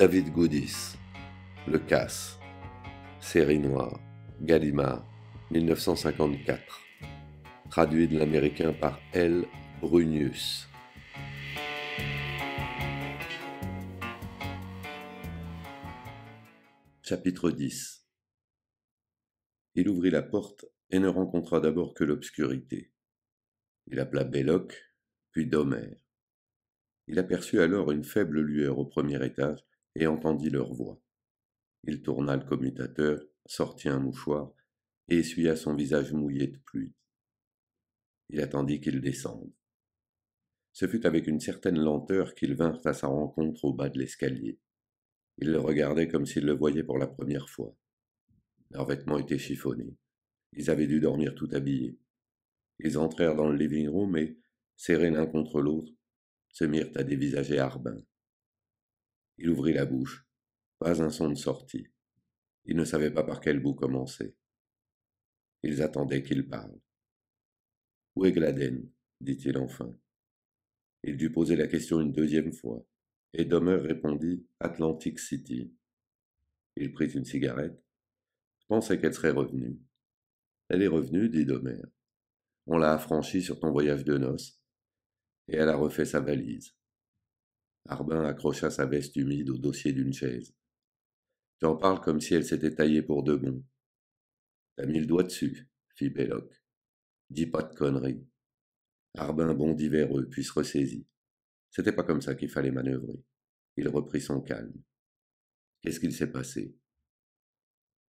David Goudis, Le Casse, série noire, Gallimard, 1954, traduit de l'américain par L. Brunius. Chapitre 10. Il ouvrit la porte et ne rencontra d'abord que l'obscurité. Il appela Belloc, puis Domer. Il aperçut alors une faible lueur au premier étage et entendit leur voix. Il tourna le commutateur, sortit un mouchoir et essuya son visage mouillé de pluie. Il attendit qu'ils descendent. Ce fut avec une certaine lenteur qu'ils vinrent à sa rencontre au bas de l'escalier. Ils le regardaient comme s'ils le voyaient pour la première fois. Leurs vêtements étaient chiffonnés. Ils avaient dû dormir tout habillés. Ils entrèrent dans le living room et, serrés l'un contre l'autre, se mirent à dévisager Harbin. Il ouvrit la bouche. Pas un son ne sortit. Il ne savait pas par quel bout commencer. Ils attendaient qu'il parle. « Où est Gladden ?» dit-il enfin. Il dut poser la question une deuxième fois, et Domer répondit « Atlantic City ». Il prit une cigarette. Je pensais qu'elle serait revenue. « Elle est revenue, dit Domer. On l'a affranchie sur ton voyage de noces, et elle a refait sa valise. » Harbin accrocha sa veste humide au dossier d'une chaise. « Tu en parles comme si elle s'était taillée pour de bon. »« T'as mis le doigt dessus, » fit Belloc. « Dis pas de conneries. » Harbin bondit vers eux, puis se ressaisit. C'était pas comme ça qu'il fallait manœuvrer. Il reprit son calme. « Qu'est-ce qu'il s'est passé ?»«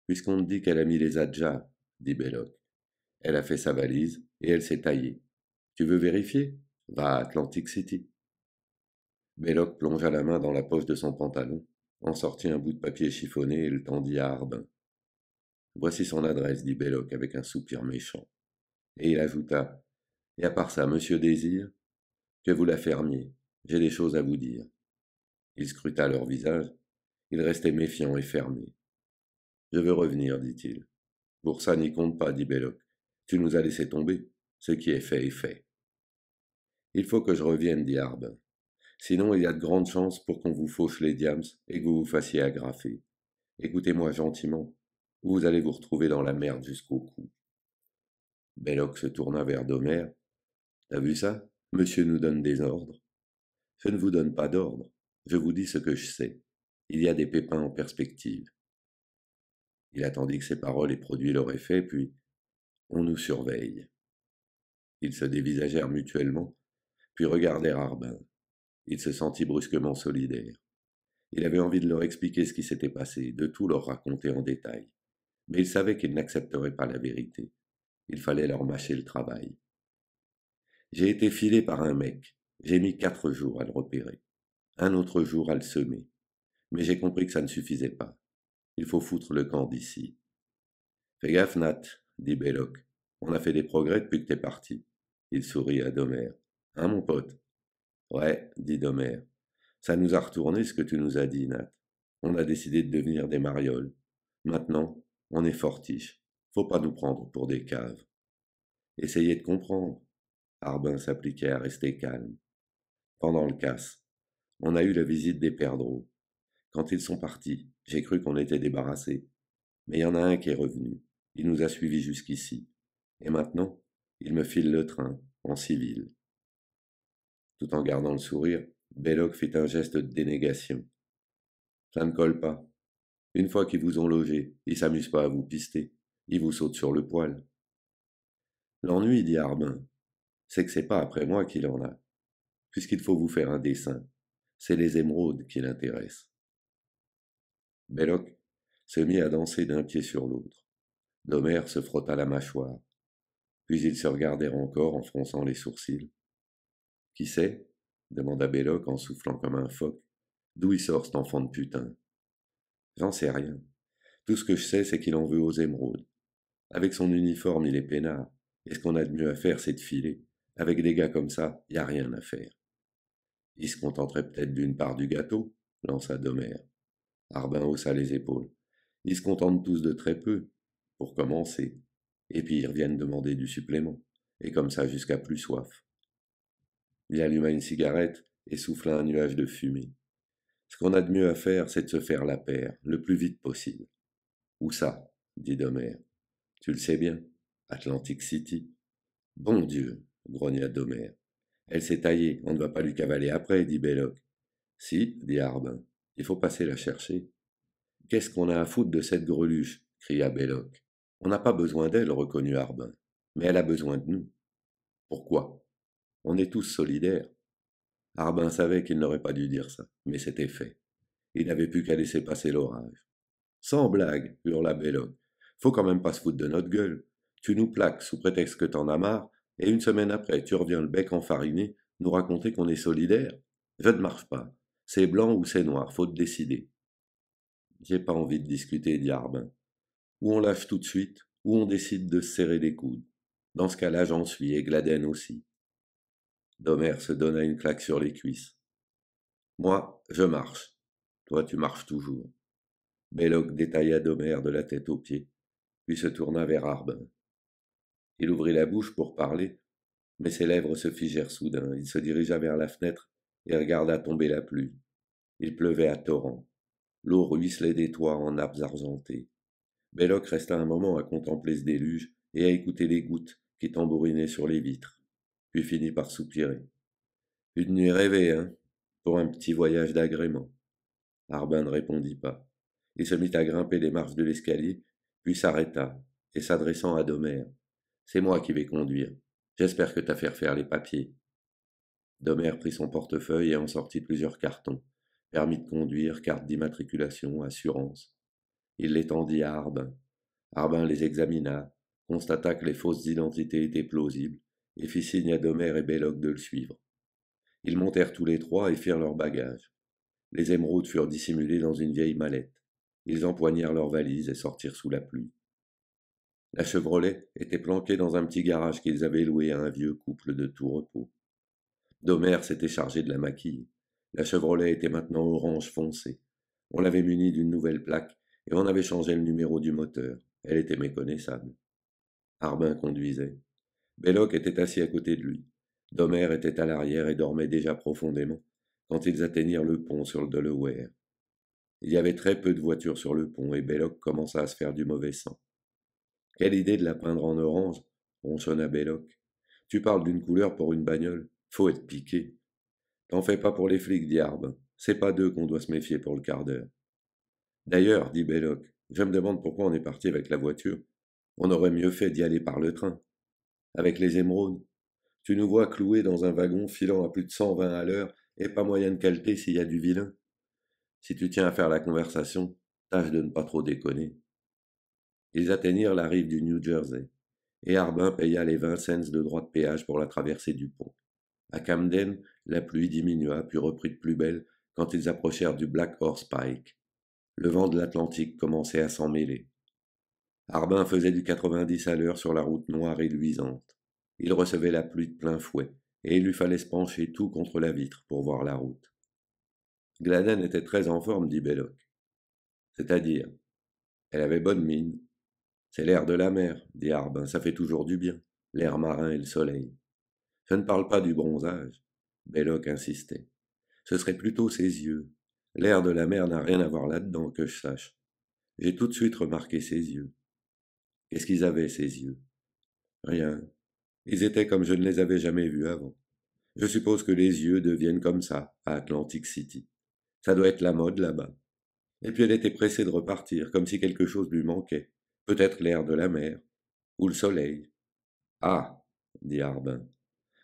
Puisqu'on te dit qu'elle a mis les adjas, » dit Belloc. « Elle a fait sa valise, et elle s'est taillée. Tu veux vérifier ? Va à Atlantic City. » Belloc plongea la main dans la poche de son pantalon, en sortit un bout de papier chiffonné et le tendit à Harbin. « Voici son adresse, dit Belloc avec un soupir méchant. Et il ajouta, « Et à part ça, monsieur Désir, que vous la fermiez, j'ai des choses à vous dire. » Il scruta leur visage, ils restaient méfiants et fermés. « Je veux revenir, dit-il. »« Pour ça n'y compte pas, dit Belloc. Tu nous as laissé tomber. Ce qui est fait est fait. »« Il faut que je revienne, dit Harbin. Sinon, il y a de grandes chances pour qu'on vous fauche les diams et que vous vous fassiez agrafer. Écoutez-moi gentiment, ou vous allez vous retrouver dans la merde jusqu'au cou. » Belloc se tourna vers Domer. « T'as vu ça ? Monsieur nous donne des ordres. » »« Je ne vous donne pas d'ordre. Je vous dis ce que je sais. Il y a des pépins en perspective. » Il attendit que ces paroles aient produit leur effet, puis « On nous surveille. » Ils se dévisagèrent mutuellement, puis regardèrent Harbin. Il se sentit brusquement solidaire. Il avait envie de leur expliquer ce qui s'était passé, de tout leur raconter en détail. Mais il savait qu'ils n'accepteraient pas la vérité. Il fallait leur mâcher le travail. « J'ai été filé par un mec. J'ai mis 4 jours à le repérer. Un autre jour à le semer. Mais j'ai compris que ça ne suffisait pas. Il faut foutre le camp d'ici. »« Fais gaffe, Nat, dit Belloc. On a fait des progrès depuis que t'es parti. » Il sourit à Domer. « Hein, mon pote ? » ?»« Ouais, dit Domer. Ça nous a retourné ce que tu nous as dit, Nat. On a décidé de devenir des marioles. Maintenant, on est fortiche. Faut pas nous prendre pour des caves. » Essayez de comprendre. Harbin s'appliquait à rester calme. Pendant le casse, on a eu la visite des perdreaux. Quand ils sont partis, j'ai cru qu'on était débarrassés. Mais il y en a un qui est revenu. Il nous a suivis jusqu'ici. Et maintenant, il me file le train, en civil. Tout en gardant le sourire, Belloc fit un geste de dénégation. Ça ne colle pas. Une fois qu'ils vous ont logé, ils s'amusent pas à vous pister. Ils vous sautent sur le poil. L'ennui, dit Harbin, c'est que c'est pas après moi qu'il en a. Puisqu'il faut vous faire un dessin. C'est les émeraudes qui l'intéressent. Belloc se mit à danser d'un pied sur l'autre. Domer se frotta la mâchoire. Puis ils se regardèrent encore en fronçant les sourcils. « Qui c'est ?» demanda Belloc en soufflant comme un phoque. « D'où il sort cet enfant de putain ?»« J'en sais rien. Tout ce que je sais, c'est qu'il en veut aux émeraudes. Avec son uniforme, il est peinard. Et ce qu'on a de mieux à faire, c'est de filer. Avec des gars comme ça, y a rien à faire. » « Il se contenterait peut-être d'une part du gâteau, lança Domer. Harbin haussa les épaules. Ils se contentent tous de très peu, pour commencer. Et puis ils reviennent demander du supplément. Et comme ça jusqu'à plus soif. Il alluma une cigarette et souffla un nuage de fumée. Ce qu'on a de mieux à faire, c'est de se faire la paire, le plus vite possible. Où ça? Dit Domer. Tu le sais bien. Atlantic City. Bon Dieu, grogna Domer. Elle s'est taillée, on ne va pas lui cavaler après, dit Belloc. Si, dit Harbin. Il faut passer la chercher. Qu'est-ce qu'on a à foutre de cette greluche? Cria Belloc. On n'a pas besoin d'elle, reconnut Harbin. Mais elle a besoin de nous. Pourquoi? On est tous solidaires. Harbin savait qu'il n'aurait pas dû dire ça, mais c'était fait. Il n'avait plus qu'à laisser passer l'orage. Sans blague, hurla Belloc. Faut quand même pas se foutre de notre gueule. Tu nous plaques sous prétexte que t'en as marre, et une semaine après, tu reviens le bec enfariné nous raconter qu'on est solidaires. Je ne marche pas. C'est blanc ou c'est noir, faut te décider. J'ai pas envie de discuter, dit Harbin. Ou on lâche tout de suite, ou on décide de se serrer les coudes. Dans ce cas-là, j'en suis, et Gladden aussi. Domer se donna une claque sur les cuisses. Moi, je marche. Toi, tu marches toujours. Belloc détailla Domer de la tête aux pieds, puis se tourna vers Harbin. Il ouvrit la bouche pour parler, mais ses lèvres se figèrent soudain. Il se dirigea vers la fenêtre et regarda tomber la pluie. Il pleuvait à torrents. L'eau ruisselait des toits en nappes argentées. Belloc resta un moment à contempler ce déluge et à écouter les gouttes qui tambourinaient sur les vitres, puis finit par soupirer. Une nuit rêvée, hein, pour un petit voyage d'agrément. Harbin ne répondit pas. Il se mit à grimper les marches de l'escalier, puis s'arrêta, et s'adressant à Domer. C'est moi qui vais conduire. J'espère que t'as fait faire les papiers. Domer prit son portefeuille et en sortit plusieurs cartons. Permis de conduire, carte d'immatriculation, assurance. Il les tendit à Harbin. Harbin les examina, constata que les fausses identités étaient plausibles, et fit signe à Domer et Belloc de le suivre. Ils montèrent tous les trois et firent leurs bagages. Les émeraudes furent dissimulées dans une vieille mallette. Ils empoignèrent leurs valises et sortirent sous la pluie. La Chevrolet était planquée dans un petit garage qu'ils avaient loué à un vieux couple de tout repos. Domer s'était chargé de la maquille. La Chevrolet était maintenant orange foncé. On l'avait munie d'une nouvelle plaque et on avait changé le numéro du moteur. Elle était méconnaissable. Harbin conduisait. Belloc était assis à côté de lui. Domer était à l'arrière et dormait déjà profondément quand ils atteignirent le pont sur le Delaware. Il y avait très peu de voitures sur le pont et Belloc commença à se faire du mauvais sang. Quelle idée de la peindre en orange, ronchonna Belloc. Tu parles d'une couleur pour une bagnole. Faut être piqué. T'en fais pas pour les flics, dit Harbin. C'est pas d'eux qu'on doit se méfier pour le quart d'heure. D'ailleurs, dit Belloc, je me demande pourquoi on est parti avec la voiture. On aurait mieux fait d'y aller par le train. Avec les émeraudes. Tu nous vois cloués dans un wagon filant à plus de 120 à l'heure et pas moyen de qualité s'il y a du vilain. Si tu tiens à faire la conversation, tâche de ne pas trop déconner. Ils atteignirent la rive du New Jersey, et Harbin paya les 20 cents de droit de péage pour la traversée du pont. À Camden, la pluie diminua puis reprit de plus belle quand ils approchèrent du Black Horse Pike. Le vent de l'Atlantique commençait à s'en mêler. Harbin faisait du 90 à l'heure sur la route noire et luisante. Il recevait la pluie de plein fouet, et il lui fallait se pencher tout contre la vitre pour voir la route. Gladden était très en forme, dit Belloc. C'est-à-dire, elle avait bonne mine. C'est l'air de la mer, dit Harbin, ça fait toujours du bien, l'air marin et le soleil. Je ne parle pas du bronzage. Belloc insistait. Ce serait plutôt ses yeux. L'air de la mer n'a rien à voir là-dedans, que je sache. J'ai tout de suite remarqué ses yeux. Qu'est-ce qu'ils avaient, ces yeux? Rien. Ils étaient comme je ne les avais jamais vus avant. Je suppose que les yeux deviennent comme ça, à Atlantic City. Ça doit être la mode là-bas. Et puis elle était pressée de repartir, comme si quelque chose lui manquait. Peut-être l'air de la mer, ou le soleil. Ah, dit Harbin.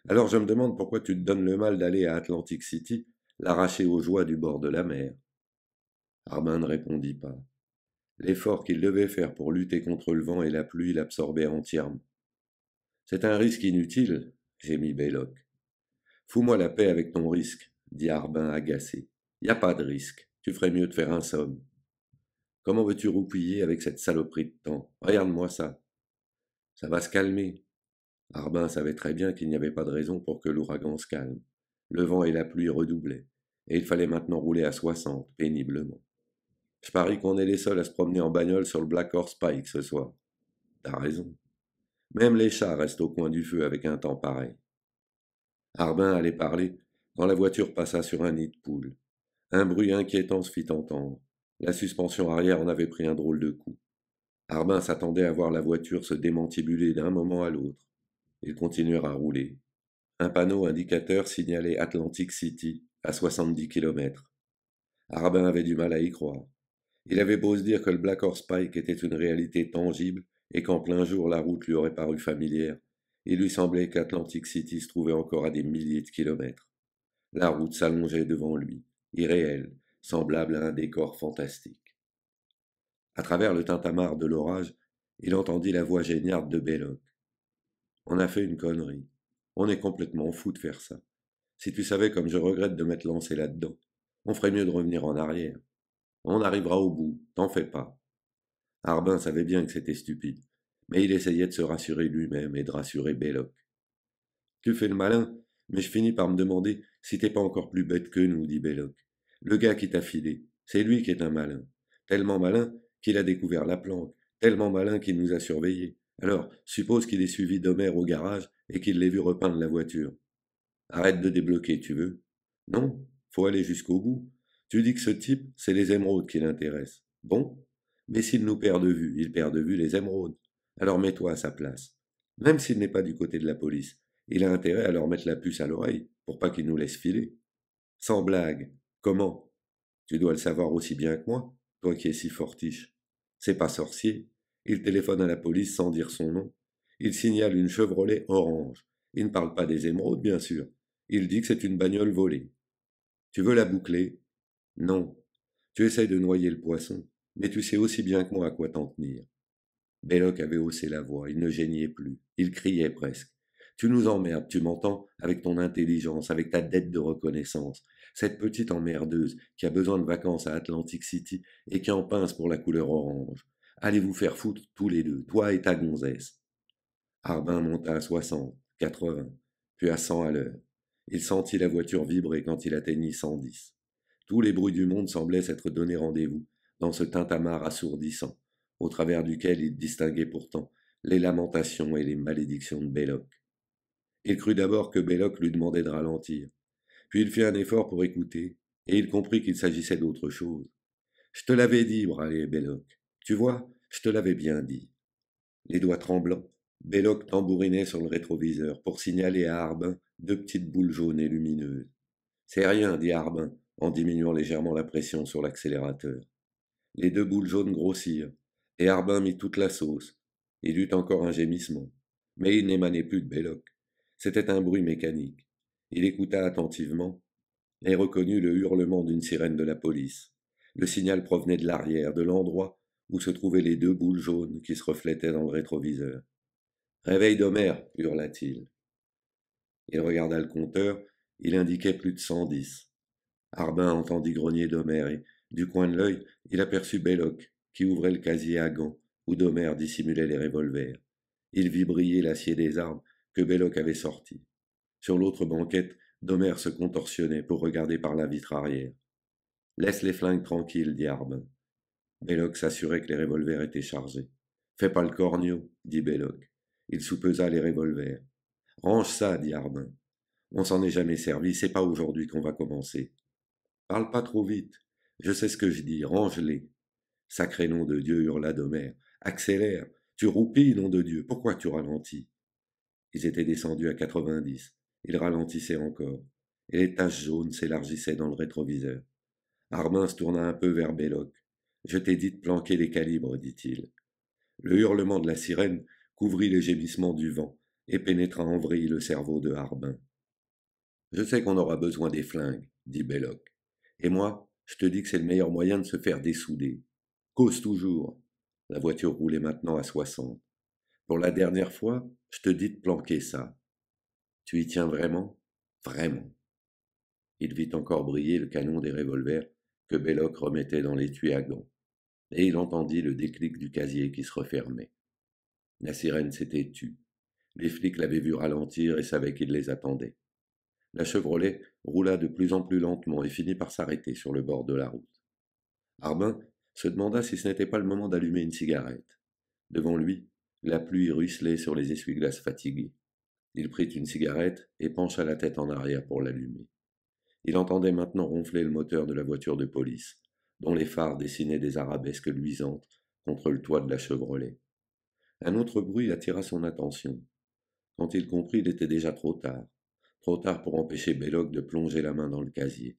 Alors je me demande pourquoi tu te donnes le mal d'aller à Atlantic City, l'arracher aux joies du bord de la mer. Harbin ne répondit pas. L'effort qu'il devait faire pour lutter contre le vent et la pluie l'absorbait entièrement. C'est un risque inutile, gémit Belloc. Fous-moi la paix avec ton risque, dit Harbin agacé. Y a pas de risque, tu ferais mieux de faire un somme. Comment veux-tu roupiller avec cette saloperie de temps? Regarde-moi ça. Ça va se calmer. Harbin savait très bien qu'il n'y avait pas de raison pour que l'ouragan se calme. Le vent et la pluie redoublaient, et il fallait maintenant rouler à 60, péniblement. Je parie qu'on est les seuls à se promener en bagnole sur le Black Horse Pike ce soir. T'as raison. Même les chats restent au coin du feu avec un temps pareil. Harbin allait parler quand la voiture passa sur un nid de poule. Un bruit inquiétant se fit entendre. La suspension arrière en avait pris un drôle de coup. Harbin s'attendait à voir la voiture se démantibuler d'un moment à l'autre. Ils continuèrent à rouler. Un panneau indicateur signalait Atlantic City, à 70 kilomètres. Harbin avait du mal à y croire. Il avait beau se dire que le Black Horse Pike était une réalité tangible et qu'en plein jour la route lui aurait paru familière, il lui semblait qu'Atlantic City se trouvait encore à des milliers de kilomètres. La route s'allongeait devant lui, irréelle, semblable à un décor fantastique. À travers le tintamarre de l'orage, il entendit la voix géniarde de Belloc. On a fait une connerie. On est complètement fou de faire ça. Si tu savais comme je regrette de m'être lancé là-dedans, on ferait mieux de revenir en arrière. On arrivera au bout, t'en fais pas. Harbin savait bien que c'était stupide, mais il essayait de se rassurer lui-même et de rassurer Belloc. Tu fais le malin, mais je finis par me demander si t'es pas encore plus bête que nous, dit Belloc. Le gars qui t'a filé, c'est lui qui est un malin. Tellement malin qu'il a découvert la planque, tellement malin qu'il nous a surveillés. Alors, suppose qu'il ait suivi Domer au garage et qu'il l'ait vu repeindre la voiture. Arrête de débloquer, tu veux? Non, faut aller jusqu'au bout. Tu dis que ce type, c'est les émeraudes qui l'intéressent. Bon, mais s'il nous perd de vue, il perd de vue les émeraudes. Alors mets-toi à sa place. Même s'il n'est pas du côté de la police, il a intérêt à leur mettre la puce à l'oreille pour pas qu'il nous laisse filer. Sans blague. Comment? Tu dois le savoir aussi bien que moi, toi qui es si fortiche. C'est pas sorcier. Il téléphone à la police sans dire son nom. Il signale une Chevrolet orange. Il ne parle pas des émeraudes, bien sûr. Il dit que c'est une bagnole volée. Tu veux la boucler? Non. Tu essayes de noyer le poisson, mais tu sais aussi bien que moi à quoi t'en tenir. Belloc avait haussé la voix, il ne geignait plus, il criait presque. Tu nous emmerdes, tu m'entends, avec ton intelligence, avec ta dette de reconnaissance. Cette petite emmerdeuse qui a besoin de vacances à Atlantic City et qui en pince pour la couleur orange. Allez vous faire foutre tous les deux, toi et ta gonzesse. Harbin monta à 60, 80, puis à 100 à l'heure. Il sentit la voiture vibrer quand il atteignit 110. Tous les bruits du monde semblaient s'être donné rendez-vous dans ce tintamarre assourdissant, au travers duquel il distinguait pourtant les lamentations et les malédictions de Belloc. Il crut d'abord que Belloc lui demandait de ralentir, puis il fit un effort pour écouter, et il comprit qu'il s'agissait d'autre chose. Je te l'avais dit, brâlait Belloc. Tu vois, je te l'avais bien dit. Les doigts tremblants, Belloc tambourinait sur le rétroviseur pour signaler à Harbin deux petites boules jaunes et lumineuses. C'est rien, dit Harbin, en diminuant légèrement la pression sur l'accélérateur. Les deux boules jaunes grossirent, et Harbin mit toute la sauce. Il eut encore un gémissement, mais il n'émanait plus de Belloc. C'était un bruit mécanique. Il écouta attentivement et reconnut le hurlement d'une sirène de la police. Le signal provenait de l'arrière, de l'endroit où se trouvaient les deux boules jaunes qui se reflétaient dans le rétroviseur. Réveille d'Homère, hurla-t-il. Il regarda le compteur, il indiquait plus de 110. Harbin entendit grogner d'Homère et, du coin de l'œil, il aperçut Belloc, qui ouvrait le casier à gants, où d'Homère dissimulait les revolvers. Il vit briller l'acier des armes que Belloc avait sorties. Sur l'autre banquette, d'Homère se contorsionnait pour regarder par la vitre arrière. Laisse les flingues tranquilles, dit Harbin. Belloc s'assurait que les revolvers étaient chargés. Fais pas le corneau, dit Belloc. Il soupesa les revolvers. Range ça, dit Harbin. On s'en est jamais servi, c'est pas aujourd'hui qu'on va commencer. Parle pas trop vite. Je sais ce que je dis, range-les. Sacré nom de Dieu, hurla d'Homère. Accélère. Tu roupilles, nom de Dieu. Pourquoi tu ralentis? Ils étaient descendus à 90. Ils ralentissaient encore. Et les taches jaunes s'élargissaient dans le rétroviseur. Harbin se tourna un peu vers Belloc. Je t'ai dit de planquer les calibres, dit-il. Le hurlement de la sirène couvrit les gémissements du vent et pénétra en vrille le cerveau de Harbin. Je sais qu'on aura besoin des flingues, dit Belloc. Et moi, je te dis que c'est le meilleur moyen de se faire dessouder. Cause toujours. La voiture roulait maintenant à 60. Pour la dernière fois, je te dis de planquer ça. Tu y tiens vraiment? Vraiment. Il vit encore briller le canon des revolvers que Belloc remettait dans l'étui à gants, et il entendit le déclic du casier qui se refermait. La sirène s'était tue. Les flics l'avaient vu ralentir et savaient qu'il les attendait. La Chevrolet roula de plus en plus lentement et finit par s'arrêter sur le bord de la route. Harbin se demanda si ce n'était pas le moment d'allumer une cigarette. Devant lui, la pluie ruisselait sur les essuie-glaces fatigués. Il prit une cigarette et pencha la tête en arrière pour l'allumer. Il entendait maintenant ronfler le moteur de la voiture de police, dont les phares dessinaient des arabesques luisantes contre le toit de la Chevrolet. Un autre bruit attira son attention. Quand il comprit, il était déjà trop tard. Trop tard pour empêcher Belloc de plonger la main dans le casier.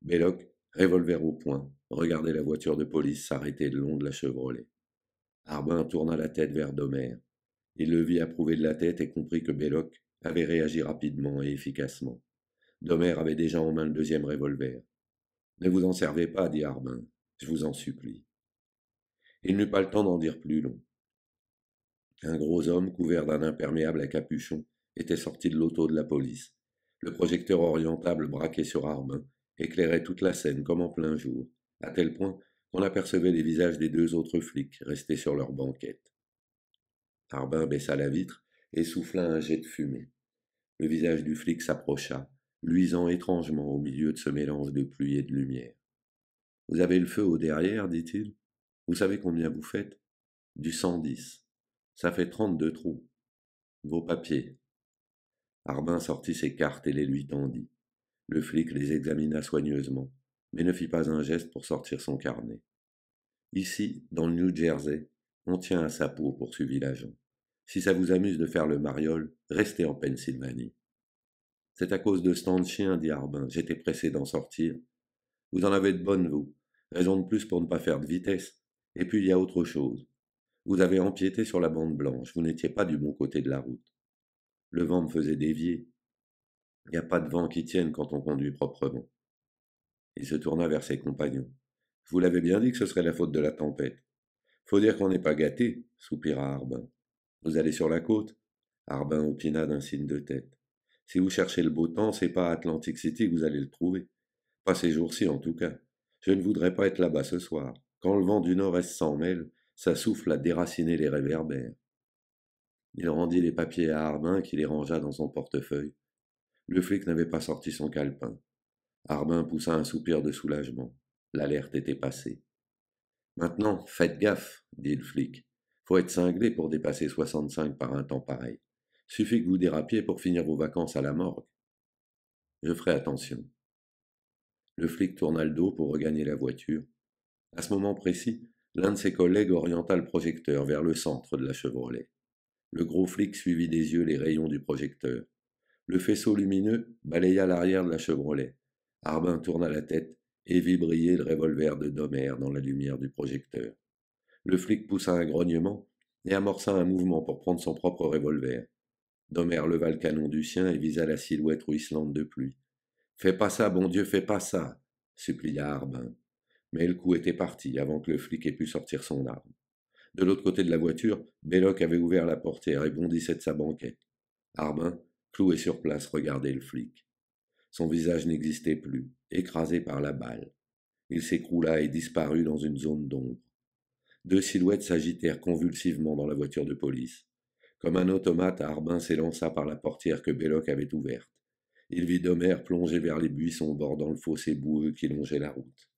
Belloc, revolver au poing, regardait la voiture de police s'arrêter le long de la Chevrolet. Harbin tourna la tête vers Domer. Il le vit approuver de la tête et comprit que Belloc avait réagi rapidement et efficacement. Domer avait déjà en main le deuxième revolver. Ne vous en servez pas, dit Harbin, je vous en supplie. Il n'eut pas le temps d'en dire plus long. Un gros homme, couvert d'un imperméable à capuchon, était sorti de l'auto de la police. Le projecteur orientable braqué sur Harbin éclairait toute la scène comme en plein jour, à tel point qu'on apercevait les visages des deux autres flics restés sur leur banquette. Harbin baissa la vitre et souffla un jet de fumée. Le visage du flic s'approcha, luisant étrangement au milieu de ce mélange de pluie et de lumière. « Vous avez le feu au derrière, dit-il. Vous savez combien vous faites ? Du 110. Ça fait 32 trous. Vos papiers. » Harbin sortit ses cartes et les lui tendit. Le flic les examina soigneusement, mais ne fit pas un geste pour sortir son carnet. Ici, dans le New Jersey, on tient à sa peau, poursuivit l'agent. Si ça vous amuse de faire le mariole, restez en Pennsylvanie. C'est à cause de ce temps de chien, dit Harbin. J'étais pressé d'en sortir. Vous en avez de bonnes, vous. Raison de plus pour ne pas faire de vitesse. Et puis il y a autre chose. Vous avez empiété sur la bande blanche. Vous n'étiez pas du bon côté de la route. Le vent me faisait dévier. Il n'y a pas de vent qui tienne quand on conduit proprement. Il se tourna vers ses compagnons. Je vous l'avais bien dit que ce serait la faute de la tempête. Faut dire qu'on n'est pas gâté, soupira Harbin. Vous allez sur la côte? Harbin opina d'un signe de tête. Si vous cherchez le beau temps, c'est pas à Atlantic City que vous allez le trouver. Pas ces jours-ci en tout cas. Je ne voudrais pas être là-bas ce soir. Quand le vent du nord-est s'en mêle, ça souffle à déraciner les réverbères. Il rendit les papiers à Harbin qui les rangea dans son portefeuille. Le flic n'avait pas sorti son calepin. Harbin poussa un soupir de soulagement. L'alerte était passée. Maintenant, faites gaffe, dit le flic. Faut être cinglé pour dépasser 65 par un temps pareil. Suffit que vous dérapiez pour finir vos vacances à la morgue. Je ferai attention. Le flic tourna le dos pour regagner la voiture. À ce moment précis, l'un de ses collègues orienta le projecteur vers le centre de la Chevrolet. Le gros flic suivit des yeux les rayons du projecteur. Le faisceau lumineux balaya l'arrière de la Chevrolet. Harbin tourna la tête et vit briller le revolver de Domer dans la lumière du projecteur. Le flic poussa un grognement et amorça un mouvement pour prendre son propre revolver. Domer leva le canon du sien et visa la silhouette ruisselante de pluie. « Fais pas ça, bon Dieu, fais pas ça !» supplia Harbin. Mais le coup était parti avant que le flic ait pu sortir son arme. De l'autre côté de la voiture, Belloc avait ouvert la portière et bondissait de sa banquette. Harbin, cloué sur place, regardait le flic. Son visage n'existait plus, écrasé par la balle. Il s'écroula et disparut dans une zone d'ombre. Deux silhouettes s'agitèrent convulsivement dans la voiture de police. Comme un automate, Harbin s'élança par la portière que Belloc avait ouverte. Il vit Domer plonger vers les buissons bordant le fossé boueux qui longeait la route.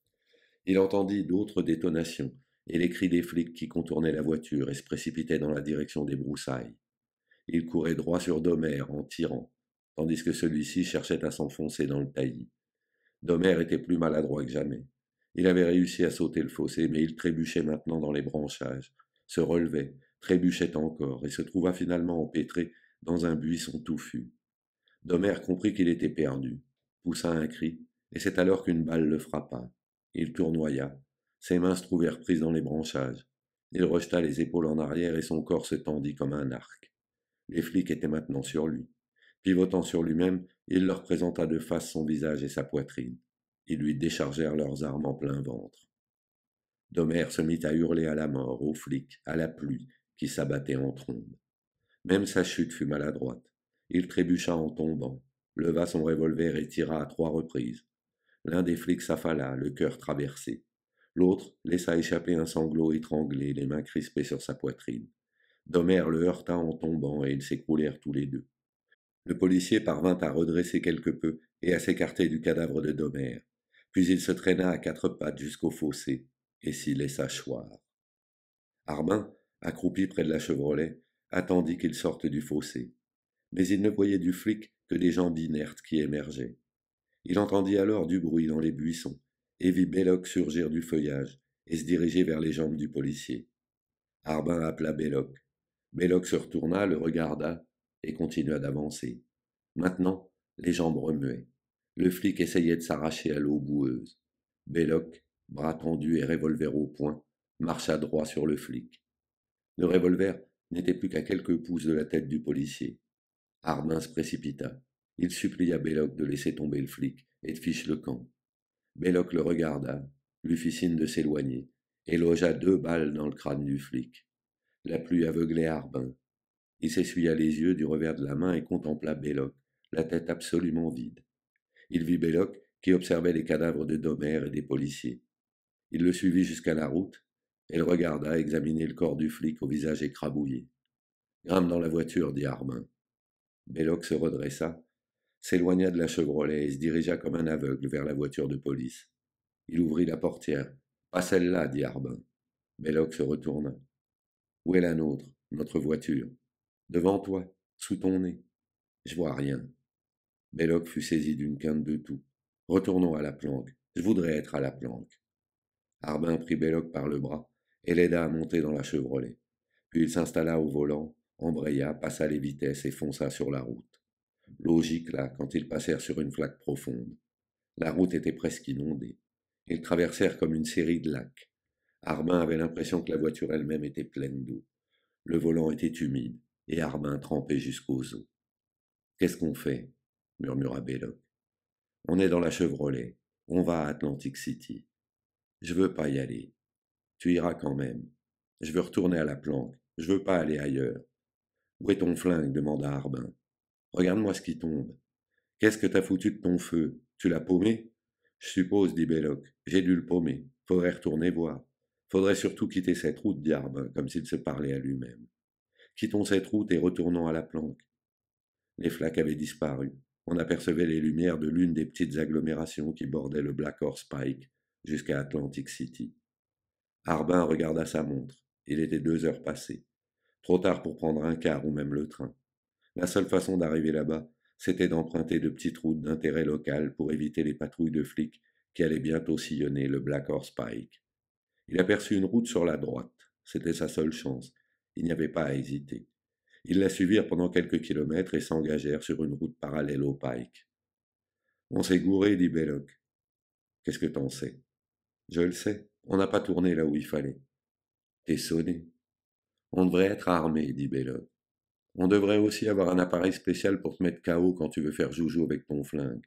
Il entendit d'autres détonations et les cris des flics qui contournaient la voiture et se précipitaient dans la direction des broussailles. Il courait droit sur Domer en tirant, tandis que celui-ci cherchait à s'enfoncer dans le taillis. Domer était plus maladroit que jamais. Il avait réussi à sauter le fossé, mais il trébuchait maintenant dans les branchages, se relevait, trébuchait encore, et se trouva finalement empêtré dans un buisson touffu. Domer comprit qu'il était perdu, poussa un cri, et c'est alors qu'une balle le frappa. Il tournoya, ses mains se trouvèrent prises dans les branchages. Il rejeta les épaules en arrière et son corps se tendit comme un arc. Les flics étaient maintenant sur lui. Pivotant sur lui-même, il leur présenta de face son visage et sa poitrine. Ils lui déchargèrent leurs armes en plein ventre. Domer se mit à hurler à la mort, aux flics, à la pluie, qui s'abattait en trombe. Même sa chute fut maladroite. Il trébucha en tombant, leva son revolver et tira à 3 reprises. L'un des flics s'affala, le cœur traversé. L'autre laissa échapper un sanglot étranglé, les mains crispées sur sa poitrine. Domer le heurta en tombant et ils s'écroulèrent tous les deux. Le policier parvint à redresser quelque peu et à s'écarter du cadavre de Domer. Puis il se traîna à 4 pattes jusqu'au fossé et s'y laissa choir. Harbin, accroupi près de la Chevrolet, attendit qu'il sorte du fossé. Mais il ne voyait du flic que des jambes inertes qui émergeaient. Il entendit alors du bruit dans les buissons, et vit Belloc surgir du feuillage et se diriger vers les jambes du policier. Harbin appela Belloc. Belloc se retourna, le regarda et continua d'avancer. Maintenant, les jambes remuaient. Le flic essayait de s'arracher à l'eau boueuse. Belloc, bras tendus et revolver au poing, marcha droit sur le flic. Le revolver n'était plus qu'à quelques pouces de la tête du policier. Harbin se précipita. Il supplia Belloc de laisser tomber le flic et de fiche le camp. Belloc le regarda, lui fit signe de s'éloigner, et logea 2 balles dans le crâne du flic. La pluie aveuglait Harbin. Il s'essuya les yeux du revers de la main et contempla Belloc, la tête absolument vide. Il vit Belloc qui observait les cadavres de Domer et des policiers. Il le suivit jusqu'à la route et le regarda examiner le corps du flic au visage écrabouillé. Grimpe dans la voiture, dit Harbin. Belloc se redressa, s'éloigna de la Chevrolet et se dirigea comme un aveugle vers la voiture de police. Il ouvrit la portière. Pas celle-là, dit Harbin. Belloc se retourna. Où est la nôtre, notre voiture? Devant toi, sous ton nez. Je vois rien. Belloc fut saisi d'une quinte de toux. Retournons à la planque. Je voudrais être à la planque. Harbin prit Belloc par le bras et l'aida à monter dans la Chevrolet. Puis il s'installa au volant, embraya, passa les vitesses et fonça sur la route. L'eau gicla quand ils passèrent sur une flaque profonde. La route était presque inondée. Ils traversèrent comme une série de lacs. Harbin avait l'impression que la voiture elle-même était pleine d'eau. Le volant était humide et Harbin trempé jusqu'aux os. Qu'est-ce qu'on fait? Murmura Belloc. On est dans la Chevrolet. On va à Atlantic City. Je veux pas y aller. Tu iras quand même. Je veux retourner à la planque. Je veux pas aller ailleurs. Où est ton flingue? Demanda Harbin. Regarde-moi ce qui tombe. Qu'est-ce que t'as foutu de ton feu? Tu l'as paumé? Je suppose, dit Belloc. J'ai dû le paumer. Faudrait retourner voir. Faudrait surtout quitter cette route, dit Harbin, comme s'il se parlait à lui-même. Quittons cette route et retournons à la planque. Les flaques avaient disparu. On apercevait les lumières de l'une des petites agglomérations qui bordaient le Black Horse Pike jusqu'à Atlantic City. Harbin regarda sa montre. Il était 2 heures passées. Trop tard pour prendre un car ou même le train. La seule façon d'arriver là-bas, c'était d'emprunter de petites routes d'intérêt local pour éviter les patrouilles de flics qui allaient bientôt sillonner le Black Horse Pike. Il aperçut une route sur la droite. C'était sa seule chance. Il n'y avait pas à hésiter. Ils la suivirent pendant quelques kilomètres et s'engagèrent sur une route parallèle au Pike. On s'est gouré, dit Belloc. Qu'est-ce que t'en sais? Je le sais. On n'a pas tourné là où il fallait. T'es sonné. On devrait être armé, dit Belloc. On devrait aussi avoir un appareil spécial pour te mettre KO quand tu veux faire joujou avec ton flingue.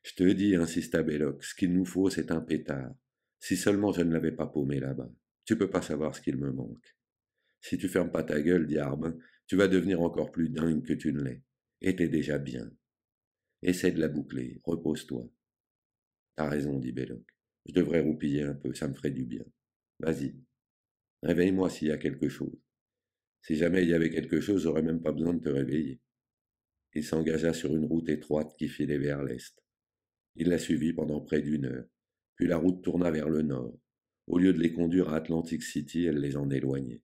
Je te dis, insista Belloc, ce qu'il nous faut, c'est un pétard. Si seulement je ne l'avais pas paumé là-bas. Tu peux pas savoir ce qu'il me manque. Si tu fermes pas ta gueule, dit Harbin, tu vas devenir encore plus dingue que tu ne l'es. Et t'es déjà bien. Essaie de la boucler, repose-toi. T'as raison, dit Belloc. Je devrais roupiller un peu, ça me ferait du bien. Vas-y, réveille-moi s'il y a quelque chose. Si jamais il y avait quelque chose, j'aurais même pas besoin de te réveiller. Il s'engagea sur une route étroite qui filait vers l'est. Il la suivit pendant près d'1 heure, puis la route tourna vers le nord. Au lieu de les conduire à Atlantic City, elle les en éloignait.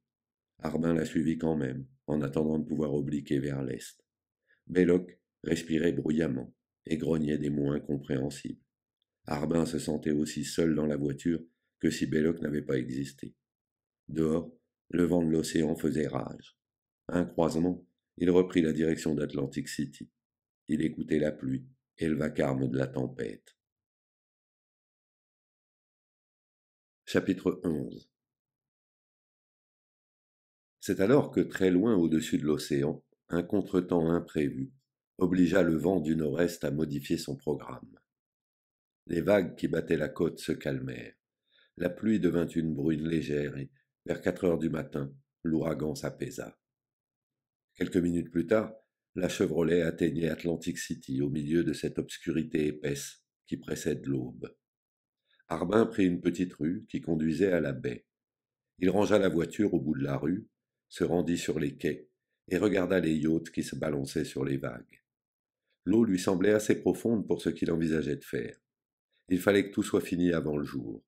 Harbin la suivit quand même, en attendant de pouvoir obliquer vers l'est. Belloc respirait bruyamment et grognait des mots incompréhensibles. Harbin se sentait aussi seul dans la voiture que si Belloc n'avait pas existé. Dehors, le vent de l'océan faisait rage. À un croisement, il reprit la direction d'Atlantic City. Il écoutait la pluie et le vacarme de la tempête. Chapitre 11. C'est alors que très loin au-dessus de l'océan, un contretemps imprévu obligea le vent du nord-est à modifier son programme. Les vagues qui battaient la côte se calmèrent. La pluie devint une bruine légère et, vers 4 heures du matin, l'ouragan s'apaisa. Quelques minutes plus tard, la Chevrolet atteignait Atlantic City au milieu de cette obscurité épaisse qui précède l'aube. Harbin prit une petite rue qui conduisait à la baie. Il rangea la voiture au bout de la rue, se rendit sur les quais et regarda les yachts qui se balançaient sur les vagues. L'eau lui semblait assez profonde pour ce qu'il envisageait de faire. Il fallait que tout soit fini avant le jour.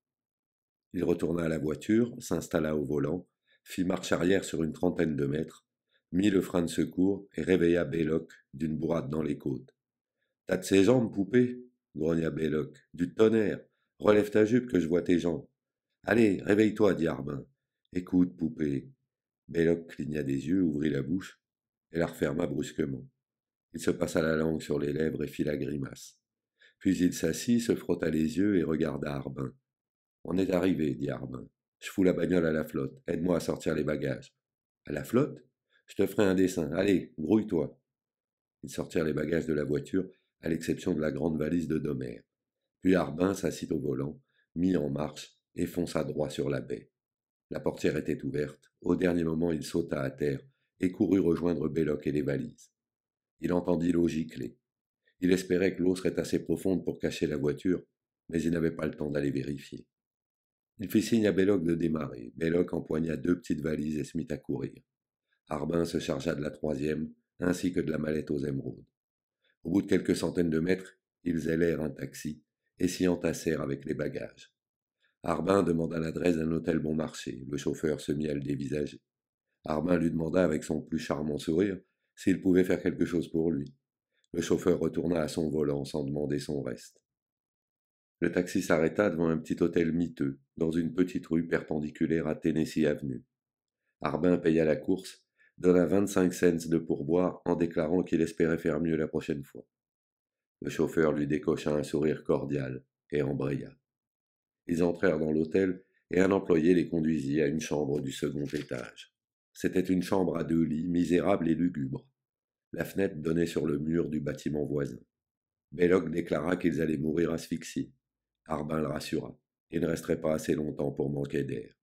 Il retourna à la voiture, s'installa au volant, fit marche arrière sur une trentaine de mètres, mit le frein de secours et réveilla Belloc d'une bourrade dans les côtes. « T'as de ses jambes, poupée » grogna Belloc. Du tonnerre! Relève ta jupe que je vois tes jambes. Allez, réveille-toi, dit Arbin. Écoute, poupée. Belloc cligna des yeux, ouvrit la bouche et la referma brusquement. Il se passa la langue sur les lèvres et fit la grimace. Puis il s'assit, se frotta les yeux et regarda Arbin. On est arrivé, dit Arbin. Je fous la bagnole à la flotte. Aide-moi à sortir les bagages. À la flotte? Je te ferai un dessin. Allez, grouille-toi. Ils sortirent les bagages de la voiture, à l'exception de la grande valise de Domer. Puis Arbin s'assit au volant, mit en marche et fonça droit sur la baie. La portière était ouverte. Au dernier moment, il sauta à terre et courut rejoindre Belloc et les valises. Il entendit l'eau gicler. Il espérait que l'eau serait assez profonde pour cacher la voiture, mais il n'avait pas le temps d'aller vérifier. Il fit signe à Belloc de démarrer. Belloc empoigna deux petites valises et se mit à courir. Arbin se chargea de la troisième, ainsi que de la mallette aux émeraudes. Au bout de quelques centaines de mètres, ils ailèrent un taxi et s'y entassèrent avec les bagages. Arbin demanda l'adresse d'un hôtel bon marché. Le chauffeur se mit à le dévisager. Arbin lui demanda avec son plus charmant sourire s'il pouvait faire quelque chose pour lui. Le chauffeur retourna à son volant sans demander son reste. Le taxi s'arrêta devant un petit hôtel miteux, dans une petite rue perpendiculaire à Tennessee Avenue. Arbin paya la course, donna 25 cents de pourboire en déclarant qu'il espérait faire mieux la prochaine fois. Le chauffeur lui décocha un sourire cordial et embraya. Ils entrèrent dans l'hôtel et un employé les conduisit à une chambre du second étage. C'était une chambre à 2 lits, misérable et lugubre. La fenêtre donnait sur le mur du bâtiment voisin. Belloc déclara qu'ils allaient mourir asphyxiés. Arbin le rassura. Il ne resterait pas assez longtemps pour manquer d'air.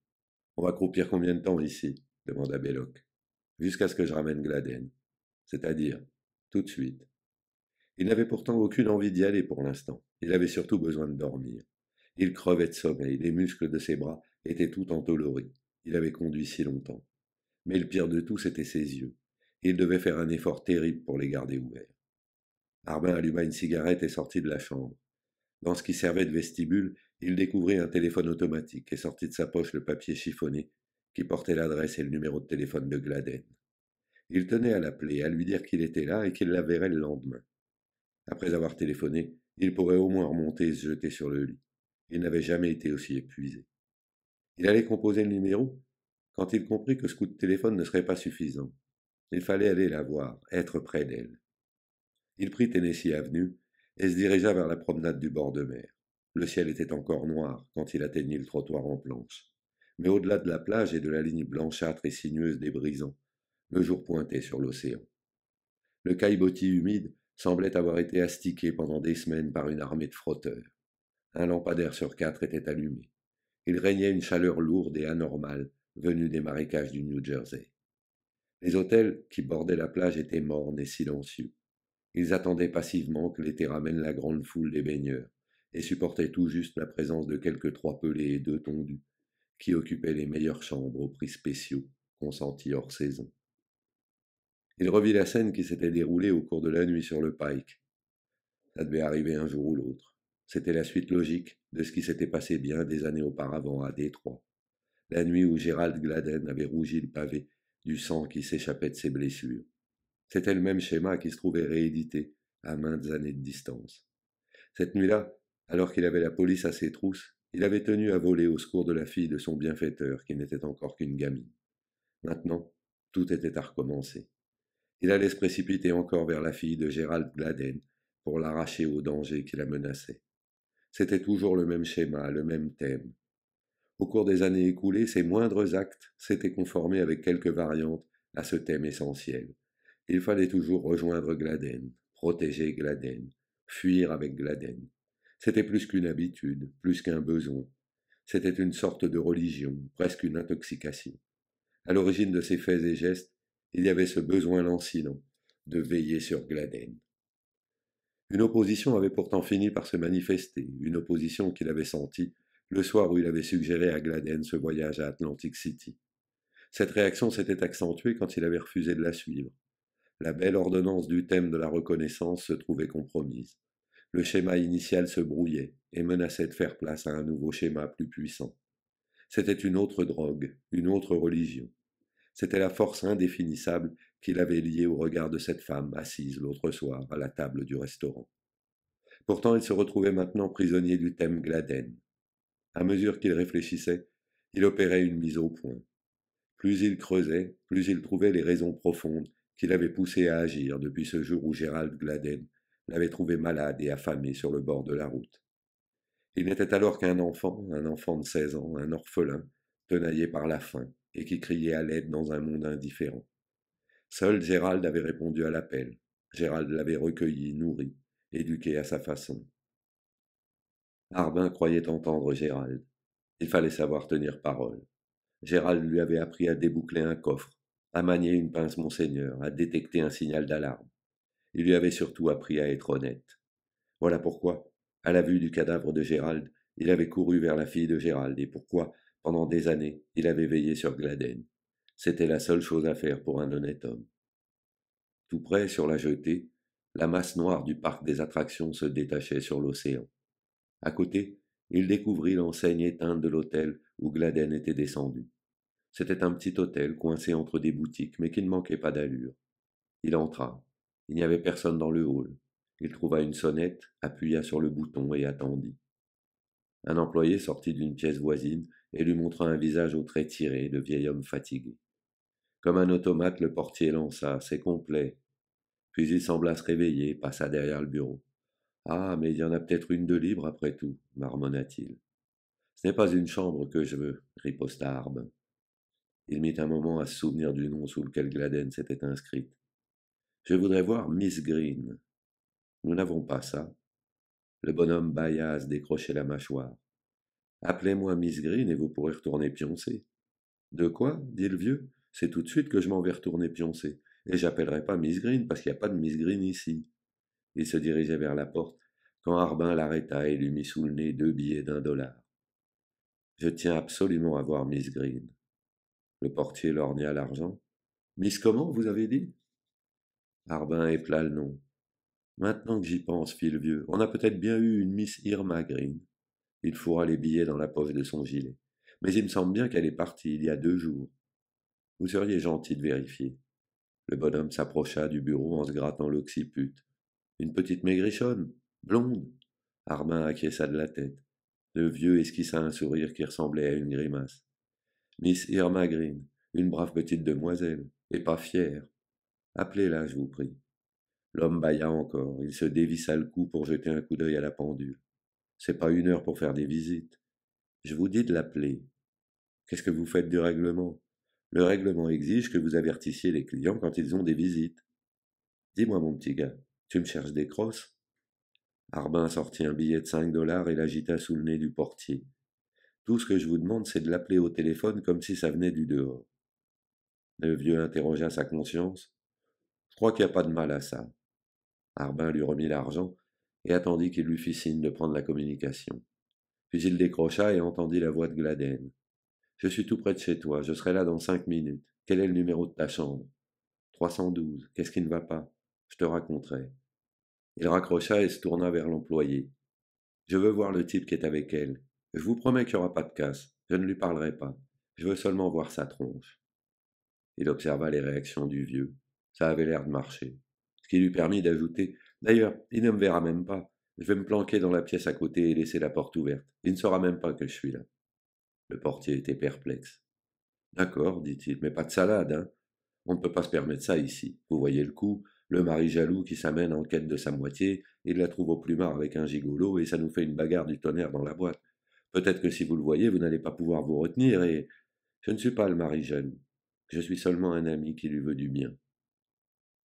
On va croupir combien de temps ici demanda Belloc. Jusqu'à ce que je ramène Gladden. C'est-à-dire, tout de suite. Il n'avait pourtant aucune envie d'y aller pour l'instant. Il avait surtout besoin de dormir. Il crevait de sommeil, les muscles de ses bras étaient tout endoloris. Il avait conduit si longtemps. Mais le pire de tout, c'était ses yeux. Il devait faire un effort terrible pour les garder ouverts. Arbin alluma une cigarette et sortit de la chambre. Dans ce qui servait de vestibule, il découvrit un téléphone automatique et sortit de sa poche le papier chiffonné qui portait l'adresse et le numéro de téléphone de Gladden. Il tenait à l'appeler, à lui dire qu'il était là et qu'il la verrait le lendemain. Après avoir téléphoné, il pourrait au moins remonter et se jeter sur le lit. Il n'avait jamais été aussi épuisé. Il allait composer le numéro quand il comprit que ce coup de téléphone ne serait pas suffisant. Il fallait aller la voir, être près d'elle. Il prit Tennessee Avenue et se dirigea vers la promenade du bord de mer. Le ciel était encore noir quand il atteignit le trottoir en planche. Mais au-delà de la plage et de la ligne blanchâtre et sinueuse des brisants, le jour pointait sur l'océan. Le caillebotis humide semblait avoir été astiqué pendant des semaines par une armée de frotteurs. Un lampadaire sur 4 était allumé. Il régnait une chaleur lourde et anormale venue des marécages du New Jersey. Les hôtels qui bordaient la plage étaient mornes et silencieux. Ils attendaient passivement que l'été ramène la grande foule des baigneurs et supportaient tout juste la présence de quelques 3 pelés et 2 tondus qui occupaient les meilleures chambres aux prix spéciaux consentis hors saison. Il revit la scène qui s'était déroulée au cours de la nuit sur le Pike. Ça devait arriver un jour ou l'autre. C'était la suite logique de ce qui s'était passé bien des années auparavant à Détroit, la nuit où Gérald Gladden avait rougi le pavé du sang qui s'échappait de ses blessures. C'était le même schéma qui se trouvait réédité à maintes années de distance. Cette nuit-là, alors qu'il avait la police à ses trousses, il avait tenu à voler au secours de la fille de son bienfaiteur qui n'était encore qu'une gamine. Maintenant, tout était à recommencer. Il allait se précipiter encore vers la fille de Gérald Gladden pour l'arracher au danger qui la menaçait. C'était toujours le même schéma, le même thème. Au cours des années écoulées, ses moindres actes s'étaient conformés avec quelques variantes à ce thème essentiel. Il fallait toujours rejoindre Gladden, protéger Gladden, fuir avec Gladden. C'était plus qu'une habitude, plus qu'un besoin. C'était une sorte de religion, presque une intoxication. À l'origine de ses faits et gestes, il y avait ce besoin lancinant de veiller sur Gladden. Une opposition avait pourtant fini par se manifester, une opposition qu'il avait sentie le soir où il avait suggéré à Gladden ce voyage à Atlantic City. Cette réaction s'était accentuée quand il avait refusé de la suivre. La belle ordonnance du thème de la reconnaissance se trouvait compromise. Le schéma initial se brouillait et menaçait de faire place à un nouveau schéma plus puissant. C'était une autre drogue, une autre religion. C'était la force indéfinissable qui l'avait lié au regard de cette femme assise l'autre soir à la table du restaurant. Pourtant, il se retrouvait maintenant prisonnier du thème Gladden. À mesure qu'il réfléchissait, il opérait une mise au point. Plus il creusait, plus il trouvait les raisons profondes qui l'avaient poussé à agir depuis ce jour où Gérald Gladden l'avait trouvé malade et affamé sur le bord de la route. Il n'était alors qu'un enfant de 16 ans, un orphelin, tenaillé par la faim et qui criait à l'aide dans un monde indifférent. Seul Gérald avait répondu à l'appel. Gérald l'avait recueilli, nourri, éduqué à sa façon. Harbin croyait entendre Gérald. Il fallait savoir tenir parole. Gérald lui avait appris à déboucler un coffre, à manier une pince Monseigneur, à détecter un signal d'alarme. Il lui avait surtout appris à être honnête. Voilà pourquoi, à la vue du cadavre de Gérald, il avait couru vers la fille de Gérald et pourquoi, pendant des années, il avait veillé sur Gladden. C'était la seule chose à faire pour un honnête homme. Tout près, sur la jetée, la masse noire du parc des attractions se détachait sur l'océan. À côté, il découvrit l'enseigne éteinte de l'hôtel où Gladden était descendu. C'était un petit hôtel coincé entre des boutiques, mais qui ne manquait pas d'allure. Il entra. Il n'y avait personne dans le hall. Il trouva une sonnette, appuya sur le bouton et attendit. Un employé sortit d'une pièce voisine et lui montra un visage aux traits tirés de vieil homme fatigué. Comme un automate, le portier lança: C'est complet. Puis il sembla se réveiller et passa derrière le bureau. Ah, mais il y en a peut-être une de libre après tout, marmonna-t-il. Ce n'est pas une chambre que je veux, riposta Harbin. Il mit un moment à se souvenir du nom sous lequel Gladden s'était inscrite. Je voudrais voir Miss Green. Nous n'avons pas ça. Le bonhomme bâilla à se décrocher la mâchoire. Appelez-moi Miss Green et vous pourrez retourner pioncer. De quoi dit le vieux. C'est tout de suite que je m'en vais retourner pioncer. Et j'appellerai pas Miss Green parce qu'il n'y a pas de Miss Green ici. Il se dirigeait vers la porte quand Harbin l'arrêta et lui mit sous le nez 2 billets d'1 dollar. Je tiens absolument à voir Miss Green. Le portier lorgna l'argent. Miss comment, vous avez dit? Harbin épela le nom. Maintenant que j'y pense, fit le vieux, on a peut-être bien eu une Miss Irma Green. Il fourra les billets dans la poche de son gilet. Mais il me semble bien qu'elle est partie il y a 2 jours. Vous seriez gentil de vérifier. Le bonhomme s'approcha du bureau en se grattant l'occiput. Une petite maigrichonne, blonde. Harbin acquiesça de la tête. Le vieux esquissa un sourire qui ressemblait à une grimace. Miss Irma Green, une brave petite demoiselle, et pas fière. Appelez-la, je vous prie. L'homme bâilla encore. Il se dévissa le cou pour jeter un coup d'œil à la pendule. C'est pas une heure pour faire des visites. Je vous dis de l'appeler. Qu'est-ce que vous faites du règlement? Le règlement exige que vous avertissiez les clients quand ils ont des visites. Dis-moi, mon petit gars, tu me cherches des crosses? Harbin sortit un billet de 5 dollars et l'agita sous le nez du portier. Tout ce que je vous demande, c'est de l'appeler au téléphone comme si ça venait du dehors. Le vieux interrogea sa conscience. Je crois qu'il n'y a pas de mal à ça. Harbin lui remit l'argent et attendit qu'il lui fît signe de prendre la communication. Puis il décrocha et entendit la voix de Gladden. Je suis tout près de chez toi, je serai là dans 5 minutes. Quel est le numéro de ta chambre? 312. Qu'est-ce qui ne va pas? Je te raconterai. Il raccrocha et se tourna vers l'employé. Je veux voir le type qui est avec elle. Je vous promets qu'il n'y aura pas de casse. Je ne lui parlerai pas. Je veux seulement voir sa tronche. Il observa les réactions du vieux. Ça avait l'air de marcher. Ce qui lui permit d'ajouter: D'ailleurs, il ne me verra même pas. Je vais me planquer dans la pièce à côté et laisser la porte ouverte. Il ne saura même pas que je suis là. Le portier était perplexe. D'accord, dit-il, mais pas de salade, hein. On ne peut pas se permettre ça ici. Vous voyez le coup, le mari jaloux qui s'amène en quête de sa moitié, il la trouve au plumard avec un gigolo et ça nous fait une bagarre du tonnerre dans la boîte. Peut-être que si vous le voyez, vous n'allez pas pouvoir vous retenir et... Je ne suis pas le mari jaloux. Je suis seulement un ami qui lui veut du bien.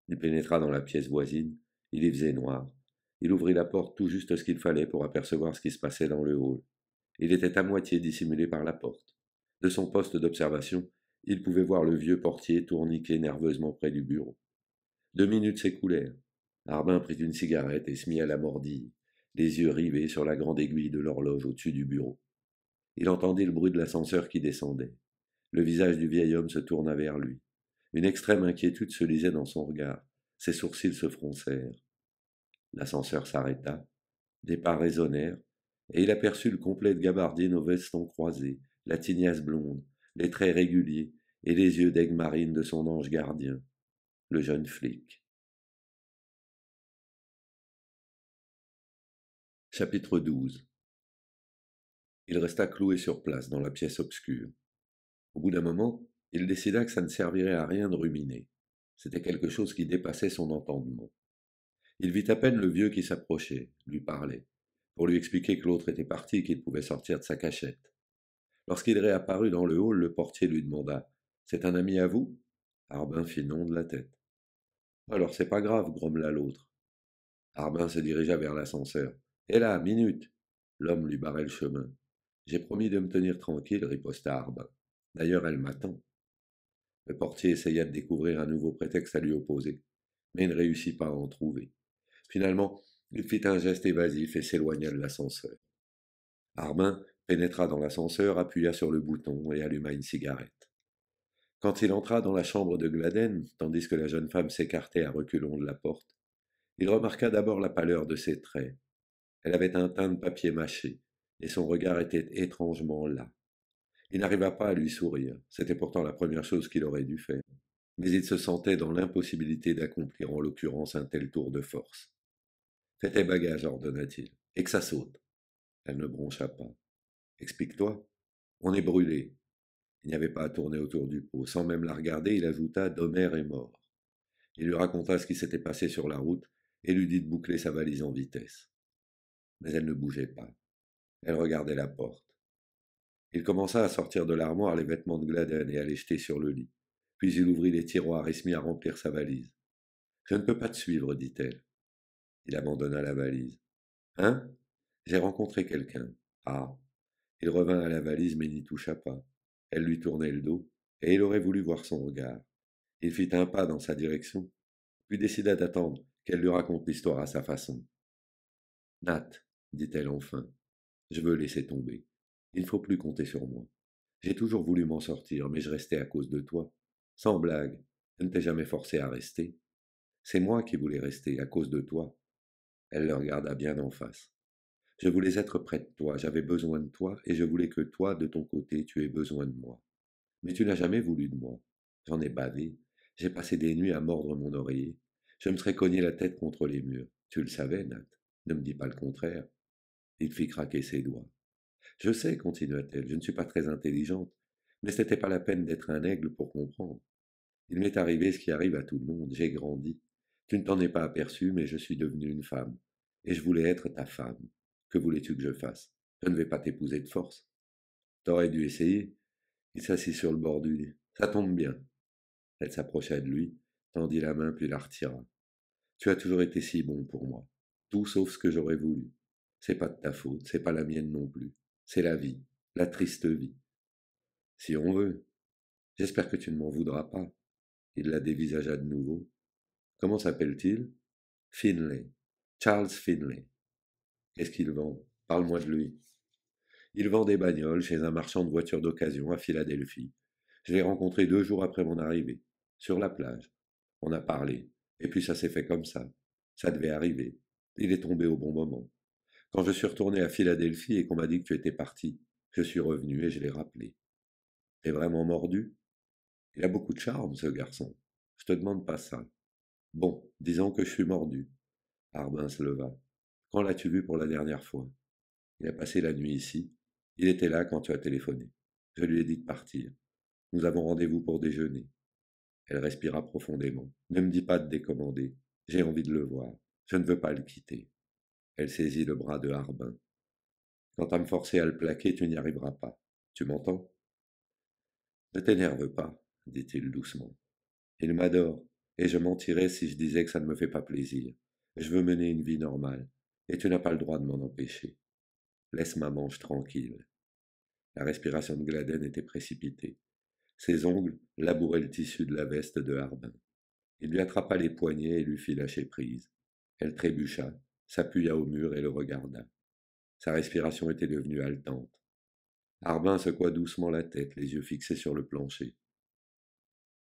Il pénétra dans la pièce voisine. Il y faisait noir. Il ouvrit la porte tout juste ce qu'il fallait pour apercevoir ce qui se passait dans le hall. Il était à moitié dissimulé par la porte. De son poste d'observation, il pouvait voir le vieux portier tourniquer nerveusement près du bureau. 2 minutes s'écoulèrent. Harbin prit une cigarette et se mit à la mordille, les yeux rivés sur la grande aiguille de l'horloge au-dessus du bureau. Il entendit le bruit de l'ascenseur qui descendait. Le visage du vieil homme se tourna vers lui. Une extrême inquiétude se lisait dans son regard. Ses sourcils se froncèrent. L'ascenseur s'arrêta. Des pas résonnèrent, et il aperçut le complet de gabardine au veston croisé, la tignasse blonde, les traits réguliers et les yeux d'aigle marine de son ange gardien, le jeune flic. Chapitre 12. Il resta cloué sur place, dans la pièce obscure. Au bout d'un moment, il décida que ça ne servirait à rien de ruminer. C'était quelque chose qui dépassait son entendement. Il vit à peine le vieux qui s'approchait, lui parlait, pour lui expliquer que l'autre était parti et qu'il pouvait sortir de sa cachette. Lorsqu'il réapparut dans le hall, le portier lui demanda: C'est un ami à vous? Harbin fit non de la tête. Alors c'est pas grave, grommela l'autre. Harbin se dirigea vers l'ascenseur. Hé là, minute! L'homme lui barrait le chemin. J'ai promis de me tenir tranquille, riposta Harbin. D'ailleurs, elle m'attend. Le portier essaya de découvrir un nouveau prétexte à lui opposer, mais il ne réussit pas à en trouver. Finalement, il fit un geste évasif et s'éloigna de l'ascenseur. Harbin pénétra dans l'ascenseur, appuya sur le bouton et alluma une cigarette. Quand il entra dans la chambre de Gladden, tandis que la jeune femme s'écartait à reculons de la porte, il remarqua d'abord la pâleur de ses traits. Elle avait un teint de papier mâché, et son regard était étrangement las. Il n'arriva pas à lui sourire, c'était pourtant la première chose qu'il aurait dû faire. Mais il se sentait dans l'impossibilité d'accomplir en l'occurrence un tel tour de force. Fais tes bagages, ordonna-t-il, et que ça saute. Elle ne broncha pas. Explique-toi. On est brûlé. Il n'y avait pas à tourner autour du pot. Sans même la regarder, il ajouta: D'Homère est mort. Il lui raconta ce qui s'était passé sur la route et lui dit de boucler sa valise en vitesse. Mais elle ne bougeait pas. Elle regardait la porte. Il commença à sortir de l'armoire les vêtements de Gladden et à les jeter sur le lit. Puis il ouvrit les tiroirs et se mit à remplir sa valise. Je ne peux pas te suivre, dit-elle. Il abandonna la valise. Hein? J'ai rencontré quelqu'un. Ah. Il revint à la valise mais n'y toucha pas. Elle lui tournait le dos, et il aurait voulu voir son regard. Il fit un pas dans sa direction, puis décida d'attendre qu'elle lui raconte l'histoire à sa façon. Nat, dit-elle enfin, je veux laisser tomber. Il ne faut plus compter sur moi. J'ai toujours voulu m'en sortir, mais je restais à cause de toi. Sans blague, je ne t'ai jamais forcé à rester. C'est moi qui voulais rester, à cause de toi. Elle le regarda bien en face. Je voulais être près de toi, j'avais besoin de toi, et je voulais que toi, de ton côté, tu aies besoin de moi. Mais tu n'as jamais voulu de moi. J'en ai bavé. J'ai passé des nuits à mordre mon oreiller. Je me serais cogné la tête contre les murs. Tu le savais, Nat. Ne me dis pas le contraire. Il fit craquer ses doigts. Je sais, continua-t-elle, je ne suis pas très intelligente, mais ce n'était pas la peine d'être un aigle pour comprendre. Il m'est arrivé ce qui arrive à tout le monde. J'ai grandi. Tu ne t'en es pas aperçu, mais je suis devenue une femme. Et je voulais être ta femme. Que voulais-tu que je fasse? Je ne vais pas t'épouser de force. T'aurais dû essayer. Il s'assit sur le bord du lit. Ça tombe bien. Elle s'approcha de lui, tendit la main puis la retira. Tu as toujours été si bon pour moi. Tout sauf ce que j'aurais voulu. C'est pas de ta faute, c'est pas la mienne non plus. C'est la vie, la triste vie. Si on veut. J'espère que tu ne m'en voudras pas. Il la dévisagea de nouveau. Comment s'appelle-t-il? Finlay. Charles Finlay. Qu'est-ce qu'il vend? Parle-moi de lui. Il vend des bagnoles chez un marchand de voitures d'occasion à Philadelphie. Je l'ai rencontré 2 jours après mon arrivée, sur la plage. On a parlé, et puis ça s'est fait comme ça. Ça devait arriver. Il est tombé au bon moment. Quand je suis retourné à Philadelphie et qu'on m'a dit que tu étais parti, je suis revenu et je l'ai rappelé. T'es vraiment mordu? Il a beaucoup de charme, ce garçon. Je te demande pas ça. Bon, disons que je suis mordu. Harbin se leva. Quand l'as-tu vu pour la dernière fois? Il a passé la nuit ici. Il était là quand tu as téléphoné. Je lui ai dit de partir. Nous avons rendez-vous pour déjeuner. Elle respira profondément. Ne me dis pas de décommander. J'ai envie de le voir. Je ne veux pas le quitter. Elle saisit le bras de Harbin. Quant à me forcer à le plaquer, tu n'y arriveras pas. Tu m'entends? Ne t'énerve pas, dit-il doucement. Il m'adore, et je mentirais si je disais que ça ne me fait pas plaisir. Je veux mener une vie normale, et tu n'as pas le droit de m'en empêcher. Laisse ma manche tranquille. La respiration de Gladden était précipitée. Ses ongles labouraient le tissu de la veste de Harbin. Il lui attrapa les poignets et lui fit lâcher prise. Elle trébucha, s'appuya au mur et le regarda. Sa respiration était devenue haletante. Harbin secoua doucement la tête, les yeux fixés sur le plancher.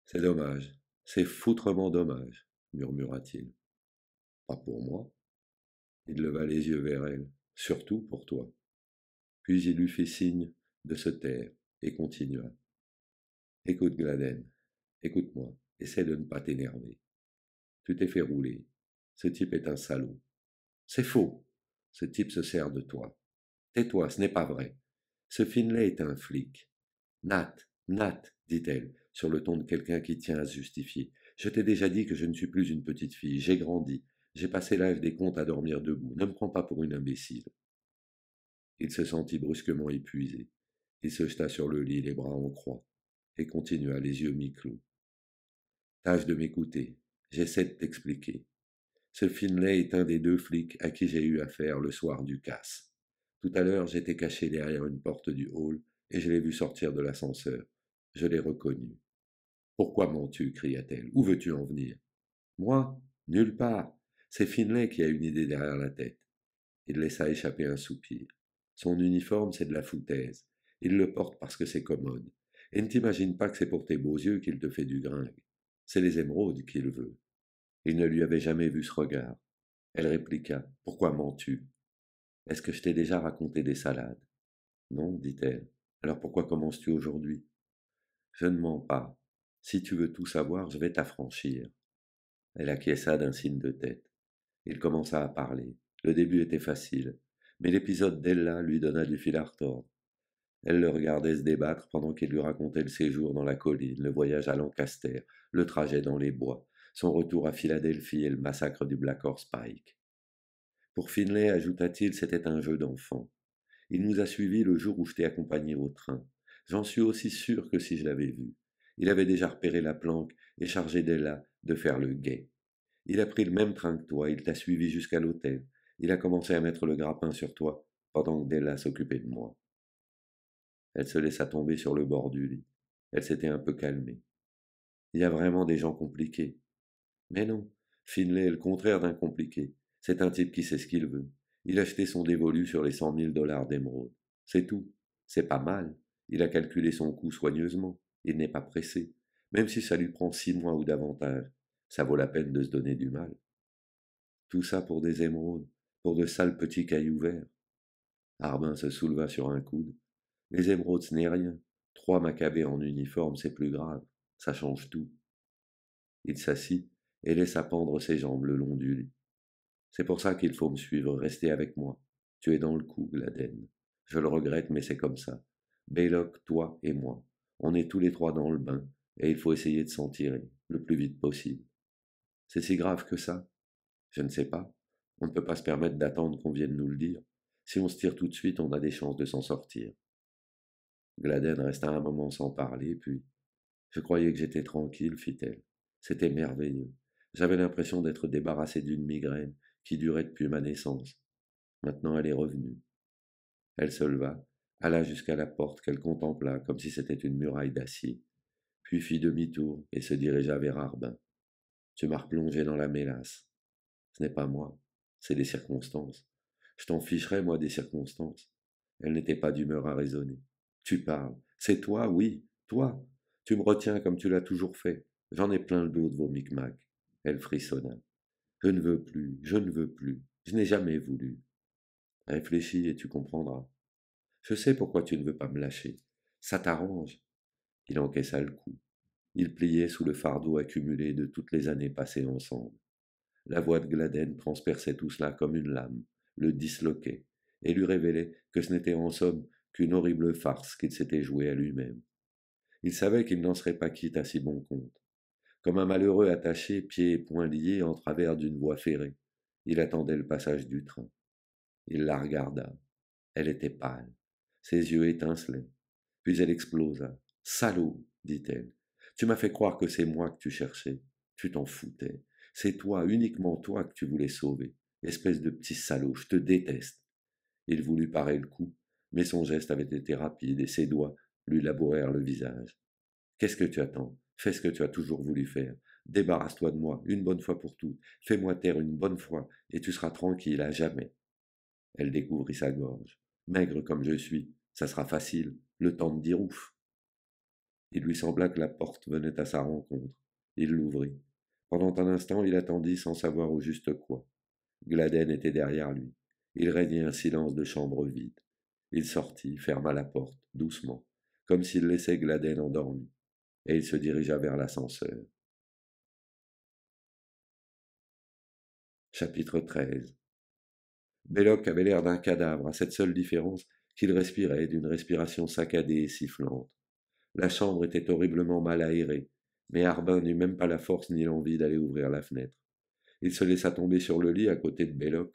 C'est dommage, c'est foutrement dommage, murmura-t-il. Pas pour moi. Il leva les yeux vers elle. Surtout pour toi. Puis il lui fit signe de se taire et continua. Écoute, Gladden, écoute-moi, essaie de ne pas t'énerver. Tu t'es fait rouler. Ce type est un salaud. C'est faux. Ce type se sert de toi. Tais-toi, ce n'est pas vrai. Ce Finlay est un flic. Nat, Nat, dit-elle, sur le ton de quelqu'un qui tient à se justifier. Je t'ai déjà dit que je ne suis plus une petite fille. J'ai grandi. J'ai passé l'âge des contes à dormir debout. Ne me prends pas pour une imbécile. Il se sentit brusquement épuisé. Il se jeta sur le lit, les bras en croix, et continua, les yeux mi-clos. Tâche de m'écouter. J'essaie de t'expliquer. Ce Finlay est un des deux flics à qui j'ai eu affaire le soir du casse. Tout à l'heure, j'étais caché derrière une porte du hall et je l'ai vu sortir de l'ascenseur. Je l'ai reconnu. Pourquoi mens-tu cria-t-elle. Où veux-tu en venir? Moi? Nulle part. C'est Finlay qui a une idée derrière la tête. Il laissa échapper un soupir. Son uniforme, c'est de la foutaise. Il le porte parce que c'est commode. Et ne t'imagine pas que c'est pour tes beaux yeux qu'il te fait du gringue. C'est les émeraudes qu'il veut. Il ne lui avait jamais vu ce regard. Elle répliqua. Pourquoi mens-tu? Est-ce que je t'ai déjà raconté des salades? Non, dit-elle. Alors pourquoi commences-tu aujourd'hui? Je ne mens pas. Si tu veux tout savoir, je vais t'affranchir. Elle acquiesça d'un signe de tête. Il commença à parler. Le début était facile, mais l'épisode d'Ella lui donna du fil à retordre. Elle le regardait se débattre pendant qu'il lui racontait le séjour dans la colline, le voyage à Lancaster, le trajet dans les bois, son retour à Philadelphie et le massacre du Black Horse Pike. Pour Finlay, ajouta-t-il, c'était un jeu d'enfant. Il nous a suivis le jour où je t'ai accompagné au train. J'en suis aussi sûr que si je l'avais vu. Il avait déjà repéré la planque et chargé d'Ella de faire le guet. Il a pris le même train que toi, il t'a suivi jusqu'à l'hôtel. Il a commencé à mettre le grappin sur toi pendant que Della s'occupait de moi. Elle se laissa tomber sur le bord du lit. Elle s'était un peu calmée. Il y a vraiment des gens compliqués. Mais non, Finlay est le contraire d'un compliqué. C'est un type qui sait ce qu'il veut. Il a acheté son dévolu sur les 100 000 $ d'émeraude. C'est tout. C'est pas mal. Il a calculé son coût soigneusement. Il n'est pas pressé. Même si ça lui prend 6 mois ou davantage, ça vaut la peine de se donner du mal. Tout ça pour des émeraudes, pour de sales petits cailloux verts. Harbin se souleva sur un coude. Les émeraudes, ce n'est rien. 3 Maccabées en uniforme, c'est plus grave. Ça change tout. Il s'assit et laissa pendre ses jambes le long du lit. C'est pour ça qu'il faut me suivre, rester avec moi. Tu es dans le coup, Gladden. Je le regrette, mais c'est comme ça. Baylock, toi et moi. On est tous les trois dans le bain, et il faut essayer de s'en tirer, le plus vite possible. C'est si grave que ça? Je ne sais pas. On ne peut pas se permettre d'attendre qu'on vienne nous le dire. Si on se tire tout de suite, on a des chances de s'en sortir. Gladden resta un moment sans parler, puis je croyais que j'étais tranquille, fit-elle. C'était merveilleux. J'avais l'impression d'être débarrassé d'une migraine qui durait depuis ma naissance. Maintenant elle est revenue. Elle se leva, alla jusqu'à la porte qu'elle contempla comme si c'était une muraille d'acier, puis fit demi-tour et se dirigea vers Harbin. Tu m'as replongé dans la mélasse. Ce n'est pas moi, c'est les circonstances. Je t'en ficherais, moi, des circonstances. Elle n'était pas d'humeur à raisonner. Tu parles. C'est toi, oui, toi. Tu me retiens comme tu l'as toujours fait. J'en ai plein le dos de vos micmacs. Elle frissonna. Je ne veux plus, je ne veux plus. Je n'ai jamais voulu. Réfléchis et tu comprendras. Je sais pourquoi tu ne veux pas me lâcher. Ça t'arrange. Il encaissa le coup. Il pliait sous le fardeau accumulé de toutes les années passées ensemble. La voix de Gladden transperçait tout cela comme une lame, le disloquait, et lui révélait que ce n'était en somme qu'une horrible farce qu'il s'était jouée à lui-même. Il savait qu'il n'en serait pas quitte à si bon compte. Comme un malheureux attaché, pieds et poings liés en travers d'une voie ferrée, il attendait le passage du train. Il la regarda. Elle était pâle. Ses yeux étincelaient. Puis elle explosa. Salaud, dit-elle. Tu m'as fait croire que c'est moi que tu cherchais. Tu t'en foutais. C'est toi, uniquement toi, que tu voulais sauver. Espèce de petit salaud, je te déteste. Il voulut parer le coup, mais son geste avait été rapide et ses doigts lui labourèrent le visage. Qu'est-ce que tu attends? Fais ce que tu as toujours voulu faire. Débarrasse-toi de moi, une bonne fois pour toutes. Fais-moi taire une bonne fois, et tu seras tranquille à jamais. Elle découvrit sa gorge. Maigre comme je suis, ça sera facile, le temps de dire ouf. Il lui sembla que la porte venait à sa rencontre. Il l'ouvrit. Pendant un instant, il attendit sans savoir au juste quoi. Gladden était derrière lui. Il régnait un silence de chambre vide. Il sortit, ferma la porte, doucement, comme s'il laissait Gladden endormi, et il se dirigea vers l'ascenseur. Chapitre 13. Belloc avait l'air d'un cadavre, à cette seule différence qu'il respirait d'une respiration saccadée et sifflante. La chambre était horriblement mal aérée, mais Harbin n'eut même pas la force ni l'envie d'aller ouvrir la fenêtre. Il se laissa tomber sur le lit à côté de Belloc,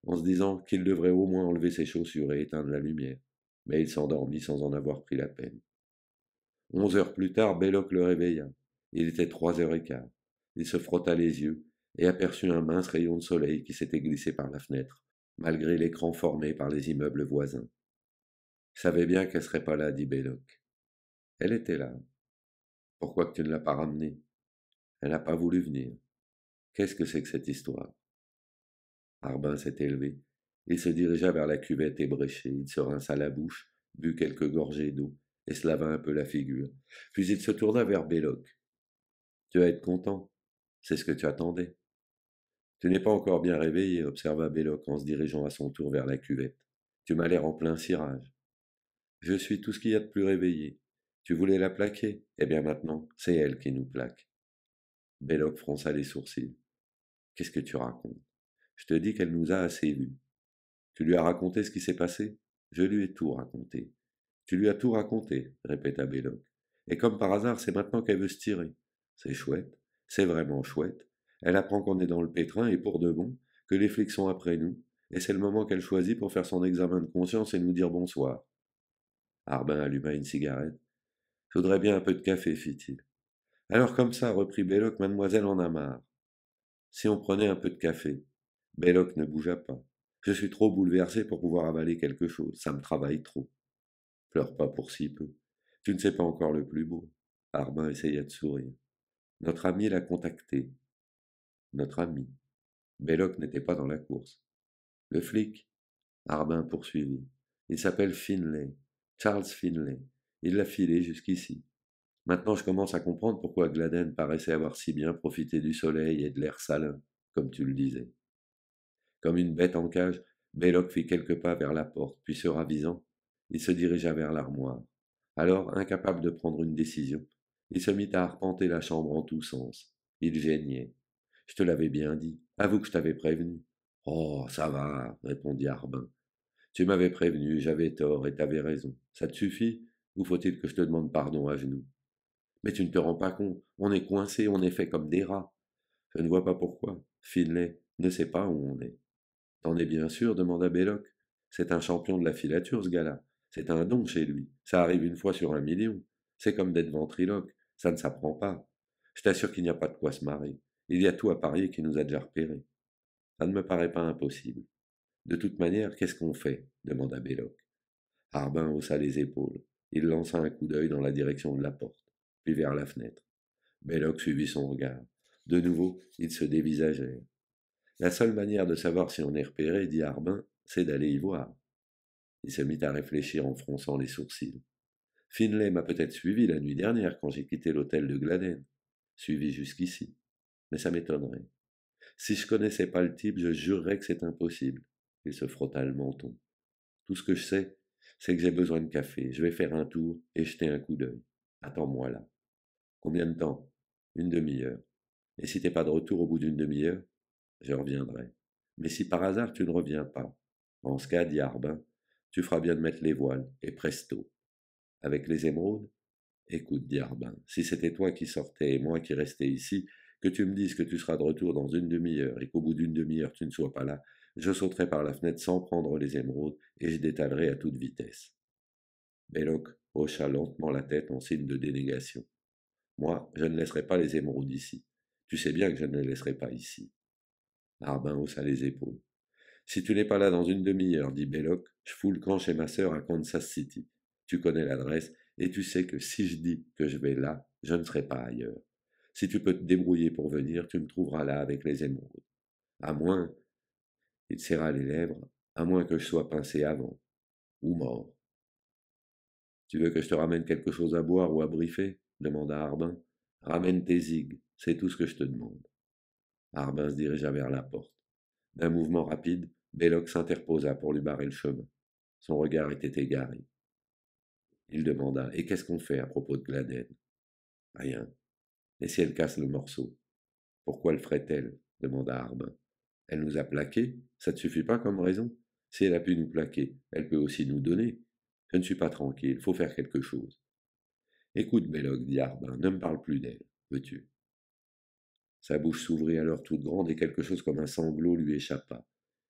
en se disant qu'il devrait au moins enlever ses chaussures et éteindre la lumière. Mais il s'endormit sans en avoir pris la peine. 11 heures plus tard, Belloc le réveilla. Il était 3 heures et quart. Il se frotta les yeux et aperçut un mince rayon de soleil qui s'était glissé par la fenêtre, malgré l'écran formé par les immeubles voisins. Je savais bien qu'elle serait pas là, dit Belloc. Elle était là. Pourquoi que tu ne l'as pas ramenée? Elle n'a pas voulu venir. Qu'est-ce que c'est que cette histoire? Harbin s'était levé. Il se dirigea vers la cuvette ébréchée. Il se rinça la bouche, but quelques gorgées d'eau et se lava un peu la figure. Puis il se tourna vers Belloc. Tu vas être content. C'est ce que tu attendais. Tu n'es pas encore bien réveillé, observa Belloc en se dirigeant à son tour vers la cuvette. Tu m'as l'air en plein cirage. Je suis tout ce qu'il y a de plus réveillé. Tu voulais la plaquer? Eh bien maintenant, c'est elle qui nous plaque. Belloc fronça les sourcils. Qu'est-ce que tu racontes? Je te dis qu'elle nous a assez vus. Tu lui as raconté ce qui s'est passé? Je lui ai tout raconté. Tu lui as tout raconté, répéta Belloc. Et comme par hasard, c'est maintenant qu'elle veut se tirer. C'est chouette, c'est vraiment chouette. Elle apprend qu'on est dans le pétrin et pour de bon, que les flics sont après nous, et c'est le moment qu'elle choisit pour faire son examen de conscience et nous dire bonsoir. Harbin alluma une cigarette. Je voudrais bien un peu de café, fit-il. Alors comme ça, reprit Belloc, mademoiselle en a marre. Si on prenait un peu de café. Belloc ne bougea pas. Je suis trop bouleversé pour pouvoir avaler quelque chose. Ça me travaille trop. Pleure pas pour si peu. Tu ne sais pas encore le plus beau. Harbin essaya de sourire. Notre ami l'a contacté. Notre ami. Belloc n'était pas dans la course. Le flic? Harbin poursuivit. Il s'appelle Finlay. Charles Finlay. Il l'a filé jusqu'ici. Maintenant je commence à comprendre pourquoi Gladden paraissait avoir si bien profité du soleil et de l'air salin, comme tu le disais. Comme une bête en cage, Belloc fit quelques pas vers la porte, puis se ravisant, il se dirigea vers l'armoire. Alors, incapable de prendre une décision, il se mit à arpenter la chambre en tous sens. Il geignait. Je te l'avais bien dit. Avoue que je t'avais prévenu. Oh, ça va, répondit Harbin. Tu m'avais prévenu, j'avais tort et t'avais raison. Ça te suffit? Ou faut-il que je te demande pardon à genoux? Mais tu ne te rends pas compte, on est coincés, on est fait comme des rats. Je ne vois pas pourquoi. Finlay ne sait pas où on est. T'en es bien sûr? Demanda Belloc. C'est un champion de la filature, ce gars-là. C'est un don chez lui. Ça arrive une fois sur 1 million. C'est comme d'être ventriloque. Ça ne s'apprend pas. Je t'assure qu'il n'y a pas de quoi se marrer. Il y a tout à parier qui nous a déjà repérés. Ça ne me paraît pas impossible. De toute manière, qu'est-ce qu'on fait? Demanda Belloc. Harbin haussa les épaules. Il lança un coup d'œil dans la direction de la porte, puis vers la fenêtre. Belloc suivit son regard. De nouveau, ils se dévisagèrent. La seule manière de savoir si on est repéré, dit Harbin, c'est d'aller y voir. Il se mit à réfléchir en fronçant les sourcils. Finlay m'a peut-être suivi la nuit dernière quand j'ai quitté l'hôtel de Gladden. Suivi jusqu'ici. Mais ça m'étonnerait. Si je connaissais pas le type, je jurerais que c'est impossible. Il se frotta le menton. Tout ce que je sais, c'est que j'ai besoin de café. Je vais faire un tour et jeter un coup d'œil. Attends-moi là. Combien de temps? Une demi-heure. Et si t'es pas de retour au bout d'une demi-heure, je reviendrai. Mais si par hasard tu ne reviens pas, en ce cas, dit Harbin, tu feras bien de mettre les voiles, et presto. Avec les émeraudes? Écoute, dit Harbin, si c'était toi qui sortais et moi qui restais ici, que tu me dises que tu seras de retour dans une demi-heure et qu'au bout d'une demi-heure tu ne sois pas là, je sauterai par la fenêtre sans prendre les émeraudes et je détalerai à toute vitesse. Belloc hocha lentement la tête en signe de dénégation. Moi, je ne laisserai pas les émeraudes ici. Tu sais bien que je ne les laisserai pas ici. Harbin haussa les épaules. Si tu n'es pas là dans une demi-heure, dit Belloc, je fous le camp chez ma sœur à Kansas City. Tu connais l'adresse, et tu sais que si je dis que je vais là, je ne serai pas ailleurs. Si tu peux te débrouiller pour venir, tu me trouveras là avec les émeraudes. À moins, il serra les lèvres, à moins que je sois pincé avant, ou mort. Tu veux que je te ramène quelque chose à boire ou à briefer? Demanda Harbin. Ramène tes zigues, c'est tout ce que je te demande. Harbin se dirigea vers la porte. D'un mouvement rapide, Belloc s'interposa pour lui barrer le chemin. Son regard était égaré. Il demanda: Et qu'est-ce qu'on fait à propos de Gladden? Rien. Et si elle casse le morceau? Pourquoi le ferait-elle? Demanda Harbin. Elle nous a plaqués, ça ne te suffit pas comme raison? Si elle a pu nous plaquer, elle peut aussi nous donner. Je ne suis pas tranquille, faut faire quelque chose. Écoute, Belloc, dit Harbin, ne me parle plus d'elle, veux-tu? Sa bouche s'ouvrit alors toute grande et quelque chose comme un sanglot lui échappa.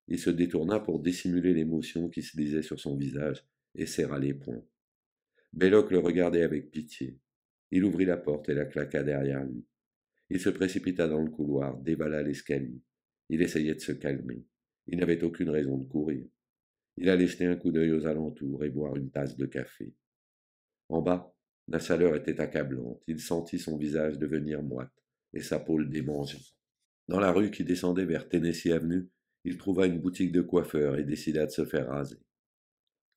Il se détourna pour dissimuler l'émotion qui se lisait sur son visage et serra les poings. Belloc le regardait avec pitié. Il ouvrit la porte et la claqua derrière lui. Il se précipita dans le couloir, dévala l'escalier. Il essayait de se calmer. Il n'avait aucune raison de courir. Il allait jeter un coup d'œil aux alentours et boire une tasse de café. En bas, la chaleur était accablante. Il sentit son visage devenir moite et sa peau le démangeait. Dans la rue qui descendait vers Tennessee Avenue, il trouva une boutique de coiffeur et décida de se faire raser.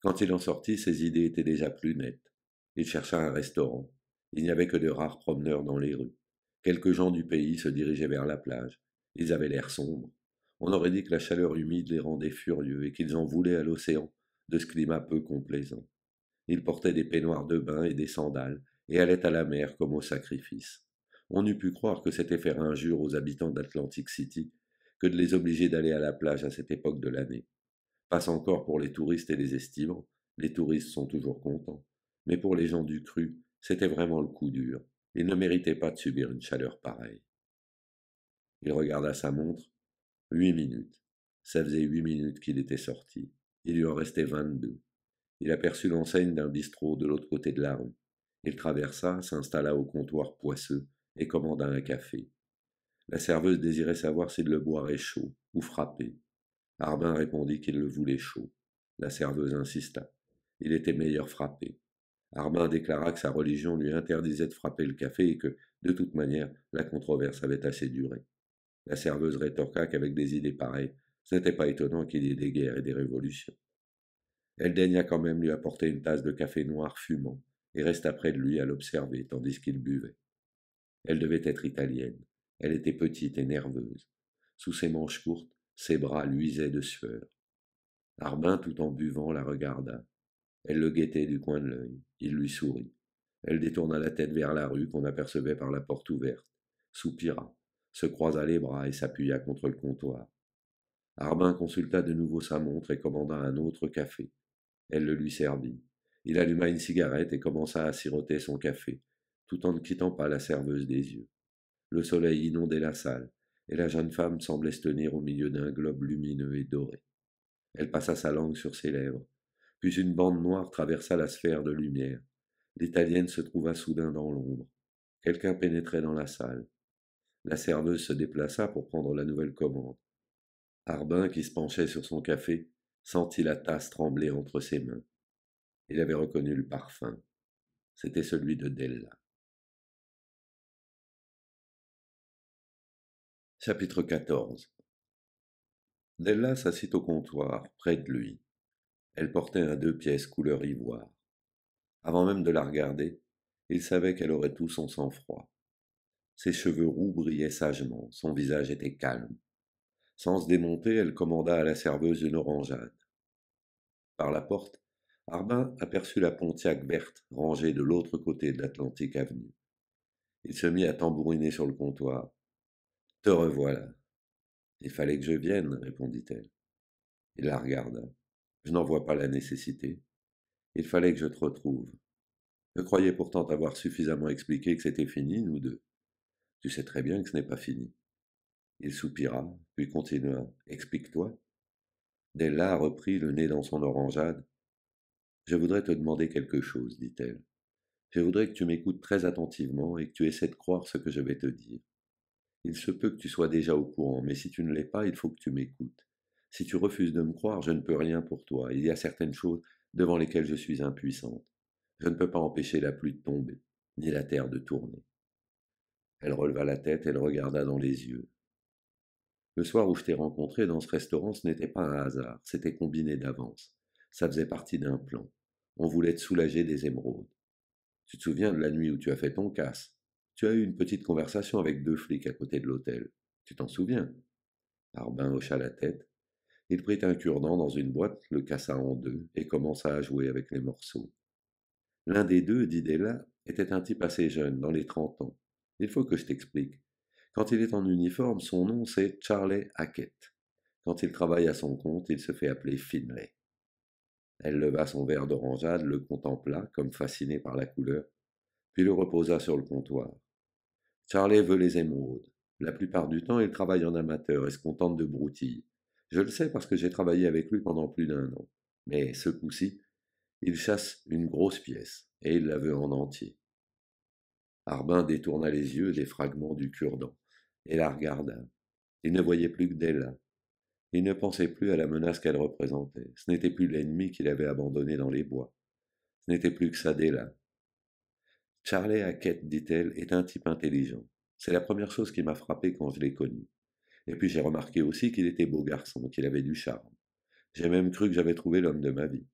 Quand il en sortit, ses idées étaient déjà plus nettes. Il chercha un restaurant. Il n'y avait que de rares promeneurs dans les rues. Quelques gens du pays se dirigeaient vers la plage. Ils avaient l'air sombres. On aurait dit que la chaleur humide les rendait furieux et qu'ils en voulaient à l'océan de ce climat peu complaisant. Ils portaient des peignoirs de bain et des sandales et allaient à la mer comme au sacrifice. On eût pu croire que c'était faire injure aux habitants d'Atlantic City que de les obliger d'aller à la plage à cette époque de l'année. Passe encore pour les touristes et les estivants, les touristes sont toujours contents. Mais pour les gens du cru, c'était vraiment le coup dur. Ils ne méritaient pas de subir une chaleur pareille. Il regarda sa montre. 8 minutes. Ça faisait 8 minutes qu'il était sorti. Il lui en restait 22. Il aperçut l'enseigne d'un bistrot de l'autre côté de la rue. Il traversa, s'installa au comptoir poisseux et commanda un café. La serveuse désirait savoir s'il le boirait chaud ou frappé. Harbin répondit qu'il le voulait chaud. La serveuse insista. Il était meilleur frappé. Harbin déclara que sa religion lui interdisait de frapper le café et que, de toute manière, la controverse avait assez duré. La serveuse rétorqua qu'avec des idées pareilles, ce n'était pas étonnant qu'il y ait des guerres et des révolutions. Elle daigna quand même lui apporter une tasse de café noir fumant et resta près de lui à l'observer tandis qu'il buvait. Elle devait être italienne. Elle était petite et nerveuse. Sous ses manches courtes, ses bras luisaient de sueur. Harbin, tout en buvant, la regarda. Elle le guettait du coin de l'œil. Il lui sourit. Elle détourna la tête vers la rue qu'on apercevait par la porte ouverte, soupira, se croisa les bras et s'appuya contre le comptoir. Harbin consulta de nouveau sa montre et commanda un autre café. Elle le lui servit. Il alluma une cigarette et commença à siroter son café, tout en ne quittant pas la serveuse des yeux. Le soleil inondait la salle, et la jeune femme semblait se tenir au milieu d'un globe lumineux et doré. Elle passa sa langue sur ses lèvres, puis une bande noire traversa la sphère de lumière. L'Italienne se trouva soudain dans l'ombre. Quelqu'un pénétrait dans la salle. La serveuse se déplaça pour prendre la nouvelle commande. Harbin, qui se penchait sur son café, sentit la tasse trembler entre ses mains. Il avait reconnu le parfum. C'était celui de Della. Chapitre 14. Della s'assit au comptoir, près de lui. Elle portait un 2 pièces couleur ivoire. Avant même de la regarder, il savait qu'elle aurait tout son sang-froid. Ses cheveux roux brillaient sagement, son visage était calme. Sans se démonter, elle commanda à la serveuse une orangeade. Par la porte, Harbin aperçut la Pontiac verte rangée de l'autre côté de l'Atlantic Avenue. Il se mit à tambouriner sur le comptoir. Te revoilà. Il fallait que je vienne, répondit-elle. Il la regarda. Je n'en vois pas la nécessité. Il fallait que je te retrouve. Je croyais pourtant t'avoir suffisamment expliqué que c'était fini, nous deux. Tu sais très bien que ce n'est pas fini. Il soupira, puis continua. Explique-toi. Della reprit, le nez dans son orangeade. Je voudrais te demander quelque chose, dit-elle. Je voudrais que tu m'écoutes très attentivement et que tu essaies de croire ce que je vais te dire. Il se peut que tu sois déjà au courant, mais si tu ne l'es pas, il faut que tu m'écoutes. Si tu refuses de me croire, je ne peux rien pour toi. Il y a certaines choses devant lesquelles je suis impuissante. Je ne peux pas empêcher la pluie de tomber, ni la terre de tourner. Elle releva la tête et le regarda dans les yeux. Le soir où je t'ai rencontré dans ce restaurant, ce n'était pas un hasard, c'était combiné d'avance. Ça faisait partie d'un plan. On voulait te soulager des émeraudes. Tu te souviens de la nuit où tu as fait ton casse? Tu as eu une petite conversation avec 2 flics à côté de l'hôtel. Tu t'en souviens? Harbin hocha la tête. Il prit un cure-dent dans une boîte, le cassa en deux et commença à jouer avec les morceaux. L'un des deux, dit Della, était un type assez jeune, dans les 30 ans. Il faut que je t'explique. Quand il est en uniforme, son nom c'est Charlie Hackett. Quand il travaille à son compte, il se fait appeler Finlay. Elle leva son verre d'orangeade, le contempla, comme fascinée par la couleur, puis le reposa sur le comptoir. Charlie veut les émeraudes. La plupart du temps, il travaille en amateur et se contente de broutilles. Je le sais parce que j'ai travaillé avec lui pendant plus d'1 an. Mais ce coup-ci, il chasse une grosse pièce, et il la veut en entier. Arbin détourna les yeux des fragments du cure-dent, et la regarda. Il ne voyait plus que Della. Il ne pensait plus à la menace qu'elle représentait. Ce n'était plus l'ennemi qu'il avait abandonné dans les bois. Ce n'était plus que sa Della. Charlie Hackett, dit-elle, est un type intelligent. C'est la première chose qui m'a frappé quand je l'ai connu. Et puis j'ai remarqué aussi qu'il était beau garçon, qu'il avait du charme. J'ai même cru que j'avais trouvé l'homme de ma vie.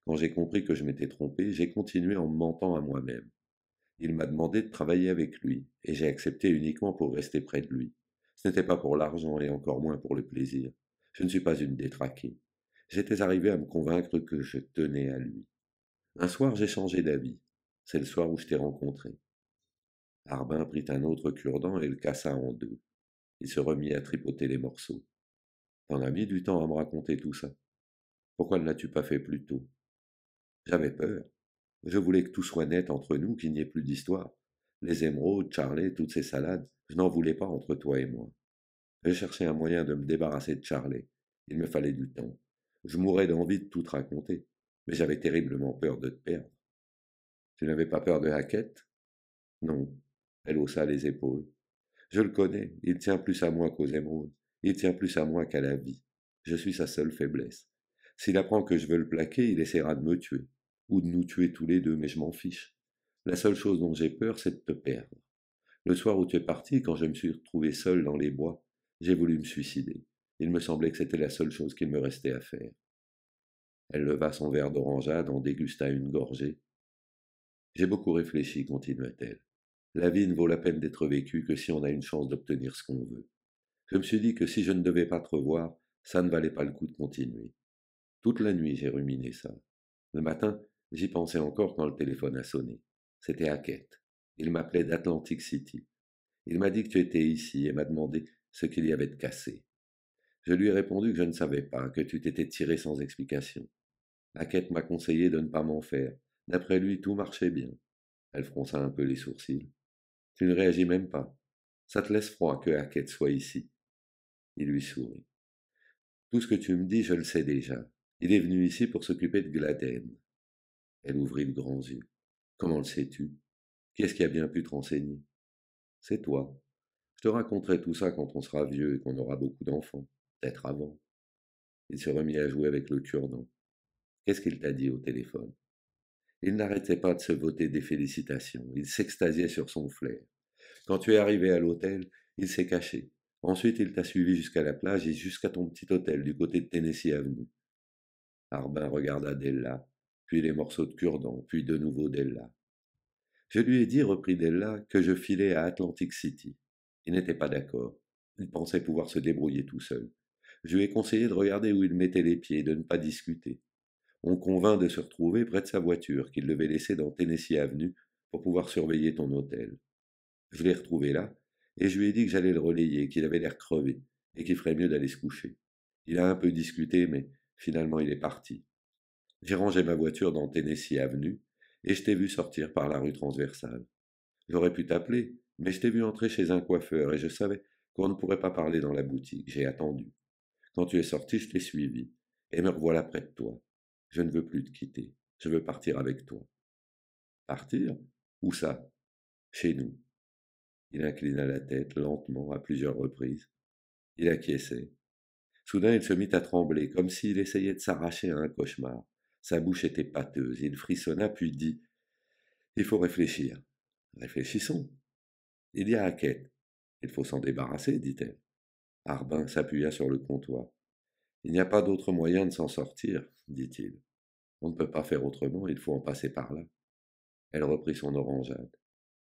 Quand j'ai compris que je m'étais trompé, j'ai continué en me mentant à moi-même. Il m'a demandé de travailler avec lui, et j'ai accepté uniquement pour rester près de lui. Ce n'était pas pour l'argent et encore moins pour le plaisir. Je ne suis pas une détraquée. J'étais arrivé à me convaincre que je tenais à lui. Un soir, j'ai changé d'avis. C'est le soir où je t'ai rencontré. Arbin prit un autre cure-dent et le cassa en deux. Il se remit à tripoter les morceaux. T'en as mis du temps à me raconter tout ça. Pourquoi ne l'as-tu pas fait plus tôt? J'avais peur. Je voulais que tout soit net entre nous, qu'il n'y ait plus d'histoire. Les émeraudes, Charlie, toutes ces salades, je n'en voulais pas entre toi et moi. Je cherchais un moyen de me débarrasser de Charlie. Il me fallait du temps. Je mourais d'envie de tout te raconter, mais j'avais terriblement peur de te perdre. Tu n'avais pas peur de Hackett? Non. Elle haussa les épaules. Je le connais, il tient plus à moi qu'aux émeraudes. Il tient plus à moi qu'à la vie. Je suis sa seule faiblesse. S'il apprend que je veux le plaquer, il essaiera de me tuer. Ou de nous tuer tous les deux, mais je m'en fiche. La seule chose dont j'ai peur, c'est de te perdre. Le soir où tu es parti, quand je me suis retrouvé seul dans les bois, j'ai voulu me suicider. Il me semblait que c'était la seule chose qu'il me restait à faire. Elle leva son verre d'orangeade, en dégusta une gorgée. J'ai beaucoup réfléchi, continua-t-elle. La vie ne vaut la peine d'être vécue que si on a une chance d'obtenir ce qu'on veut. Je me suis dit que si je ne devais pas te revoir, ça ne valait pas le coup de continuer. Toute la nuit, j'ai ruminé ça. Le matin, j'y pensais encore quand le téléphone a sonné. C'était Hackett. Il m'appelait d'Atlantic City. Il m'a dit que tu étais ici et m'a demandé ce qu'il y avait de cassé. Je lui ai répondu que je ne savais pas, que tu t'étais tiré sans explication. Hackett m'a conseillé de ne pas m'en faire. D'après lui, tout marchait bien. Elle fronça un peu les sourcils. Tu ne réagis même pas. Ça te laisse froid que Hackett soit ici. Il lui sourit. Tout ce que tu me dis, je le sais déjà. Il est venu ici pour s'occuper de Gladden. Elle ouvrit de grands yeux. Comment le sais-tu? Qui est-ce qui a bien pu te renseigner? C'est toi. Je te raconterai tout ça quand on sera vieux et qu'on aura beaucoup d'enfants. Peut-être avant. Il se remit à jouer avec le cure-dent. Qu'est-ce qu'il t'a dit au téléphone? Il n'arrêtait pas de se voter des félicitations. Il s'extasiait sur son flair. Quand tu es arrivé à l'hôtel, il s'est caché. Ensuite, il t'a suivi jusqu'à la plage et jusqu'à ton petit hôtel du côté de Tennessee Avenue. Arbin regarda Della, puis les morceaux de cure-dent, puis de nouveau Della. Je lui ai dit, reprit Della, que je filais à Atlantic City. Il n'était pas d'accord. Il pensait pouvoir se débrouiller tout seul. Je lui ai conseillé de regarder où il mettait les pieds, de ne pas discuter. On convint de se retrouver près de sa voiture, qu'il devait laisser dans Tennessee Avenue pour pouvoir surveiller ton hôtel. Je l'ai retrouvé là, et je lui ai dit que j'allais le relayer, qu'il avait l'air crevé, et qu'il ferait mieux d'aller se coucher. Il a un peu discuté, mais finalement il est parti. J'ai rangé ma voiture dans Tennessee Avenue, et je t'ai vu sortir par la rue transversale. J'aurais pu t'appeler, mais je t'ai vu entrer chez un coiffeur, et je savais qu'on ne pourrait pas parler dans la boutique. J'ai attendu. Quand tu es sorti, je t'ai suivi, et me revoilà près de toi. Je ne veux plus te quitter. Je veux partir avec toi. Partir? Où ça? Chez nous. Il inclina la tête lentement à plusieurs reprises. Il acquiesçait. Soudain, il se mit à trembler, comme s'il essayait de s'arracher à un cauchemar. Sa bouche était pâteuse. Il frissonna, puis dit: Il faut réfléchir. Réfléchissons. Il y a Hackett. Il faut s'en débarrasser, dit-elle. Arbin s'appuya sur le comptoir. Il n'y a pas d'autre moyen de s'en sortir, dit-il. On ne peut pas faire autrement, il faut en passer par là. Elle reprit son orangeade.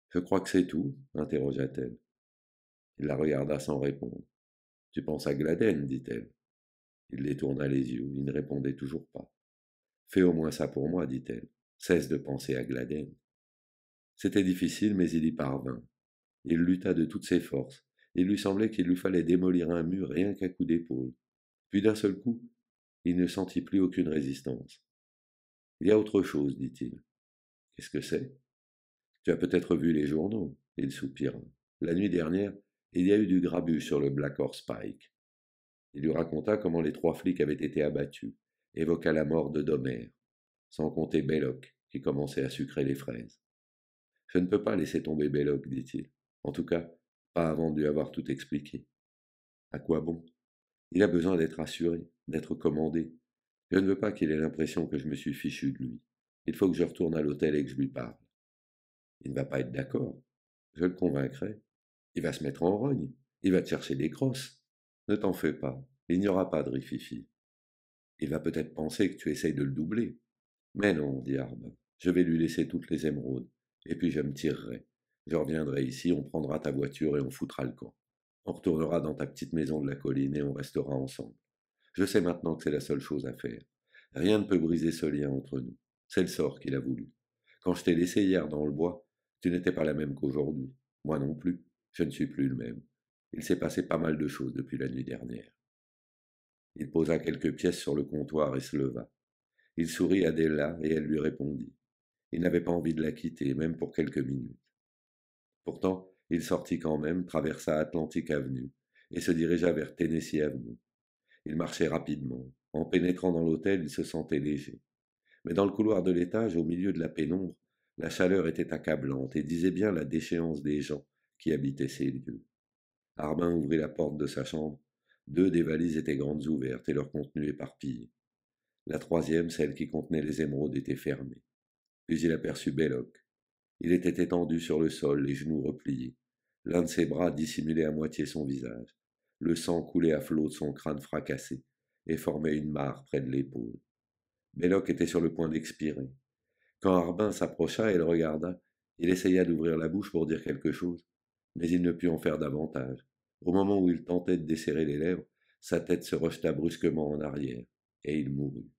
Je crois que c'est tout, interrogea-t-elle. Il la regarda sans répondre. Tu penses à Gladden, dit-elle. Il détourna les yeux, il ne répondait toujours pas. Fais au moins ça pour moi, dit-elle. Cesse de penser à Gladden. C'était difficile, mais il y parvint. Il lutta de toutes ses forces. Il lui semblait qu'il lui fallait démolir un mur rien qu'à coup d'épaule. Puis d'un seul coup, il ne sentit plus aucune résistance. Il y a autre chose, dit-il. Qu'est-ce que c'est? Tu as peut-être vu les journaux. Il soupira. La nuit dernière, il y a eu du grabuge sur le Black Horse Pike. Il lui raconta comment les 3 flics avaient été abattus, évoqua la mort de Domer, sans compter Belloc, qui commençait à sucrer les fraises. Je ne peux pas laisser tomber Belloc, dit-il. En tout cas, pas avant de lui avoir tout expliqué. À quoi bon? Il a besoin d'être assuré, d'être commandé. Je ne veux pas qu'il ait l'impression que je me suis fichu de lui. Il faut que je retourne à l'hôtel et que je lui parle. Il ne va pas être d'accord. Je le convaincrai. Il va se mettre en rogne. Il va te chercher des crosses. Ne t'en fais pas. Il n'y aura pas de rififi. Il va peut-être penser que tu essayes de le doubler. Mais non, dit Arbin. Je vais lui laisser toutes les émeraudes. Et puis je me tirerai. Je reviendrai ici, on prendra ta voiture et on foutra le camp. On retournera dans ta petite maison de la colline et on restera ensemble. Je sais maintenant que c'est la seule chose à faire. Rien ne peut briser ce lien entre nous. C'est le sort qu'il a voulu. Quand je t'ai laissé hier dans le bois, tu n'étais pas la même qu'aujourd'hui. Moi non plus. Je ne suis plus le même. Il s'est passé pas mal de choses depuis la nuit dernière. Il posa quelques pièces sur le comptoir et se leva. Il sourit à Della et elle lui répondit. Il n'avait pas envie de la quitter, même pour quelques minutes. Pourtant, il sortit quand même, traversa Atlantic Avenue et se dirigea vers Tennessee Avenue. Il marchait rapidement. En pénétrant dans l'hôtel, il se sentait léger. Mais dans le couloir de l'étage, au milieu de la pénombre, la chaleur était accablante et disait bien la déchéance des gens qui habitaient ces lieux. Arbin ouvrit la porte de sa chambre. 2 des valises étaient grandes ouvertes et leur contenu éparpillé. La troisième, celle qui contenait les émeraudes, était fermée. Puis il aperçut Belloc. Il était étendu sur le sol, les genoux repliés. L'un de ses bras dissimulait à moitié son visage. Le sang coulait à flot de son crâne fracassé et formait une mare près de l'épaule. Belloc était sur le point d'expirer. Quand Arbin s'approcha et le regarda, il essaya d'ouvrir la bouche pour dire quelque chose, mais il ne put en faire davantage. Au moment où il tentait de desserrer les lèvres, sa tête se rejeta brusquement en arrière, et il mourut.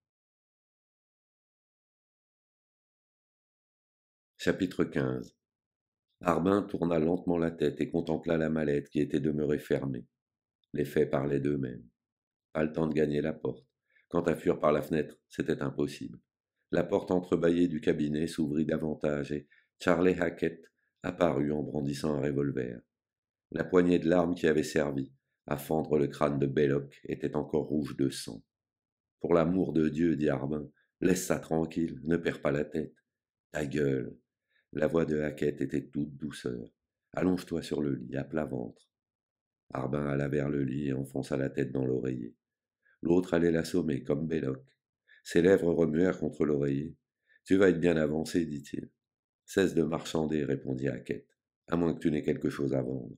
Chapitre 15. Arbin tourna lentement la tête et contempla la mallette qui était demeurée fermée. Les faits parlaient d'eux-mêmes. Pas le temps de gagner la porte. Quant à fuir par la fenêtre, c'était impossible. La porte entrebâillée du cabinet s'ouvrit davantage et Charlie Hackett apparut en brandissant un revolver. La poignée de l'arme qui avait servi à fendre le crâne de Belloc était encore rouge de sang. Pour l'amour de Dieu, dit Arbin, laisse ça tranquille, ne perds pas la tête. Ta gueule. La voix de Hackett était toute douceur. Allonge-toi sur le lit, à plat ventre. Arbin alla vers le lit et enfonça la tête dans l'oreiller. L'autre allait l'assommer, comme Belloc. Ses lèvres remuèrent contre l'oreiller. Tu vas être bien avancé, dit-il. Cesse de marchander, répondit Hackett, à moins que tu n'aies quelque chose à vendre.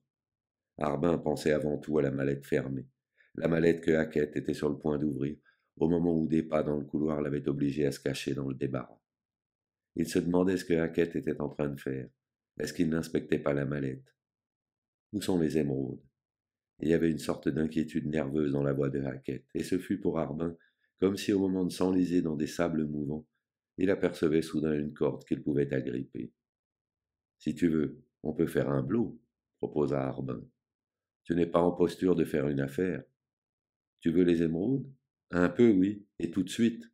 Arbin pensait avant tout à la mallette fermée, la mallette que Hackett était sur le point d'ouvrir, au moment où des pas dans le couloir l'avaient obligé à se cacher dans le débarras. Il se demandait ce que Hackett était en train de faire. Est-ce qu'il n'inspectait pas la mallette? Où sont les émeraudes? Il y avait une sorte d'inquiétude nerveuse dans la voix de Hackett, et ce fut pour Arbin comme si au moment de s'enliser dans des sables mouvants, il apercevait soudain une corde qu'il pouvait agripper. Si tu veux, on peut faire un blot, proposa Arbin. Tu n'es pas en posture de faire une affaire. Tu veux les émeraudes? Un peu, oui, et tout de suite.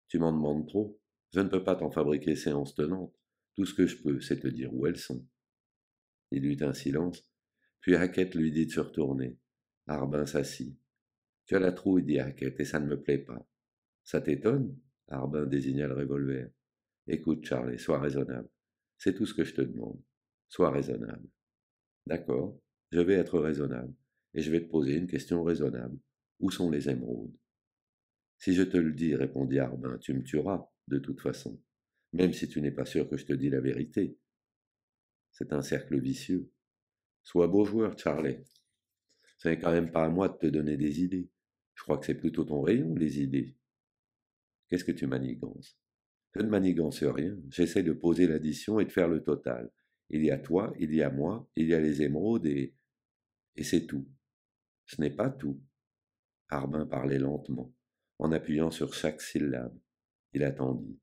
Tu m'en demandes trop. Je ne peux pas t'en fabriquer séance tenante. Tout ce que je peux, c'est te dire où elles sont. Il eut un silence, puis Hackett lui dit de se retourner. Arbin s'assit. Tu as la trouille, dit Hackett, et ça ne me plaît pas. Ça t'étonne? Arbin désigna le revolver. Écoute, Charlie, sois raisonnable. C'est tout ce que je te demande. Sois raisonnable. D'accord, je vais être raisonnable, et je vais te poser une question raisonnable. Où sont les émeraudes? Si je te le dis, répondit Arbin, tu me tueras, de toute façon, même si tu n'es pas sûr que je te dis la vérité. C'est un cercle vicieux. Sois beau joueur, Charlie. Ce n'est quand même pas à moi de te donner des idées. Je crois que c'est plutôt ton rayon, les idées. Qu'est-ce que tu manigances? Je ne manigance rien, j'essaie de poser l'addition et de faire le total. Il y a toi, il y a moi, il y a les émeraudes et c'est tout. Ce n'est pas tout. Arbin parlait lentement, en appuyant sur chaque syllabe. Il attendit.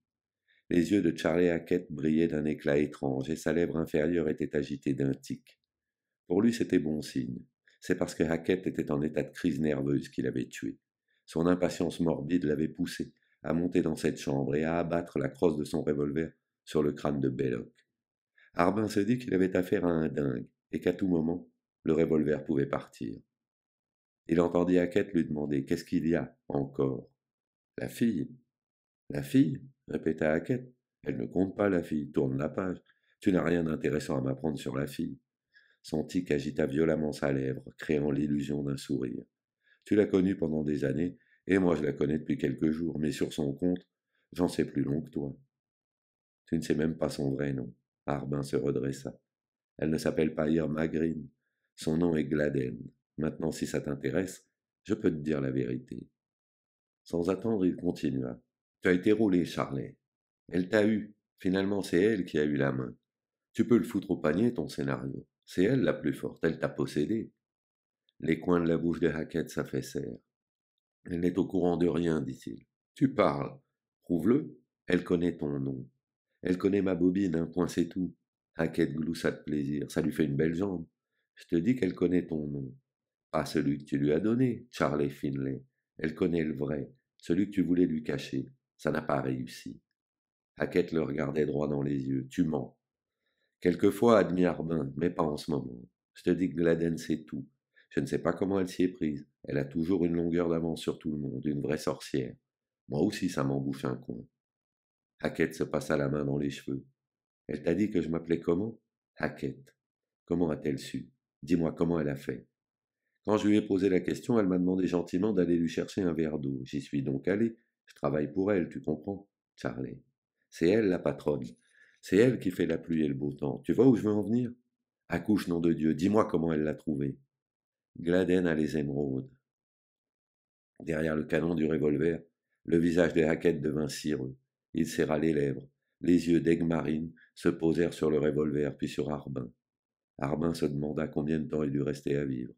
Les yeux de Charlie Hackett brillaient d'un éclat étrange et sa lèvre inférieure était agitée d'un tic. Pour lui, c'était bon signe. C'est parce que Hackett était en état de crise nerveuse qu'il avait tué. Son impatience morbide l'avait poussé à monter dans cette chambre et à abattre la crosse de son revolver sur le crâne de Belloc. Harbin se dit qu'il avait affaire à un dingue et qu'à tout moment, le revolver pouvait partir. Il entendit Hackett lui demander: Qu'est-ce qu'il y a encore? La fille. La fille? Répéta Hackett. Elle ne compte pas, la fille. Tourne la page. Tu n'as rien d'intéressant à m'apprendre sur la fille. Son tic agita violemment sa lèvre, créant l'illusion d'un sourire. Tu l'as connue pendant des années, et moi je la connais depuis quelques jours, mais sur son compte, j'en sais plus long que toi. Tu ne sais même pas son vrai nom. Harbin se redressa. Elle ne s'appelle pas Irma Green. Son nom est Gladden. Maintenant, si ça t'intéresse, je peux te dire la vérité. Sans attendre, il continua. Tu as été roulé, Charlet. Elle t'a eu. Finalement, c'est elle qui a eu la main. Tu peux le foutre au panier, ton scénario. C'est elle la plus forte. Elle t'a possédé. Les coins de la bouche de Hackett s'affaissèrent. Elle n'est au courant de rien, dit-il. Tu parles. Prouve-le. Elle connaît ton nom. Elle connaît ma bobine, un point c'est tout. Hackett gloussa de plaisir. Ça lui fait une belle jambe. Je te dis qu'elle connaît ton nom. Pas celui que tu lui as donné, Charlie Finlay. Elle connaît le vrai, celui que tu voulais lui cacher. Ça n'a pas réussi. Hackett le regardait droit dans les yeux. Tu mens. Quelquefois, admis Harbin, mais pas en ce moment. Je te dis que Gladden sait tout. Je ne sais pas comment elle s'y est prise. Elle a toujours une longueur d'avance sur tout le monde, une vraie sorcière. Moi aussi, ça m'en bouffe un coin. Hackett se passa la main dans les cheveux. Elle t'a dit que je m'appelais comment? Hackett. Comment a-t-elle su? Dis-moi comment elle a fait. Quand je lui ai posé la question, elle m'a demandé gentiment d'aller lui chercher un verre d'eau. J'y suis donc allé. Je travaille pour elle, tu comprends, Charlie. C'est elle la patronne. C'est elle qui fait la pluie et le beau temps. Tu vois où je veux en venir? Accouche, nom de Dieu, dis-moi comment elle l'a trouvé. Gladden a les émeraudes. Derrière le canon du revolver, le visage de Hackett devint cireux. Il serra les lèvres. Les yeux d'Aigmarine se posèrent sur le revolver, puis sur Harbin. Harbin se demanda combien de temps il lui restait à vivre.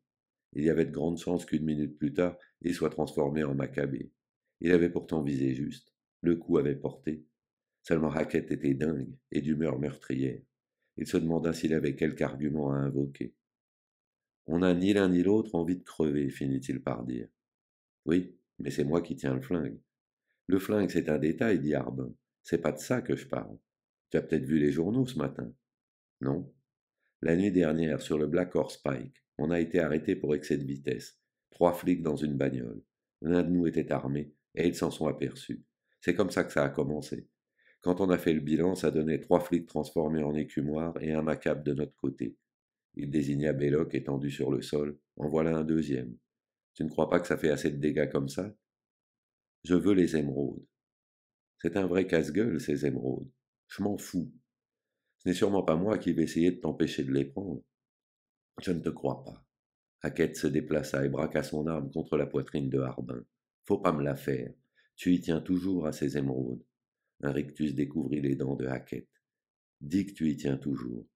Il y avait de grandes chances qu'une minute plus tard, il soit transformé en Maccabée. Il avait pourtant visé juste. Le coup avait porté. Seulement Hackett était dingue et d'humeur meurtrière. Il se demanda s'il avait quelque argument à invoquer. On n'a ni l'un ni l'autre envie de crever, finit-il par dire. Oui, mais c'est moi qui tiens le flingue. Le flingue, c'est un détail, dit Harbin. C'est pas de ça que je parle. Tu as peut-être vu les journaux ce matin? Non. La nuit dernière, sur le Black Horse Pike, on a été arrêté pour excès de vitesse. 3 flics dans une bagnole. L'un de nous était armé, et ils s'en sont aperçus. C'est comme ça que ça a commencé. Quand on a fait le bilan, ça donnait 3 flics transformés en écumoires et un macabre de notre côté. Il désigna Belloc étendu sur le sol. En voilà un deuxième. Tu ne crois pas que ça fait assez de dégâts comme ça? Je veux les émeraudes. C'est un vrai casse-gueule, ces émeraudes. Je m'en fous. Ce n'est sûrement pas moi qui vais essayer de t'empêcher de les prendre. Je ne te crois pas. Hackett se déplaça et braqua son arme contre la poitrine de Harbin. Faut pas me la faire. Tu y tiens toujours à ces émeraudes. Un rictus découvrit les dents de Hackett. Dis que tu y tiens toujours.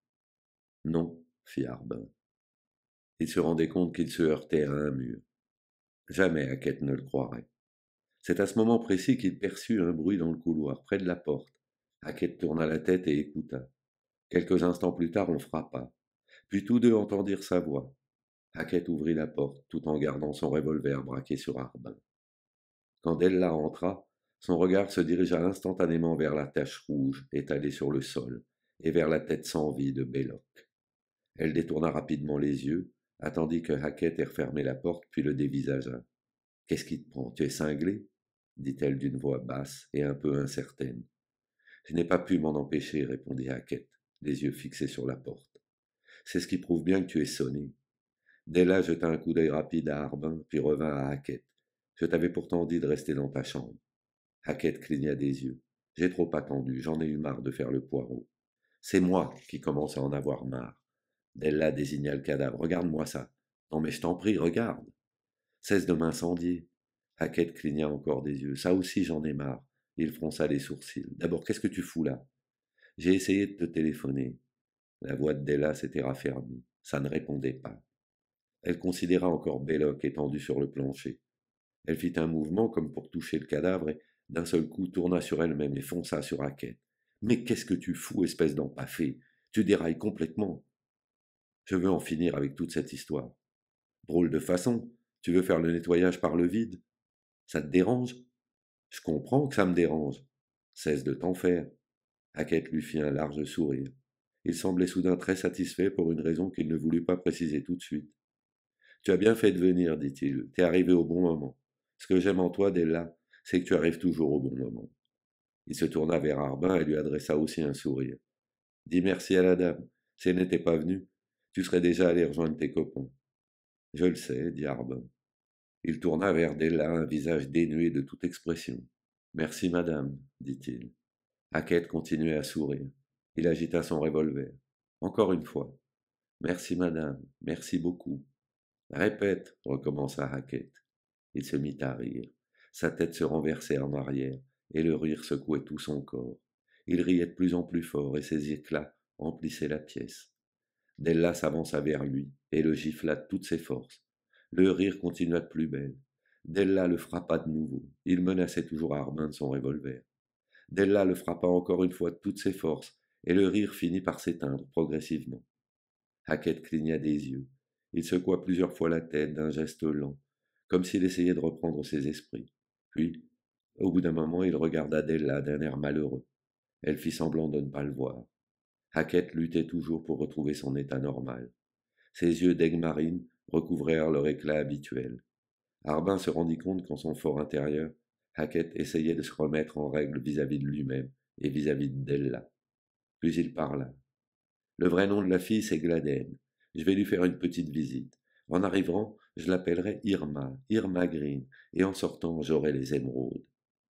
Non, fit Harbin. Il se rendait compte qu'il se heurtait à un mur. Jamais Hackett ne le croirait. C'est à ce moment précis qu'il perçut un bruit dans le couloir, près de la porte. Hackett tourna la tête et écouta. Quelques instants plus tard, on frappa. Puis tous deux entendirent sa voix. Hackett ouvrit la porte, tout en gardant son revolver braqué sur Harbin. Quand Della entra, son regard se dirigea instantanément vers la tache rouge étalée sur le sol et vers la tête sans vie de Belloc. Elle détourna rapidement les yeux, attendit que Hackett ait refermé la porte, puis le dévisagea. Qu'est-ce qui te prend? Tu es cinglé? Dit-elle d'une voix basse et un peu incertaine. Je n'ai pas pu m'en empêcher, répondit Hackett, les yeux fixés sur la porte. C'est ce qui prouve bien que tu es sonné. Della jeta un coup d'œil rapide à Harbin, puis revint à Hackett. Je t'avais pourtant dit de rester dans ta chambre. Hackett cligna des yeux. J'ai trop attendu, j'en ai eu marre de faire le poireau. C'est moi qui commence à en avoir marre. Della désigna le cadavre. Regarde-moi ça. Non mais je t'en prie, regarde. Cesse de m'incendier. Hackett cligna encore des yeux. Ça aussi j'en ai marre. Il fronça les sourcils. D'abord, qu'est-ce que tu fous là? J'ai essayé de te téléphoner. La voix de Della s'était raffermie. Ça ne répondait pas. Elle considéra encore Belloc étendu sur le plancher. Elle fit un mouvement comme pour toucher le cadavre et, d'un seul coup, tourna sur elle-même et fonça sur Hackett. Mais qu'est-ce que tu fous, espèce d'empafé? Tu dérailles complètement. Je veux en finir avec toute cette histoire. Drôle de façon. Tu veux faire le nettoyage par le vide? Ça te dérange? Je comprends que ça me dérange. Cesse de t'en faire. Hackett lui fit un large sourire. Il semblait soudain très satisfait pour une raison qu'il ne voulut pas préciser tout de suite. Tu as bien fait de venir, dit-il. T'es arrivé au bon moment. Ce que j'aime en toi, Della, c'est que tu arrives toujours au bon moment. Il se tourna vers Arbin et lui adressa aussi un sourire. Dis merci à la dame. Si elle n'était pas venue, tu serais déjà allé rejoindre tes copains. Je le sais, dit Arbin. Il tourna vers Della un visage dénué de toute expression. Merci, madame, dit-il. Hackett continuait à sourire. Il agita son revolver. Encore une fois. Merci, madame. Merci beaucoup. Répète, recommença Hackett. Il se mit à rire. Sa tête se renversait en arrière, et le rire secouait tout son corps. Il riait de plus en plus fort, et ses éclats emplissaient la pièce. Della s'avança vers lui, et le gifla de toutes ses forces. Le rire continua de plus belle. Della le frappa de nouveau. Il menaçait toujours Arbin de son revolver. Della le frappa encore une fois de toutes ses forces, et le rire finit par s'éteindre progressivement. Hackett cligna des yeux. Il secoua plusieurs fois la tête d'un geste lent, comme s'il essayait de reprendre ses esprits. Puis, au bout d'un moment, il regarda Della d'un air malheureux. Elle fit semblant de ne pas le voir. Hackett luttait toujours pour retrouver son état normal. Ses yeux d'aigle marine recouvrèrent leur éclat habituel. Arbin se rendit compte qu'en son fort intérieur, Hackett essayait de se remettre en règle vis-à-vis de lui-même et vis-à-vis de Della. Puis il parla. Le vrai nom de la fille, c'est Gladden. Je vais lui faire une petite visite. En arrivant, je l'appellerai Irma, Irma Green, et en sortant, j'aurai les émeraudes.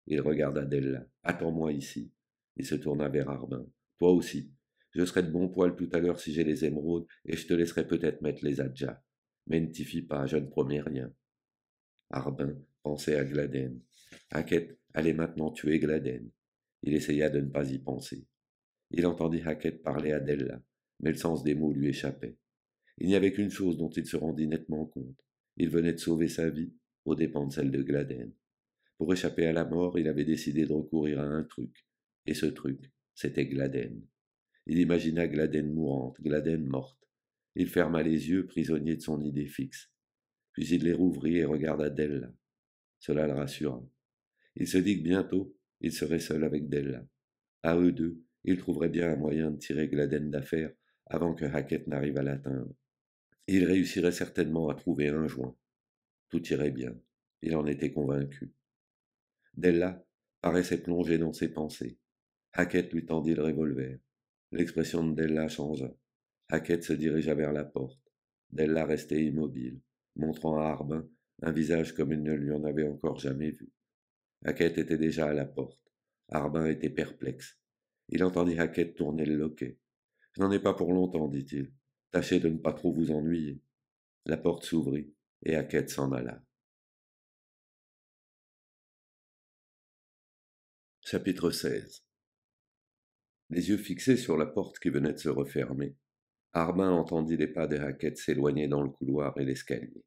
Il regarda Della. Attends-moi ici. Il se tourna vers Arbin. Toi aussi. Je serai de bon poil tout à l'heure si j'ai les émeraudes, et je te laisserai peut-être mettre les adjas. Mais ne t'y fie pas, je ne promets rien. Arbin pensait à Gladden. Hackett allait maintenant tuer Gladden. Il essaya de ne pas y penser. Il entendit Hackett parler à Della, mais le sens des mots lui échappait. Il n'y avait qu'une chose dont il se rendit nettement compte. Il venait de sauver sa vie, aux dépens de celle de Gladden. Pour échapper à la mort, il avait décidé de recourir à un truc. Et ce truc, c'était Gladden. Il imagina Gladden mourante, Gladden morte. Il ferma les yeux, prisonnier de son idée fixe. Puis il les rouvrit et regarda Della. Cela le rassura. Il se dit que bientôt, il serait seul avec Della. À eux deux, ils trouveraient bien un moyen de tirer Gladden d'affaire avant que Hackett n'arrive à l'atteindre. Il réussirait certainement à trouver un joint. Tout irait bien. Il en était convaincu. Della paraissait plongée dans ses pensées. Hackett lui tendit le revolver. L'expression de Della changea. Hackett se dirigea vers la porte. Della restait immobile, montrant à Arbin un visage comme il ne lui en avait encore jamais vu. Hackett était déjà à la porte. Arbin était perplexe. Il entendit Hackett tourner le loquet. Je n'en ai pas pour longtemps, dit-il. Tâchez de ne pas trop vous ennuyer. La porte s'ouvrit, et Hackett s'en alla. Chapitre 16. Les yeux fixés sur la porte qui venait de se refermer, Arbin entendit les pas de Hackett s'éloigner dans le couloir et l'escalier.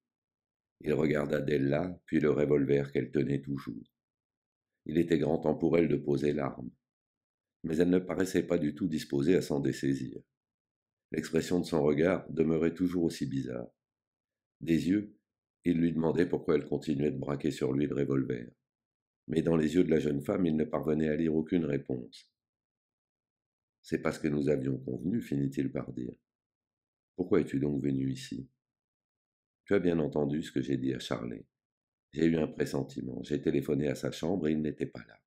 Il regarda Della, puis le revolver qu'elle tenait toujours. Il était grand temps pour elle de poser l'arme, mais elle ne paraissait pas du tout disposée à s'en dessaisir. L'expression de son regard demeurait toujours aussi bizarre. Des yeux, il lui demandait pourquoi elle continuait de braquer sur lui le revolver. Mais dans les yeux de la jeune femme, il ne parvenait à lire aucune réponse. C'est parce que nous avions convenu, finit-il par dire. Pourquoi es-tu donc venu ici? Tu as bien entendu ce que j'ai dit à Charlet. J'ai eu un pressentiment. J'ai téléphoné à sa chambre et il n'était pas là.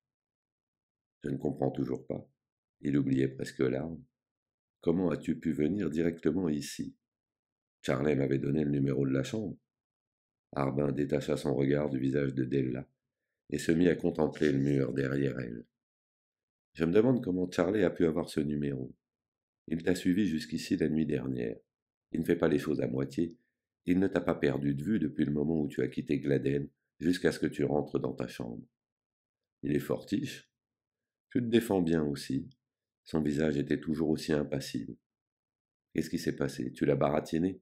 Je ne comprends toujours pas. Il oubliait presque larmes. Comment as-tu pu venir directement ici? Charlet m'avait donné le numéro de la chambre. Arbin détacha son regard du visage de Della et se mit à contempler le mur derrière elle. Je me demande comment Charlet a pu avoir ce numéro. Il t'a suivi jusqu'ici la nuit dernière. Il ne fait pas les choses à moitié. Il ne t'a pas perdu de vue depuis le moment où tu as quitté Gladden jusqu'à ce que tu rentres dans ta chambre. Il est fortiche. Tu te défends bien aussi. Son visage était toujours aussi impassible. Qu'est-ce qui s'est passé? Tu l'as baratiné?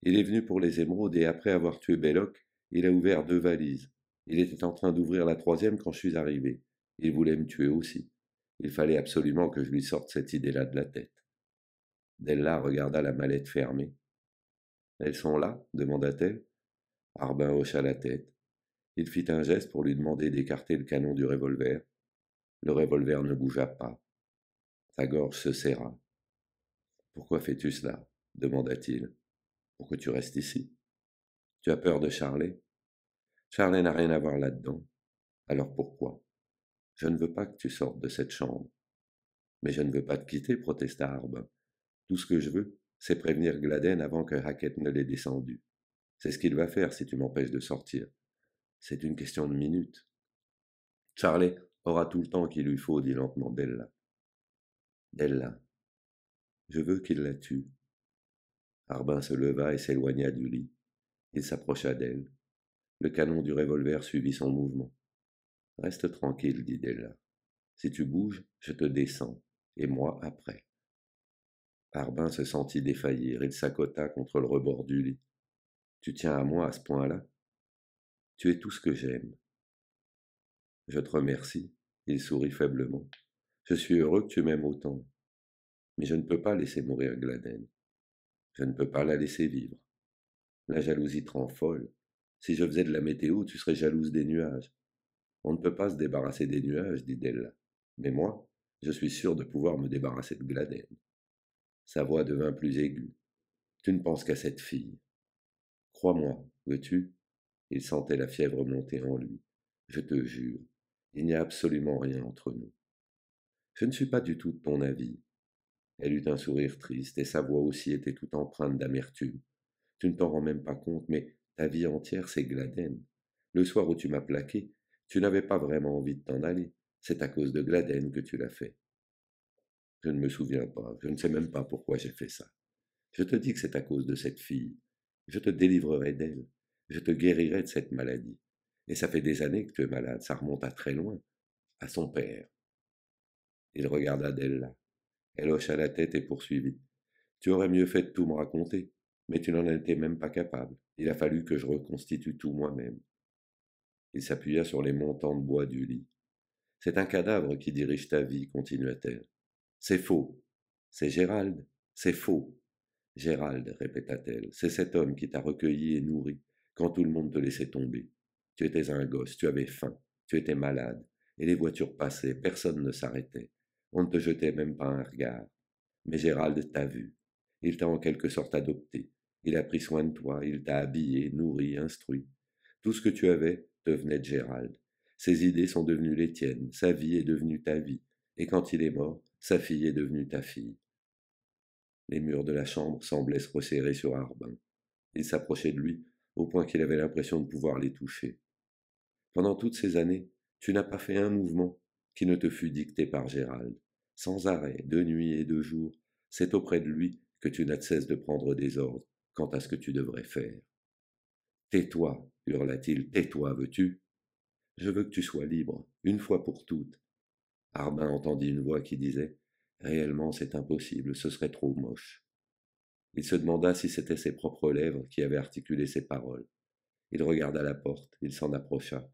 Il est venu pour les émeraudes et après avoir tué Belloc, il a ouvert 2 valises. Il était en train d'ouvrir la troisième quand je suis arrivé. Il voulait me tuer aussi. Il fallait absolument que je lui sorte cette idée-là de la tête. Della regarda la mallette fermée. Elles sont là? Demanda-t-elle. Arbin hocha la tête. Il fit un geste pour lui demander d'écarter le canon du revolver. Le revolver ne bougea pas. Sa gorge se serra. Pourquoi fais-tu cela demanda-t-il. Pour que tu restes ici. Tu as peur de Charlet? Charlet n'a rien à voir là-dedans. Alors pourquoi? Je ne veux pas que tu sortes de cette chambre. Mais je ne veux pas te quitter, protesta Harbin. Tout ce que je veux, c'est prévenir Gladden avant que Hackett ne l'ait descendu. C'est ce qu'il va faire si tu m'empêches de sortir. C'est une question de minutes. Charlet aura tout le temps qu'il lui faut, dit lentement Della. Della, je veux qu'il la tue. Harbin se leva et s'éloigna du lit. Il s'approcha d'elle. Le canon du revolver suivit son mouvement. Reste tranquille, dit Della. Si tu bouges, je te descends, et moi après. Harbin se sentit défaillir. Il s'accota contre le rebord du lit. Tu tiens à moi à ce point-là? Tu es tout ce que j'aime. Je te remercie. Il sourit faiblement. Je suis heureux que tu m'aimes autant. Mais je ne peux pas laisser mourir Gladden. Je ne peux pas la laisser vivre. La jalousie te rend folle. Si je faisais de la météo, tu serais jalouse des nuages. On ne peut pas se débarrasser des nuages, dit Della. Mais moi, je suis sûr de pouvoir me débarrasser de Gladden. Sa voix devint plus aiguë. Tu ne penses qu'à cette fille. Crois-moi, veux-tu? Il sentait la fièvre monter en lui. Je te jure, il n'y a absolument rien entre nous. Je ne suis pas du tout de ton avis. Elle eut un sourire triste, et sa voix aussi était toute empreinte d'amertume. Tu ne t'en rends même pas compte, mais ta vie entière, c'est Gladden. Le soir où tu m'as plaqué, tu n'avais pas vraiment envie de t'en aller. C'est à cause de Gladden que tu l'as fait. Je ne me souviens pas, je ne sais même pas pourquoi j'ai fait ça. Je te dis que c'est à cause de cette fille. Je te délivrerai d'elle. Je te guérirai de cette maladie. Et ça fait des années que tu es malade, ça remonte à très loin, à son père. Il regarda Della. Elle hocha la tête et poursuivit. Tu aurais mieux fait de tout me raconter, mais tu n'en étais même pas capable. Il a fallu que je reconstitue tout moi-même. Il s'appuya sur les montants de bois du lit. C'est un cadavre qui dirige ta vie, continua-t-elle. C'est faux. C'est Gérald. C'est faux. Gérald, répéta-t-elle, c'est cet homme qui t'a recueilli et nourri quand tout le monde te laissait tomber. Tu étais un gosse, tu avais faim, tu étais malade, et les voitures passaient, personne ne s'arrêtait. On ne te jetait même pas un regard. Mais Gérald t'a vu. Il t'a en quelque sorte adopté. Il a pris soin de toi, il t'a habillé, nourri, instruit. Tout ce que tu avais te venait de Gérald. Ses idées sont devenues les tiennes, sa vie est devenue ta vie, et quand il est mort, sa fille est devenue ta fille. Les murs de la chambre semblaient se resserrer sur Harbin. Il s'approchait de lui, au point qu'il avait l'impression de pouvoir les toucher. Pendant toutes ces années, tu n'as pas fait un mouvement qui ne te fût dicté par Gérald. Sans arrêt, de nuit et de jour, c'est auprès de lui que tu n'as de cesse de prendre des ordres quant à ce que tu devrais faire. Tais-toi, hurla-t-il, tais-toi, veux-tu? Je veux que tu sois libre, une fois pour toutes. Harbin entendit une voix qui disait réellement, c'est impossible, ce serait trop moche. Il se demanda si c'étaient ses propres lèvres qui avaient articulé ces paroles. Il regarda la porte, il s'en approcha,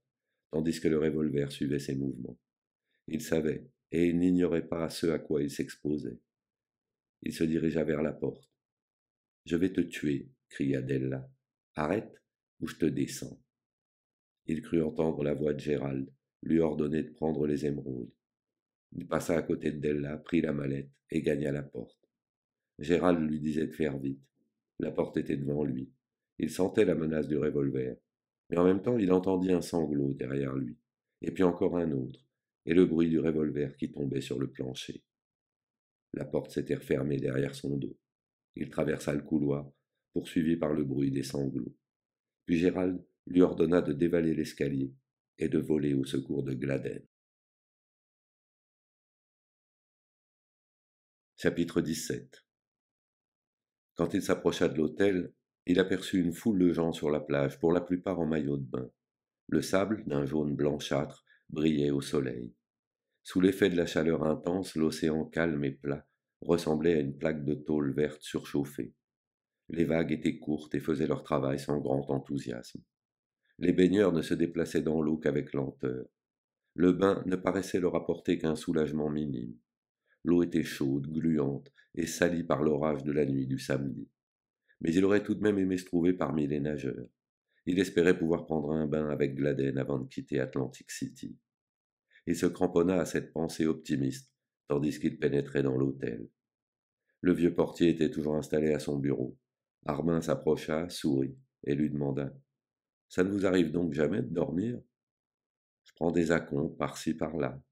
tandis que le revolver suivait ses mouvements. Il savait, et il n'ignorait pas ce à quoi il s'exposait. Il se dirigea vers la porte. Je vais te tuer, cria Della. Arrête, ou je te descends. Il crut entendre la voix de Gérald, lui ordonner de prendre les émeraudes. Il passa à côté de Della, prit la mallette et gagna la porte. Gérald lui disait de faire vite. La porte était devant lui. Il sentait la menace du revolver, mais en même temps il entendit un sanglot derrière lui, et puis encore un autre, et le bruit du revolver qui tombait sur le plancher. La porte s'était refermée derrière son dos. Il traversa le couloir, poursuivi par le bruit des sanglots. Puis Gérald lui ordonna de dévaler l'escalier et de voler au secours de Gladden. Chapitre 17. Quand il s'approcha de l'hôtel, il aperçut une foule de gens sur la plage, pour la plupart en maillot de bain. Le sable, d'un jaune blanchâtre, brillait au soleil. Sous l'effet de la chaleur intense, l'océan calme et plat ressemblait à une plaque de tôle verte surchauffée. Les vagues étaient courtes et faisaient leur travail sans grand enthousiasme. Les baigneurs ne se déplaçaient dans l'eau qu'avec lenteur. Le bain ne paraissait leur apporter qu'un soulagement minime. L'eau était chaude, gluante et salie par l'orage de la nuit du samedi. Mais il aurait tout de même aimé se trouver parmi les nageurs. Il espérait pouvoir prendre un bain avec Gladden avant de quitter Atlantic City. Il se cramponna à cette pensée optimiste, tandis qu'il pénétrait dans l'hôtel. Le vieux portier était toujours installé à son bureau. Harbin s'approcha, sourit, et lui demanda: Ça ne vous arrive donc jamais de dormir? Je prends des acomptes par-ci par-là.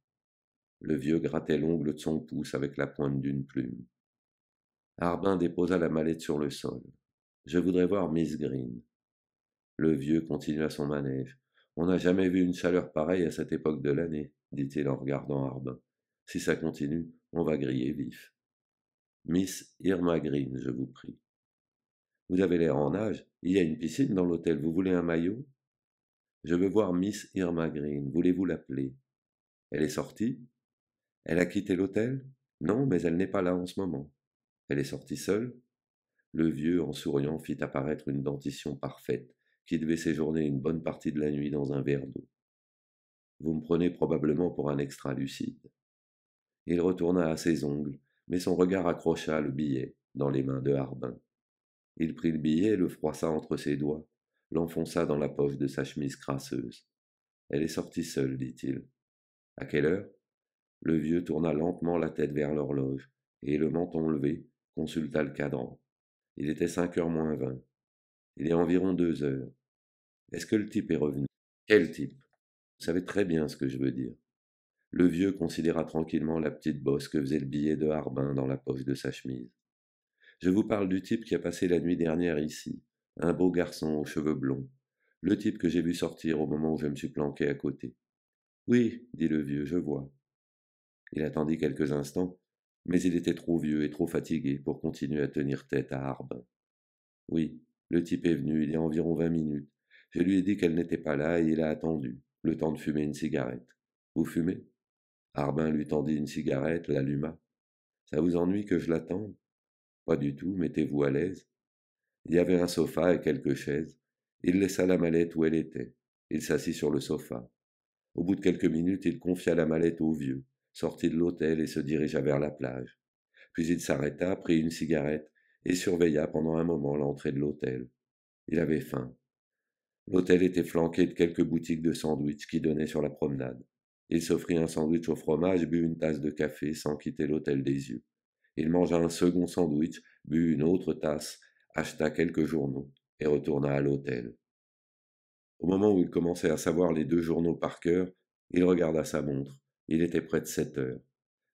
Le vieux grattait l'ongle de son pouce avec la pointe d'une plume. Harbin déposa la mallette sur le sol. Je voudrais voir Miss Green. Le vieux continua son manège. On n'a jamais vu une chaleur pareille à cette époque de l'année, dit-il en regardant Harbin. Si ça continue, on va griller vif. Miss Irma Green, je vous prie. Vous avez l'air en nage. Il y a une piscine dans l'hôtel. Vous voulez un maillot? Je veux voir Miss Irma Green. Voulez-vous l'appeler? Elle est sortie? Elle a quitté l'hôtel? Non, mais elle n'est pas là en ce moment. Elle est sortie seule? Le vieux, en souriant, fit apparaître une dentition parfaite, qui devait séjourner une bonne partie de la nuit dans un verre d'eau. Vous me prenez probablement pour un extra lucide. Il retourna à ses ongles, mais son regard accrocha le billet dans les mains de Harbin. Il prit le billet, le froissa entre ses doigts, l'enfonça dans la poche de sa chemise crasseuse. Elle est sortie seule, dit-il. À quelle heure? Le vieux tourna lentement la tête vers l'horloge, et le menton levé, consulta le cadran. Il était 5 heures moins 20. Il y a environ 2 heures. Est-ce que le type est revenu? Quel type? Vous savez très bien ce que je veux dire. Le vieux considéra tranquillement la petite bosse que faisait le billet de Harbin dans la poche de sa chemise. Je vous parle du type qui a passé la nuit dernière ici, un beau garçon aux cheveux blonds, le type que j'ai vu sortir au moment où je me suis planqué à côté. Oui, dit le vieux, je vois. Il attendit quelques instants, mais il était trop vieux et trop fatigué pour continuer à tenir tête à Harbin. Oui, le type est venu il y a environ 20 minutes. Je lui ai dit qu'elle n'était pas là et il a attendu, le temps de fumer une cigarette. Vous fumez? Harbin lui tendit une cigarette, l'alluma. Ça vous ennuie que je l'attende? Pas du tout, mettez-vous à l'aise. Il y avait un sofa et quelques chaises. Il laissa la mallette où elle était. Il s'assit sur le sofa. Au bout de quelques minutes, il confia la mallette au vieux, sortit de l'hôtel et se dirigea vers la plage. Puis il s'arrêta, prit une cigarette et surveilla pendant un moment l'entrée de l'hôtel. Il avait faim. L'hôtel était flanqué de quelques boutiques de sandwichs qui donnaient sur la promenade. Il s'offrit un sandwich au fromage, but une tasse de café sans quitter l'hôtel des yeux. Il mangea un second sandwich, but une autre tasse, acheta quelques journaux et retourna à l'hôtel. Au moment où il commençait à savoir les 2 journaux par cœur, il regarda sa montre. Il était près de 7 heures.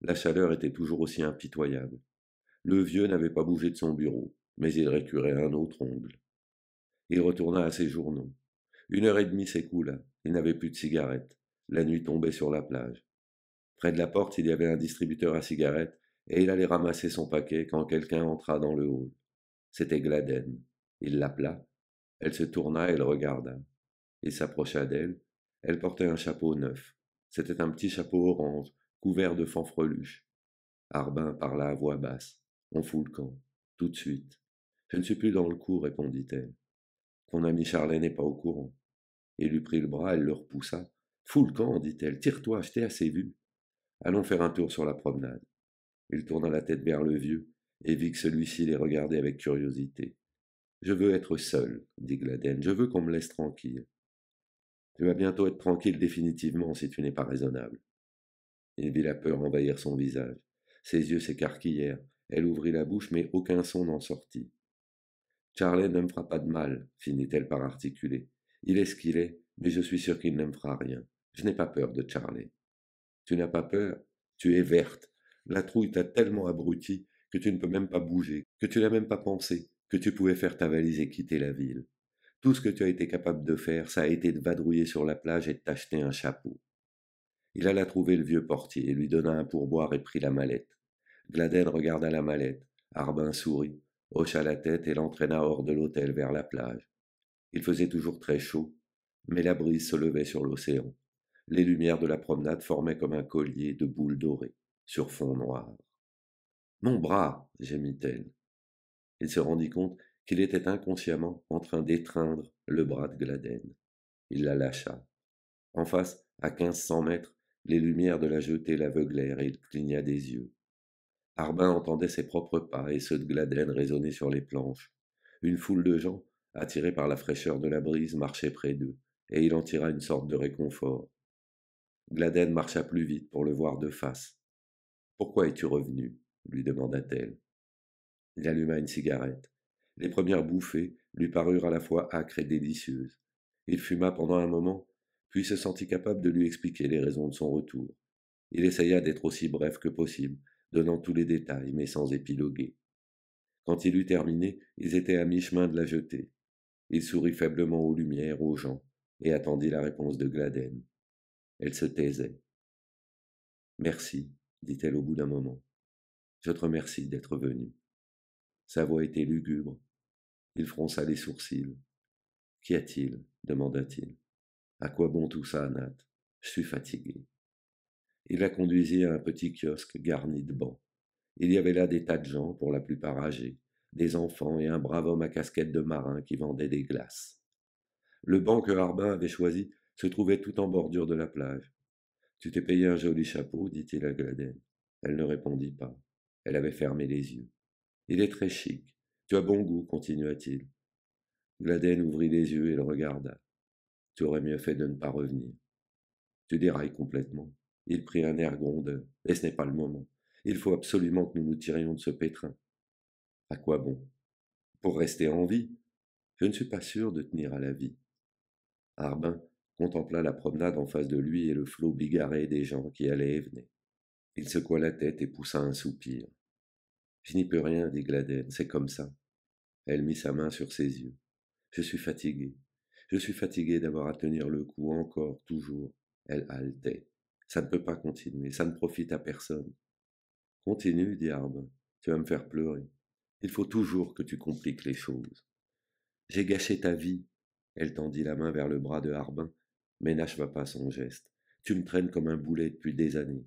La chaleur était toujours aussi impitoyable. Le vieux n'avait pas bougé de son bureau, mais il récurait un autre ongle. Il retourna à ses journaux. 1 heure et demie s'écoula. Il n'avait plus de cigarettes. La nuit tombait sur la plage. Près de la porte, il y avait un distributeur à cigarettes, et il allait ramasser son paquet quand quelqu'un entra dans le hall. C'était Gladden. Il l'appela. Elle se tourna et le regarda. Il s'approcha d'elle. Elle portait un chapeau neuf. C'était un petit chapeau orange, couvert de fanfreluches. Harbin parla à voix basse. On fout le camp. Tout de suite. Je ne suis plus dans le coup, répondit-elle. Ton ami Charlet n'est pas au courant. Il lui prit le bras, elle le repoussa. Fous le camp, dit-elle. Tire-toi, je t'ai assez vu. Allons faire un tour sur la promenade. Il tourna la tête vers le vieux et vit que celui-ci les regardait avec curiosité. Je veux être seul, dit Gladden. Je veux qu'on me laisse tranquille. Tu vas bientôt être tranquille définitivement si tu n'es pas raisonnable. Il vit la peur envahir son visage. Ses yeux s'écarquillèrent. Elle ouvrit la bouche, mais aucun son n'en sortit. Charlet ne me fera pas de mal, finit-elle par articuler. Il est ce qu'il est, mais je suis sûr qu'il ne me fera rien. Je n'ai pas peur de Charlet. Tu n'as pas peur? Tu es verte. La trouille t'a tellement abruti que tu ne peux même pas bouger, que tu n'as même pas pensé que tu pouvais faire ta valise et quitter la ville. Tout ce que tu as été capable de faire, ça a été de vadrouiller sur la plage et de t'acheter un chapeau. Il alla trouver le vieux portier, lui donna un pourboire et prit la mallette. Gladden regarda la mallette. Harbin sourit, hocha la tête et l'entraîna hors de l'hôtel vers la plage. Il faisait toujours très chaud, mais la brise se levait sur l'océan. Les lumières de la promenade formaient comme un collier de boules dorées, sur fond noir. Mon bras, gémit-elle. Il se rendit compte qu'il était inconsciemment en train d'étreindre le bras de Gladden. Il la lâcha. En face, à 1500 mètres, les lumières de la jetée l'aveuglèrent et il cligna des yeux. Harbin entendait ses propres pas et ceux de Gladden résonner sur les planches. Une foule de gens, attiré par la fraîcheur de la brise, marchait près d'eux, et il en tira une sorte de réconfort. Gladden marcha plus vite pour le voir de face. Pourquoi es-tu revenu lui demanda-t-elle. Il alluma une cigarette. Les premières bouffées lui parurent à la fois âcres et délicieuses. Il fuma pendant un moment, puis se sentit capable de lui expliquer les raisons de son retour. Il essaya d'être aussi bref que possible, donnant tous les détails, mais sans épiloguer. Quand il eut terminé, ils étaient à mi-chemin de la jetée. Il sourit faiblement aux lumières, aux gens, et attendit la réponse de Gladden. Elle se taisait. Merci, dit-elle au bout d'un moment. Je te remercie d'être venu. Sa voix était lugubre. Il fronça les sourcils. Qu'y a-t-il demanda-t-il. À quoi bon tout ça, Nat? Je suis fatigué. Il la conduisit à un petit kiosque garni de bancs. Il y avait là des tas de gens, pour la plupart âgés, des enfants et un brave homme à casquette de marin qui vendait des glaces. Le banc que Harbin avait choisi se trouvait tout en bordure de la plage. Tu t'es payé un joli chapeau, dit-il à Gladden. Elle ne répondit pas. Elle avait fermé les yeux. Il est très chic. Tu as bon goût, continua-t-il. Gladden ouvrit les yeux et le regarda. Tu aurais mieux fait de ne pas revenir. Tu dérailles complètement. Il prit un air grondeur. Et ce n'est pas le moment. Il faut absolument que nous nous tirions de ce pétrin. À quoi bon? Pour rester en vie? Je ne suis pas sûr de tenir à la vie. Harbin contempla la promenade en face de lui et le flot bigarré des gens qui allaient et venaient. Il secoua la tête et poussa un soupir. Je n'y peux rien, dit Gladden, c'est comme ça. Elle mit sa main sur ses yeux. Je suis fatiguée. Je suis fatiguée d'avoir à tenir le coup encore, toujours. Elle haletait. Ça ne peut pas continuer, ça ne profite à personne. Continue, dit Harbin. Tu vas me faire pleurer. Il faut toujours que tu compliques les choses. J'ai gâché ta vie. Elle tendit la main vers le bras de Harbin, mais n'acheva pas son geste. Tu me traînes comme un boulet depuis des années.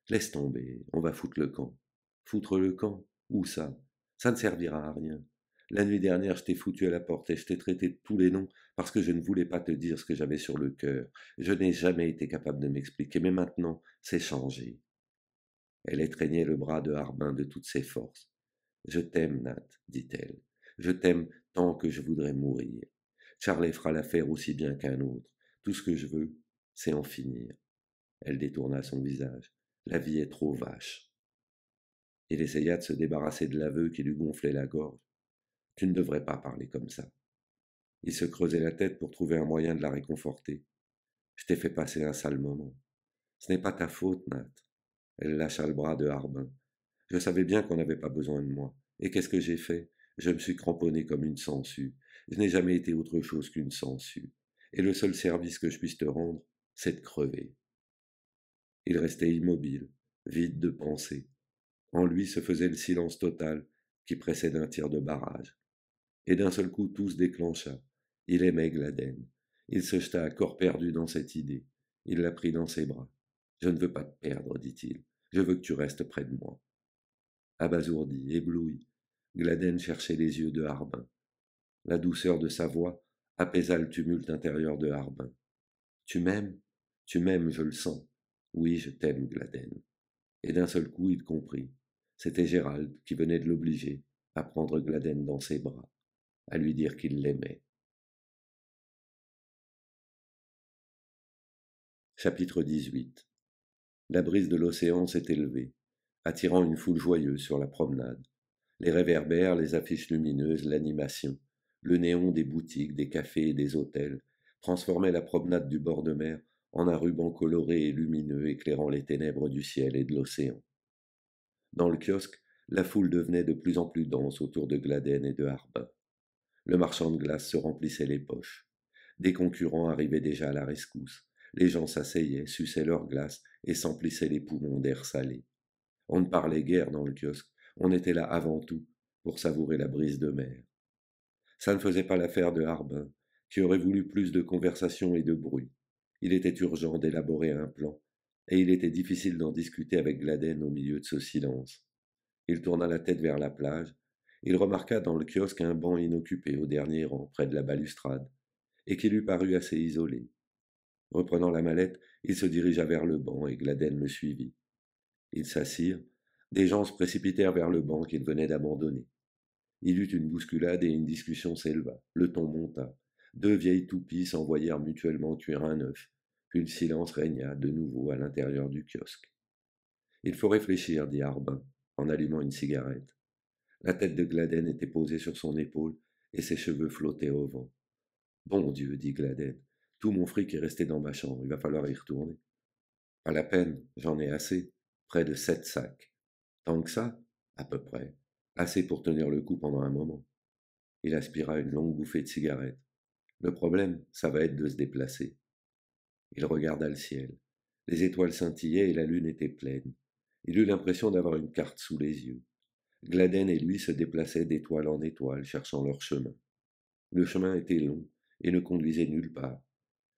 Laisse tomber, on va foutre le camp. Foutre le camp? Où ça? Ça ne servira à rien. La nuit dernière, je t'ai foutu à la porte et je t'ai traité de tous les noms parce que je ne voulais pas te dire ce que j'avais sur le cœur. Je n'ai jamais été capable de m'expliquer, mais maintenant, c'est changé. Elle étreignait le bras de Harbin de toutes ses forces. Je t'aime, Nat, dit-elle. Je t'aime tant que je voudrais mourir. Charlie fera l'affaire aussi bien qu'un autre. Tout ce que je veux, c'est en finir. Elle détourna son visage. La vie est trop vache. Il essaya de se débarrasser de l'aveu qui lui gonflait la gorge. Tu ne devrais pas parler comme ça. Il se creusait la tête pour trouver un moyen de la réconforter. Je t'ai fait passer un sale moment. Ce n'est pas ta faute, Nat. Elle lâcha le bras de Harbin. Je savais bien qu'on n'avait pas besoin de moi. Et qu'est-ce que j'ai fait? Je me suis cramponné comme une sangsue. Je n'ai jamais été autre chose qu'une sangsue. Et le seul service que je puisse te rendre, c'est de crever. Il restait immobile, vide de pensée. En lui se faisait le silence total qui précède un tir de barrage. Et d'un seul coup tout se déclencha. Il aimait Gladden. Il se jeta à corps perdu dans cette idée. Il la prit dans ses bras. Je ne veux pas te perdre, dit-il. Je veux que tu restes près de moi. Abasourdi, ébloui, Gladden cherchait les yeux de Harbin. La douceur de sa voix apaisa le tumulte intérieur de Harbin. Tu m'aimes? Tu m'aimes, je le sens. Oui, je t'aime, Gladden. Et d'un seul coup, il comprit. C'était Gérald qui venait de l'obliger à prendre Gladden dans ses bras, à lui dire qu'il l'aimait. Chapitre 18. La brise de l'océan s'est élevée, attirant une foule joyeuse sur la promenade. Les réverbères, les affiches lumineuses, l'animation, le néon des boutiques, des cafés et des hôtels transformaient la promenade du bord de mer en un ruban coloré et lumineux éclairant les ténèbres du ciel et de l'océan. Dans le kiosque, la foule devenait de plus en plus dense autour de Gladden et de Harbin. Le marchand de glace se remplissait les poches. Des concurrents arrivaient déjà à la rescousse. Les gens s'asseyaient, suçaient leur glace et s'emplissaient les poumons d'air salé. On ne parlait guère dans le kiosque, on était là avant tout pour savourer la brise de mer. Ça ne faisait pas l'affaire de Harbin, qui aurait voulu plus de conversation et de bruit. Il était urgent d'élaborer un plan, et il était difficile d'en discuter avec Gladden au milieu de ce silence. Il tourna la tête vers la plage. Il remarqua dans le kiosque un banc inoccupé au dernier rang, près de la balustrade, et qui lui parut assez isolé. Reprenant la mallette, il se dirigea vers le banc et Gladden le suivit. Ils s'assirent. Des gens se précipitèrent vers le banc qu'il venait d'abandonner. Il eut une bousculade et une discussion s'éleva. Le ton monta. Deux vieilles toupies s'envoyèrent mutuellement cuire un œuf. Puis le silence régna de nouveau à l'intérieur du kiosque. Il faut réfléchir, dit Harbin, en allumant une cigarette. La tête de Gladden était posée sur son épaule et ses cheveux flottaient au vent. Bon Dieu, dit Gladden, tout mon fric est resté dans ma chambre, il va falloir y retourner. Pas la peine, j'en ai assez. Près de 7 sacs. Tant que ça? À peu près. Assez pour tenir le coup pendant un moment. Il aspira une longue bouffée de cigarette. Le problème, ça va être de se déplacer. Il regarda le ciel. Les étoiles scintillaient et la lune était pleine. Il eut l'impression d'avoir une carte sous les yeux. Gladden et lui se déplaçaient d'étoile en étoile, cherchant leur chemin. Le chemin était long et ne conduisait nulle part.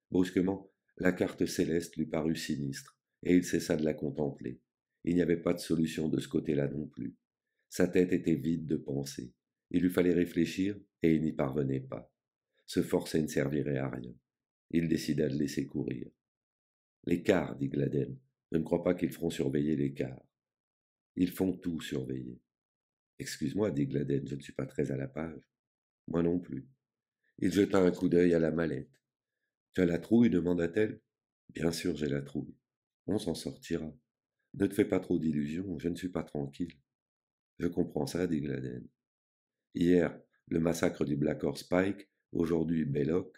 Brusquement, la carte céleste lui parut sinistre, et il cessa de la contempler. Il n'y avait pas de solution de ce côté-là non plus. Sa tête était vide de pensées. Il lui fallait réfléchir, et il n'y parvenait pas. Se forcer ne servirait à rien. Il décida de laisser courir. Les cars, dit Gladden. Je ne crois pas qu'ils feront surveiller les cars. Ils font tout surveiller. Excuse-moi, dit Gladden, je ne suis pas très à la page. Moi non plus. Il jeta un coup d'œil à la mallette. Tu as la trouille demanda-t-elle. Bien sûr, j'ai la trouille. On s'en sortira. Ne te fais pas trop d'illusions, je ne suis pas tranquille. Je comprends ça, dit Gladden. Hier, le massacre du Black Horse Pike, aujourd'hui Belloc.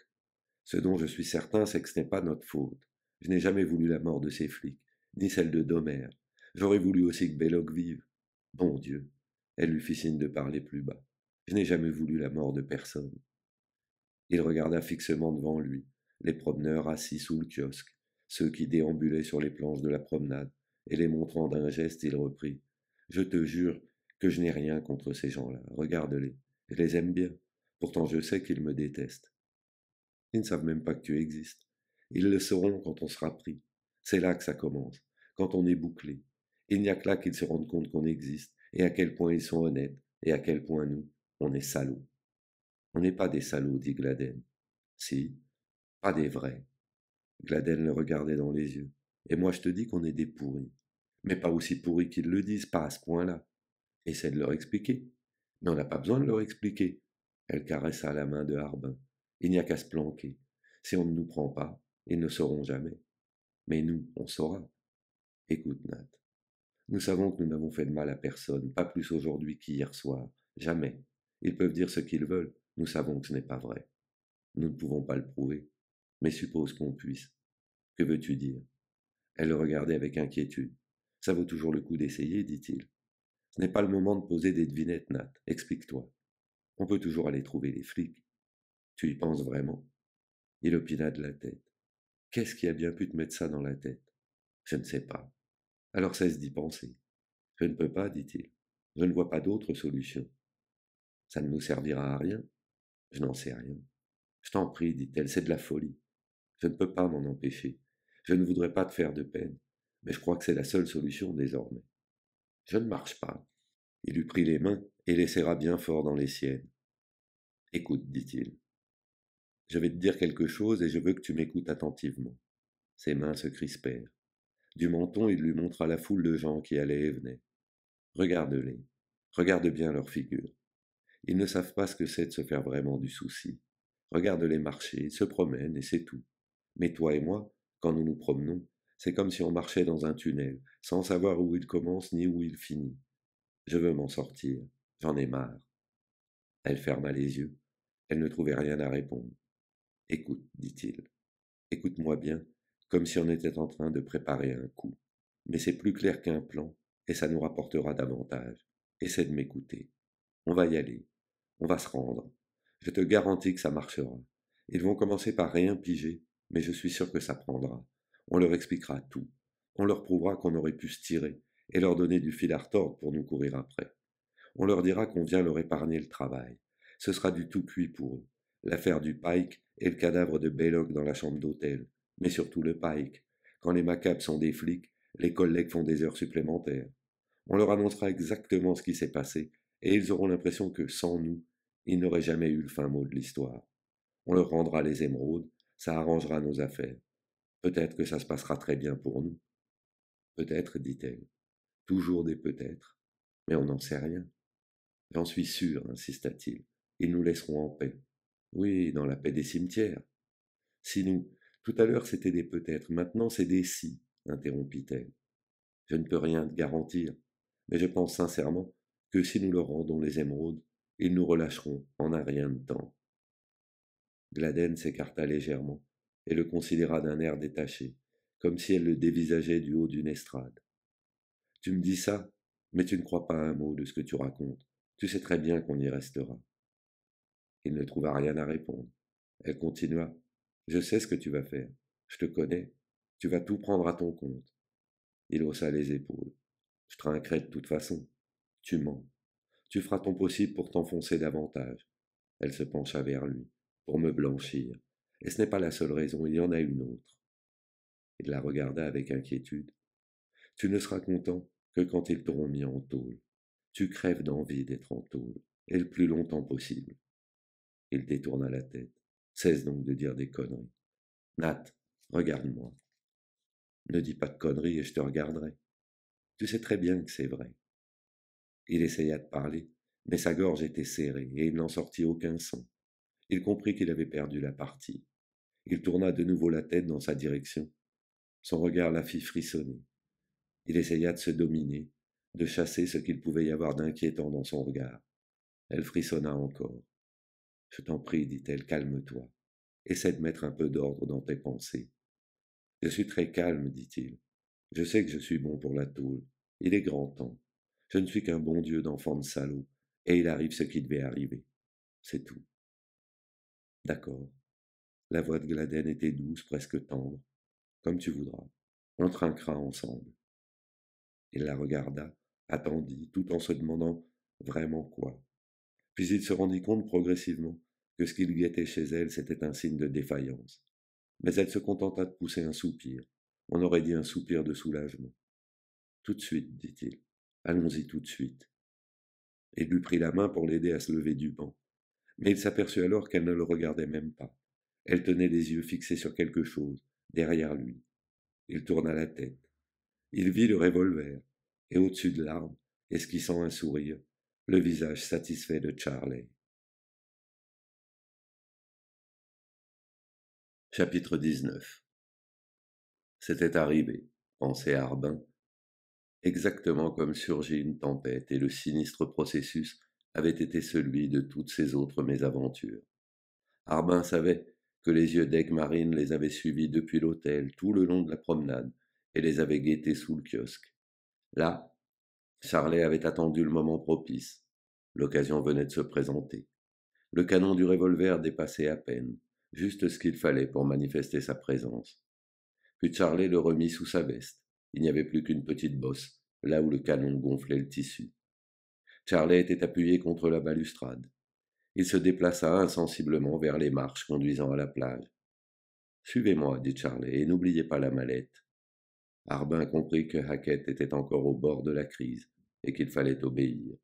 Ce dont je suis certain, c'est que ce n'est pas notre faute. Je n'ai jamais voulu la mort de ces flics, ni celle de Domer. J'aurais voulu aussi que Belloc vive. Bon Dieu. Elle lui fit signe de parler plus bas. Je n'ai jamais voulu la mort de personne. Il regarda fixement devant lui, les promeneurs assis sous le kiosque, ceux qui déambulaient sur les planches de la promenade, et les montrant d'un geste, il reprit. Je te jure que je n'ai rien contre ces gens-là. Regarde-les. Je les aime bien. Pourtant je sais qu'ils me détestent. Ils ne savent même pas que tu existes. Ils le sauront quand on sera pris. C'est là que ça commence, quand on est bouclé. Il n'y a que là qu'ils se rendent compte qu'on existe, et à quel point ils sont honnêtes, et à quel point nous, on est salauds. On n'est pas des salauds, dit Gladden. Si, pas des vrais. Gladden le regardait dans les yeux. Et moi je te dis qu'on est des pourris. Mais pas aussi pourris qu'ils le disent, pas à ce point-là. Essaie de leur expliquer. Mais on n'a pas besoin de leur expliquer. Elle caressa la main de Harbin. Il n'y a qu'à se planquer. Si on ne nous prend pas, ils ne sauront jamais. Mais nous, on saura. Écoute, Nat. Nous savons que nous n'avons fait de mal à personne, pas plus aujourd'hui qu'hier soir. Jamais. Ils peuvent dire ce qu'ils veulent. Nous savons que ce n'est pas vrai. Nous ne pouvons pas le prouver. Mais suppose qu'on puisse. Que veux-tu dire? Elle le regardait avec inquiétude. Ça vaut toujours le coup d'essayer, dit-il. Ce n'est pas le moment de poser des devinettes, Nat. Explique-toi. On peut toujours aller trouver les flics. Tu y penses vraiment? Il opina de la tête. Qu'est-ce qui a bien pu te mettre ça dans la tête? Je ne sais pas. Alors cesse d'y penser. Je ne peux pas, dit-il. Je ne vois pas d'autre solution. Ça ne nous servira à rien. Je n'en sais rien. Je t'en prie, dit-elle, c'est de la folie. Je ne peux pas m'en empêcher. Je ne voudrais pas te faire de peine, mais je crois que c'est la seule solution désormais. Je ne marche pas. Il lui prit les mains et les serra bien fort dans les siennes. Écoute, dit-il. Je vais te dire quelque chose et je veux que tu m'écoutes attentivement. Ses mains se crispèrent. Du menton, il lui montra la foule de gens qui allaient et venaient. Regarde-les. Regarde bien leurs figures. Ils ne savent pas ce que c'est de se faire vraiment du souci. Regarde-les marcher, ils se promènent et c'est tout. Mais toi et moi, quand nous nous promenons, c'est comme si on marchait dans un tunnel, sans savoir où il commence ni où il finit. Je veux m'en sortir. J'en ai marre. Elle ferma les yeux. Elle ne trouvait rien à répondre. Écoute, dit-il. Écoute-moi bien, comme si on était en train de préparer un coup. Mais c'est plus clair qu'un plan, et ça nous rapportera davantage. Essaie de m'écouter. On va y aller. On va se rendre. Je te garantis que ça marchera. Ils vont commencer par rien piger, mais je suis sûr que ça prendra. On leur expliquera tout. On leur prouvera qu'on aurait pu se tirer et leur donner du fil à retordre pour nous courir après. On leur dira qu'on vient leur épargner le travail. Ce sera du tout cuit pour eux. L'affaire du Pike et le cadavre de Belloc dans la chambre d'hôtel. Mais surtout le Pike. Quand les macabres sont des flics, les collègues font des heures supplémentaires. On leur annoncera exactement ce qui s'est passé, et ils auront l'impression que, sans nous, ils n'auraient jamais eu le fin mot de l'histoire. On leur rendra les émeraudes, ça arrangera nos affaires. Peut-être que ça se passera très bien pour nous. Peut-être, dit-elle. Toujours des peut-être. Mais on n'en sait rien. J'en suis sûr, insista-t-il. Ils nous laisseront en paix. Oui, dans la paix des cimetières. Si nous, tout à l'heure c'était des peut-être, maintenant c'est des si, interrompit-elle. Je ne peux rien te garantir, mais je pense sincèrement que si nous leur rendons les émeraudes, ils nous relâcheront en un rien de temps. Gladden s'écarta légèrement et le considéra d'un air détaché, comme si elle le dévisageait du haut d'une estrade. Tu me dis ça, mais tu ne crois pas un mot de ce que tu racontes. Tu sais très bien qu'on y restera. Il ne trouva rien à répondre. Elle continua. Je sais ce que tu vas faire. Je te connais. Tu vas tout prendre à ton compte. Il haussa les épaules. Je trinquerai de toute façon. Tu mens. Tu feras ton possible pour t'enfoncer davantage. Elle se pencha vers lui, pour me blanchir. Et ce n'est pas la seule raison, il y en a une autre. Il la regarda avec inquiétude. Tu ne seras content que quand ils t'auront mis en tôle. Tu crèves d'envie d'être en tôle, et le plus longtemps possible. Il détourna la tête. Cesse donc de dire des conneries. Nat, regarde-moi. Ne dis pas de conneries et je te regarderai. Tu sais très bien que c'est vrai. Il essaya de parler, mais sa gorge était serrée et il n'en sortit aucun son. Il comprit qu'il avait perdu la partie. Il tourna de nouveau la tête dans sa direction. Son regard la fit frissonner. Il essaya de se dominer, de chasser ce qu'il pouvait y avoir d'inquiétant dans son regard. Elle frissonna encore. Je t'en prie, dit-elle, calme-toi. Essaie de mettre un peu d'ordre dans tes pensées. Je suis très calme, dit-il. Je sais que je suis bon pour la tôle. Il est grand temps. Je ne suis qu'un bon Dieu d'enfant de salaud, et il arrive ce qui devait arriver. C'est tout. D'accord. La voix de Gladden était douce, presque tendre. Comme tu voudras. On trinquera ensemble. Il la regarda, attendit, tout en se demandant vraiment quoi. Puis il se rendit compte progressivement que ce qu'il guettait chez elle, c'était un signe de défaillance. Mais elle se contenta de pousser un soupir. On aurait dit un soupir de soulagement. Tout de suite, dit-il. Allons-y tout de suite. Il lui prit la main pour l'aider à se lever du banc. Mais il s'aperçut alors qu'elle ne le regardait même pas. Elle tenait les yeux fixés sur quelque chose, derrière lui. Il tourna la tête. Il vit le revolver, et au-dessus de l'arbre, esquissant un sourire, le visage satisfait de Charley. Chapitre 19. C'était arrivé, pensait Harbin, exactement comme surgit une tempête, et le sinistre processus avait été celui de toutes ses autres mésaventures. Harbin savait que les yeux d'Aigmarine les avaient suivis depuis l'hôtel tout le long de la promenade et les avaient guettés sous le kiosque. Là, Charlet avait attendu le moment propice. L'occasion venait de se présenter. Le canon du revolver dépassait à peine, juste ce qu'il fallait pour manifester sa présence. Puis Charlet le remit sous sa veste. Il n'y avait plus qu'une petite bosse, là où le canon gonflait le tissu. Charlet était appuyé contre la balustrade. Il se déplaça insensiblement vers les marches conduisant à la plage. Suivez-moi, dit Charlet, et n'oubliez pas la mallette. Harbin comprit que Hackett était encore au bord de la crise et qu'il fallait obéir.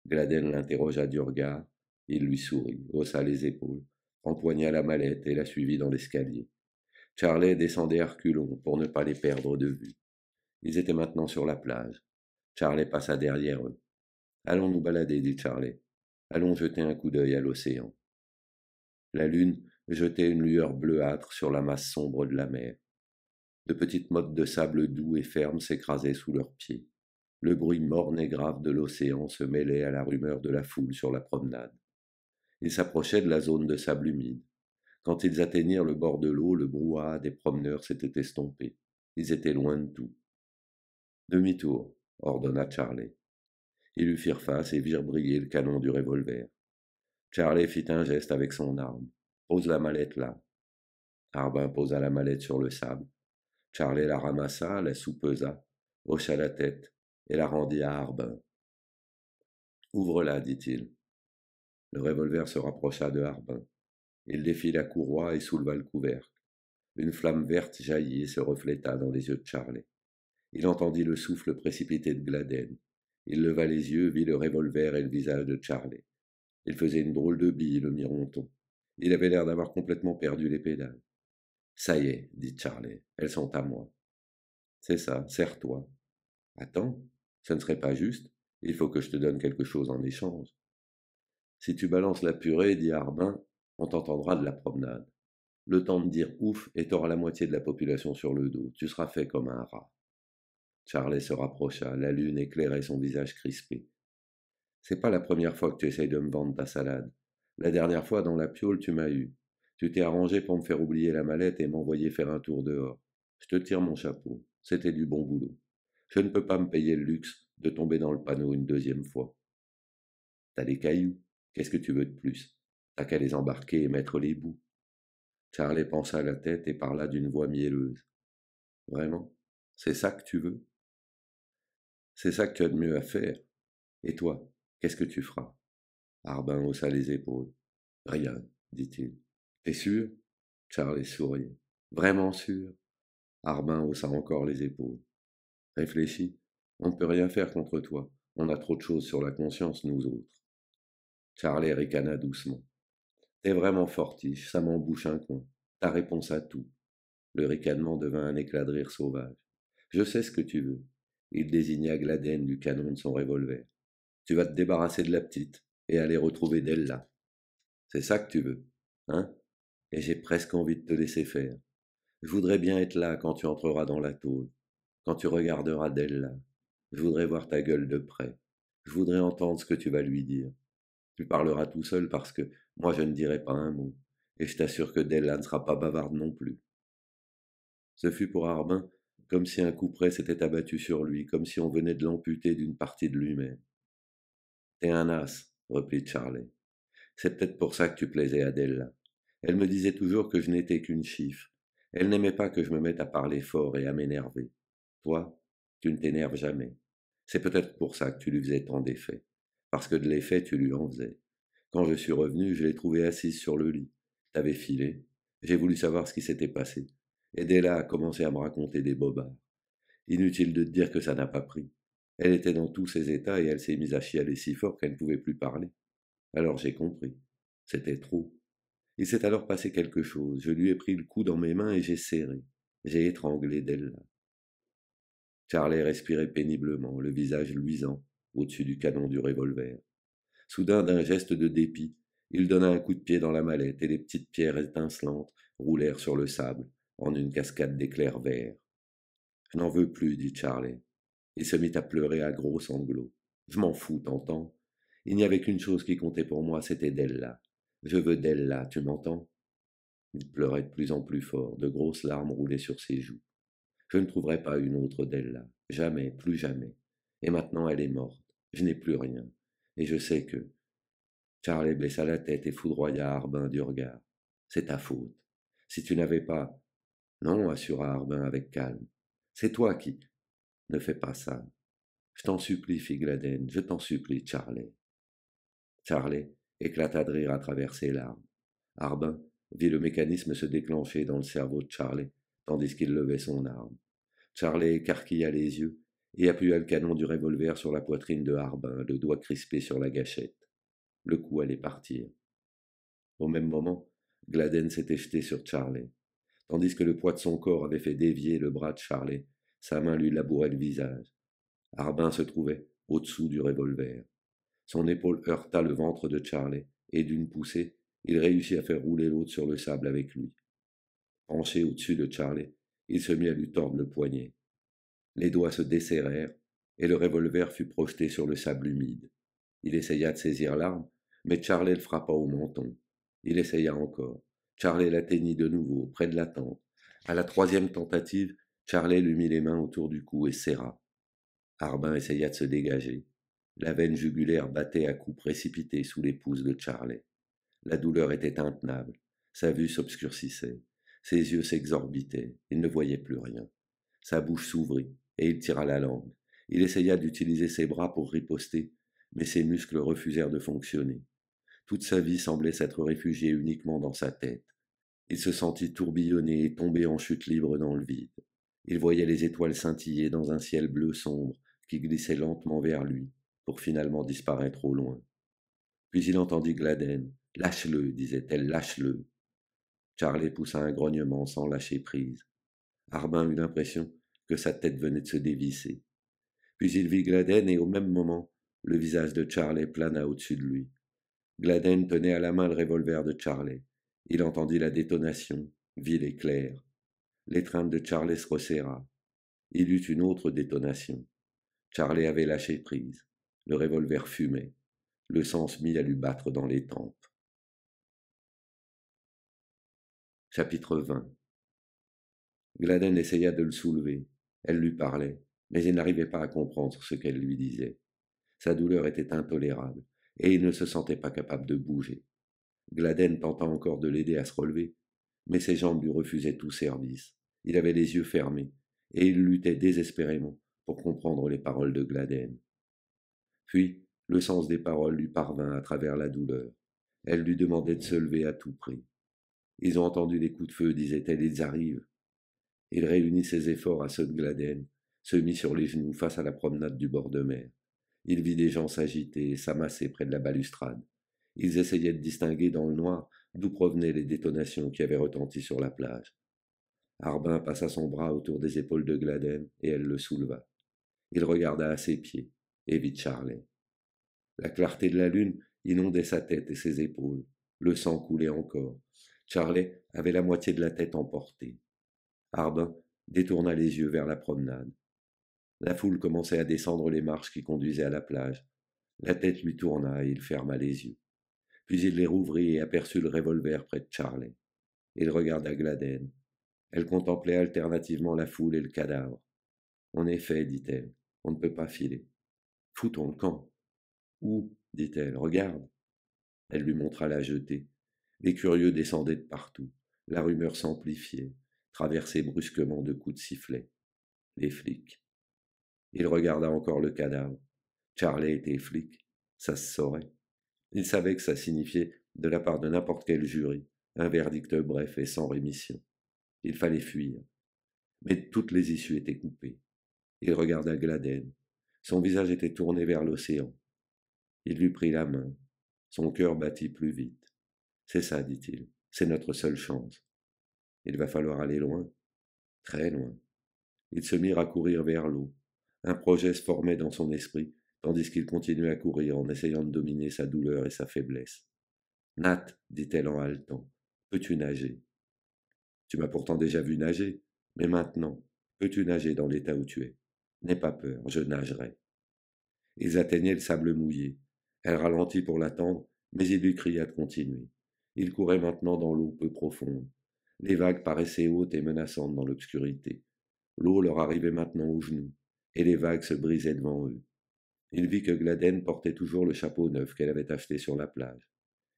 Gladden l'interrogea du regard. Il lui sourit, haussa les épaules, empoigna la mallette et la suivit dans l'escalier. Charlet descendait à reculons pour ne pas les perdre de vue. Ils étaient maintenant sur la plage. Charlet passa derrière eux. Allons nous balader, dit Charlet. Allons jeter un coup d'œil à l'océan. La lune jetait une lueur bleuâtre sur la masse sombre de la mer. De petites mottes de sable doux et ferme s'écrasaient sous leurs pieds. Le bruit morne et grave de l'océan se mêlait à la rumeur de la foule sur la promenade. Ils s'approchaient de la zone de sable humide. Quand ils atteignirent le bord de l'eau, le brouhaha des promeneurs s'était estompé. Ils étaient loin de tout. Demi-tour, ordonna Charley. Ils lui firent face et virent briller le canon du revolver. Charley fit un geste avec son arme. Pose la mallette là. Harbin posa la mallette sur le sable. Charley la ramassa, la soupesa, hocha la tête et la rendit à Harbin. Ouvre-la, dit-il. Le revolver se rapprocha de Harbin. Il défit la courroie et souleva le couvercle. Une flamme verte jaillit et se refléta dans les yeux de Charley. Il entendit le souffle précipité de Gladden. Il leva les yeux, vit le revolver et le visage de Charley. Il faisait une drôle de bille, le mironton. Il avait l'air d'avoir complètement perdu les pédales. Ça y est, dit Charley, elles sont à moi. C'est ça, serre-toi. Attends, ce ne serait pas juste. Il faut que je te donne quelque chose en échange. Si tu balances la purée, dit Harbin, on t'entendra de la promenade. Le temps de dire ouf et t'auras la moitié de la population sur le dos. Tu seras fait comme un rat. Charlet se rapprocha, la lune éclairait son visage crispé. C'est pas la première fois que tu essayes de me vendre ta salade. La dernière fois, dans la piole, tu m'as eu. Tu t'es arrangé pour me faire oublier la mallette et m'envoyer faire un tour dehors. Je te tire mon chapeau. C'était du bon boulot. Je ne peux pas me payer le luxe de tomber dans le panneau une deuxième fois. T'as des cailloux. Qu'est-ce que tu veux de plus? T'as qu'à les embarquer et mettre les bouts. Charlet pencha la tête et parla d'une voix mielleuse. Vraiment? C'est ça que tu veux? C'est ça que tu as de mieux à faire. Et toi, qu'est-ce que tu feras? Harbin haussa les épaules. Rien, dit-il. T'es sûr? Charles sourit. Vraiment sûr? Harbin haussa encore les épaules. Réfléchis. On ne peut rien faire contre toi. On a trop de choses sur la conscience, nous autres. Charlie ricana doucement. T'es vraiment fortiche, ça m'embouche un coin. Ta réponse à tout. Le ricanement devint un éclat de rire sauvage. Je sais ce que tu veux. Il désigna Gladden du canon de son revolver. Tu vas te débarrasser de la petite et aller retrouver Della. C'est ça que tu veux, hein? Et j'ai presque envie de te laisser faire. Je voudrais bien être là quand tu entreras dans la tôle, quand tu regarderas Della. Je voudrais voir ta gueule de près. Je voudrais entendre ce que tu vas lui dire. Tu parleras tout seul parce que moi je ne dirai pas un mot. Et je t'assure que Della ne sera pas bavarde non plus. Ce fut pour Harbin comme si un coup près s'était abattu sur lui, comme si on venait de l'amputer d'une partie de lui-même. T'es un as, reprit Charlet. C'est peut-être pour ça que tu plaisais à Della. Elle me disait toujours que je n'étais qu'une chiffre. Elle n'aimait pas que je me mette à parler fort et à m'énerver. Toi, tu ne t'énerves jamais. C'est peut-être pour ça que tu lui faisais tant d'effets. Parce que de l'effet, tu lui en faisais. Quand je suis revenu, je l'ai trouvée assise sur le lit. T'avais filé. J'ai voulu savoir ce qui s'était passé. Et Della a commencé à me raconter des bobards. Inutile de te dire que ça n'a pas pris. Elle était dans tous ses états et elle s'est mise à chialer si fort qu'elle ne pouvait plus parler. Alors j'ai compris. C'était trop. Il s'est alors passé quelque chose. Je lui ai pris le cou dans mes mains et j'ai serré. J'ai étranglé Della. Charlet respirait péniblement, le visage luisant, au-dessus du canon du revolver. Soudain, d'un geste de dépit, il donna un coup de pied dans la mallette et les petites pierres étincelantes roulèrent sur le sable, en une cascade d'éclairs verts. Je n'en veux plus, dit Charlet. Il se mit à pleurer à gros sanglots. Je m'en fous, t'entends? Il n'y avait qu'une chose qui comptait pour moi, c'était Della. Je veux Della, tu m'entends? Il pleurait de plus en plus fort, de grosses larmes roulaient sur ses joues. Je ne trouverai pas une autre Della. Jamais, plus jamais. Et maintenant elle est morte. Je n'ai plus rien. Et je sais que... Charlie baissa la tête et foudroya Harbin du regard. C'est ta faute. Si tu n'avais pas... Non, assura Harbin avec calme. C'est toi qui... Ne fais pas ça. Je t'en supplie, fit Gladden. Je t'en supplie, Charlie. Charlie éclata de rire à travers ses larmes. Harbin vit le mécanisme se déclencher dans le cerveau de Charlie, tandis qu'il levait son arme. Charlie écarquilla les yeux et appuya le canon du revolver sur la poitrine de Harbin, le doigt crispé sur la gâchette. Le coup allait partir. Au même moment, Gladden s'était jeté sur Charlie. Tandis que le poids de son corps avait fait dévier le bras de Charlie, sa main lui labourait le visage. Harbin se trouvait au-dessous du revolver. Son épaule heurta le ventre de Charlie, et d'une poussée, il réussit à faire rouler l'autre sur le sable avec lui. Penché au-dessus de Charlie, il se mit à lui tordre le poignet. Les doigts se desserrèrent, et le revolver fut projeté sur le sable humide. Il essaya de saisir l'arme, mais Charlie le frappa au menton. Il essaya encore. Charlie l'atteignit de nouveau, près de la tente. À la troisième tentative, Charlie lui mit les mains autour du cou et serra. Harbin essaya de se dégager. La veine jugulaire battait à coups précipités sous les pouces de Charlie. La douleur était intenable. Sa vue s'obscurcissait. Ses yeux s'exorbitaient. Il ne voyait plus rien. Sa bouche s'ouvrit, et il tira la langue. Il essaya d'utiliser ses bras pour riposter, mais ses muscles refusèrent de fonctionner. Toute sa vie semblait s'être réfugiée uniquement dans sa tête. Il se sentit tourbillonner et tomber en chute libre dans le vide. Il voyait les étoiles scintiller dans un ciel bleu sombre qui glissait lentement vers lui, pour finalement disparaître au loin. Puis il entendit Gladden. Lâche-le, disait-elle, lâche-le. Charlie poussa un grognement sans lâcher prise. Harbin eut l'impression que sa tête venait de se dévisser. Puis il vit Gladden et au même moment, Le visage de Charley plana au-dessus de lui. Gladden tenait à la main le revolver de Charley. Il entendit la détonation, vit l'éclair. L'étreinte de Charley se resserra. Il eut une autre détonation. Charley avait lâché prise. Le revolver fumait. Le sang se mit à lui battre dans les tempes. Chapitre 20. Gladden essaya de le soulever. Elle lui parlait, mais il n'arrivait pas à comprendre ce qu'elle lui disait. Sa douleur était intolérable, et il ne se sentait pas capable de bouger. Gladden tenta encore de l'aider à se relever, mais ses jambes lui refusaient tout service. Il avait les yeux fermés, et il luttait désespérément pour comprendre les paroles de Gladden. Puis, le sens des paroles lui parvint à travers la douleur. Elle lui demandait de se lever à tout prix. Ils ont entendu les coups de feu, disait-elle, ils arrivent. Il réunit ses efforts à ceux de Gladden, se mit sur les genoux face à la promenade du bord de mer. Il vit des gens s'agiter et s'amasser près de la balustrade. Ils essayaient de distinguer dans le noir d'où provenaient les détonations qui avaient retenti sur la plage. Harbin passa son bras autour des épaules de Gladden et elle le souleva. Il regarda à ses pieds et vit Charley. La clarté de la lune inondait sa tête et ses épaules. Le sang coulait encore. Charley avait la moitié de la tête emportée. Harbin détourna les yeux vers la promenade. La foule commençait à descendre les marches qui conduisaient à la plage. La tête lui tourna et il ferma les yeux. Puis il les rouvrit et aperçut le revolver près de Charley. Il regarda Gladden. Elle contemplait alternativement la foule et le cadavre. En effet, dit-elle, on ne peut pas filer. Foutons le camp. Où dit-elle. Regarde. Elle lui montra la jetée. Les curieux descendaient de partout. La rumeur s'amplifiait, traversée brusquement de coups de sifflet. Les flics. Il regarda encore le cadavre. Charley était flic. Ça se saurait. Il savait que ça signifiait, de la part de n'importe quel jury, un verdict bref et sans rémission. Il fallait fuir. Mais toutes les issues étaient coupées. Il regarda Gladden. Son visage était tourné vers l'océan. Il lui prit la main. Son cœur battit plus vite. C'est ça, dit-il. C'est notre seule chance. Il va falloir aller loin. Très loin. Ils se mirent à courir vers l'eau. Un projet se formait dans son esprit, tandis qu'il continuait à courir en essayant de dominer sa douleur et sa faiblesse. Nat, dit-elle en haletant, peux-tu nager? Tu m'as pourtant déjà vu nager, mais maintenant, peux-tu nager dans l'état où tu es? N'aie pas peur, je nagerai. Ils atteignaient le sable mouillé. Elle ralentit pour l'attendre, mais il lui cria de continuer. Il courait maintenant dans l'eau peu profonde. Les vagues paraissaient hautes et menaçantes dans l'obscurité. L'eau leur arrivait maintenant aux genoux, et les vagues se brisaient devant eux. Il vit que Gladden portait toujours le chapeau neuf qu'elle avait acheté sur la plage.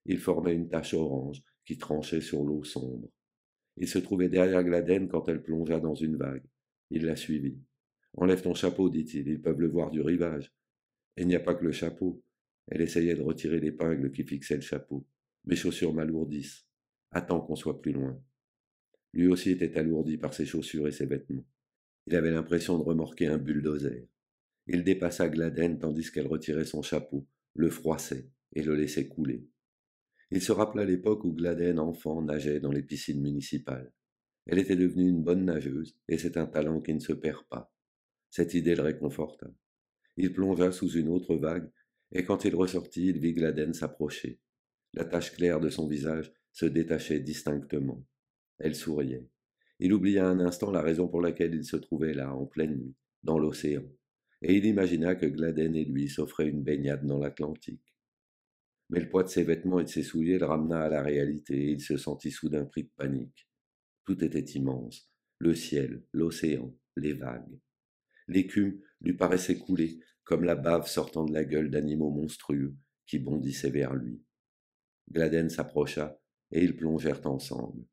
Il formait une tache orange qui tranchait sur l'eau sombre. Il se trouvait derrière Gladden quand elle plongea dans une vague. Il la suivit. Enlève ton chapeau, dit-il, ils peuvent le voir du rivage. Et il n'y a pas que le chapeau. Elle essayait de retirer l'épingle qui fixait le chapeau. Mes chaussures m'alourdissent. Attends qu'on soit plus loin. Lui aussi était alourdi par ses chaussures et ses vêtements. Il avait l'impression de remorquer un bulldozer. Il dépassa Gladden tandis qu'elle retirait son chapeau, le froissait et le laissait couler. Il se rappela l'époque où Gladden, enfant, nageait dans les piscines municipales. Elle était devenue une bonne nageuse, et c'est un talent qui ne se perd pas. Cette idée le réconforta. Il plongea sous une autre vague, et quand il ressortit, il vit Gladden s'approcher. La tache claire de son visage se détachait distinctement. Elle souriait. Il oublia un instant la raison pour laquelle il se trouvait là, en pleine nuit, dans l'océan, et il imagina que Gladden et lui s'offraient une baignade dans l'Atlantique. Mais le poids de ses vêtements et de ses souliers le ramena à la réalité, et il se sentit soudain pris de panique. Tout était immense, le ciel, l'océan, les vagues. L'écume lui paraissait couler comme la bave sortant de la gueule d'animaux monstrueux qui bondissaient vers lui. Gladden s'approcha, et ils plongèrent ensemble.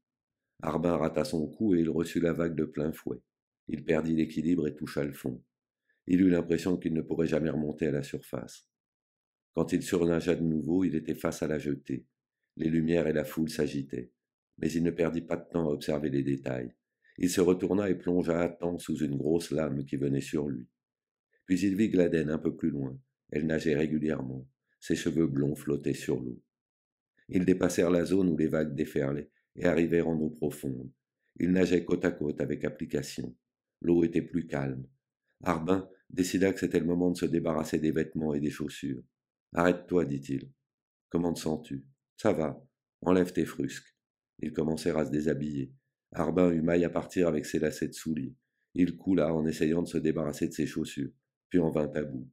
Harbin rata son coup et il reçut la vague de plein fouet. Il perdit l'équilibre et toucha le fond. Il eut l'impression qu'il ne pourrait jamais remonter à la surface. Quand il surnagea de nouveau, il était face à la jetée. Les lumières et la foule s'agitaient. Mais il ne perdit pas de temps à observer les détails. Il se retourna et plongea à temps sous une grosse lame qui venait sur lui. Puis il vit Gladden un peu plus loin. Elle nageait régulièrement. Ses cheveux blonds flottaient sur l'eau. Ils dépassèrent la zone où les vagues déferlaient et arrivèrent en eau profonde. Ils nageaient côte à côte avec application. L'eau était plus calme. Harbin décida que c'était le moment de se débarrasser des vêtements et des chaussures. Arrête-toi, dit-il. Comment te sens-tu? Ça va. Enlève tes frusques. Ils commencèrent à se déshabiller. Harbin eut maille à partir avec ses lacets de souliers. Il coula en essayant de se débarrasser de ses chaussures, puis en vint à bout.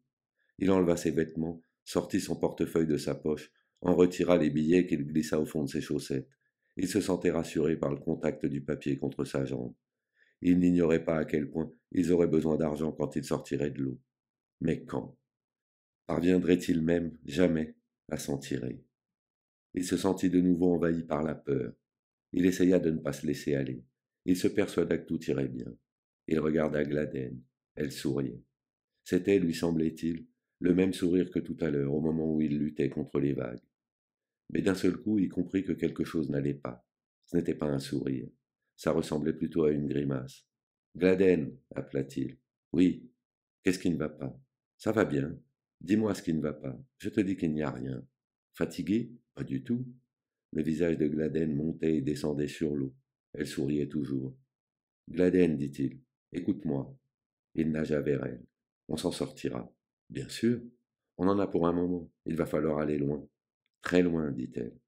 Il enleva ses vêtements, sortit son portefeuille de sa poche, en retira les billets qu'il glissa au fond de ses chaussettes. Il se sentait rassuré par le contact du papier contre sa jambe. Il n'ignorait pas à quel point ils auraient besoin d'argent quand ils sortiraient de l'eau. Mais quand? Parviendrait-il même, jamais, à s'en tirer? Il se sentit de nouveau envahi par la peur. Il essaya de ne pas se laisser aller. Il se persuada que tout irait bien. Il regarda Gladène. Elle souriait. C'était, lui semblait-il, le même sourire que tout à l'heure, au moment où il luttait contre les vagues. Mais d'un seul coup, il comprit que quelque chose n'allait pas. Ce n'était pas un sourire. Ça ressemblait plutôt à une grimace. Gladène, appela-t-il. Oui. Qu'est-ce qui ne va pas? Ça va bien. Dis-moi ce qui ne va pas. Je te dis qu'il n'y a rien. Fatigué? Pas du tout. Le visage de Gladène montait et descendait sur l'eau. Elle souriait toujours. Gladène, dit-il, écoute-moi. Il nagea vers elle. On s'en sortira. Bien sûr. On en a pour un moment. Il va falloir aller loin. Très loin, dit-elle.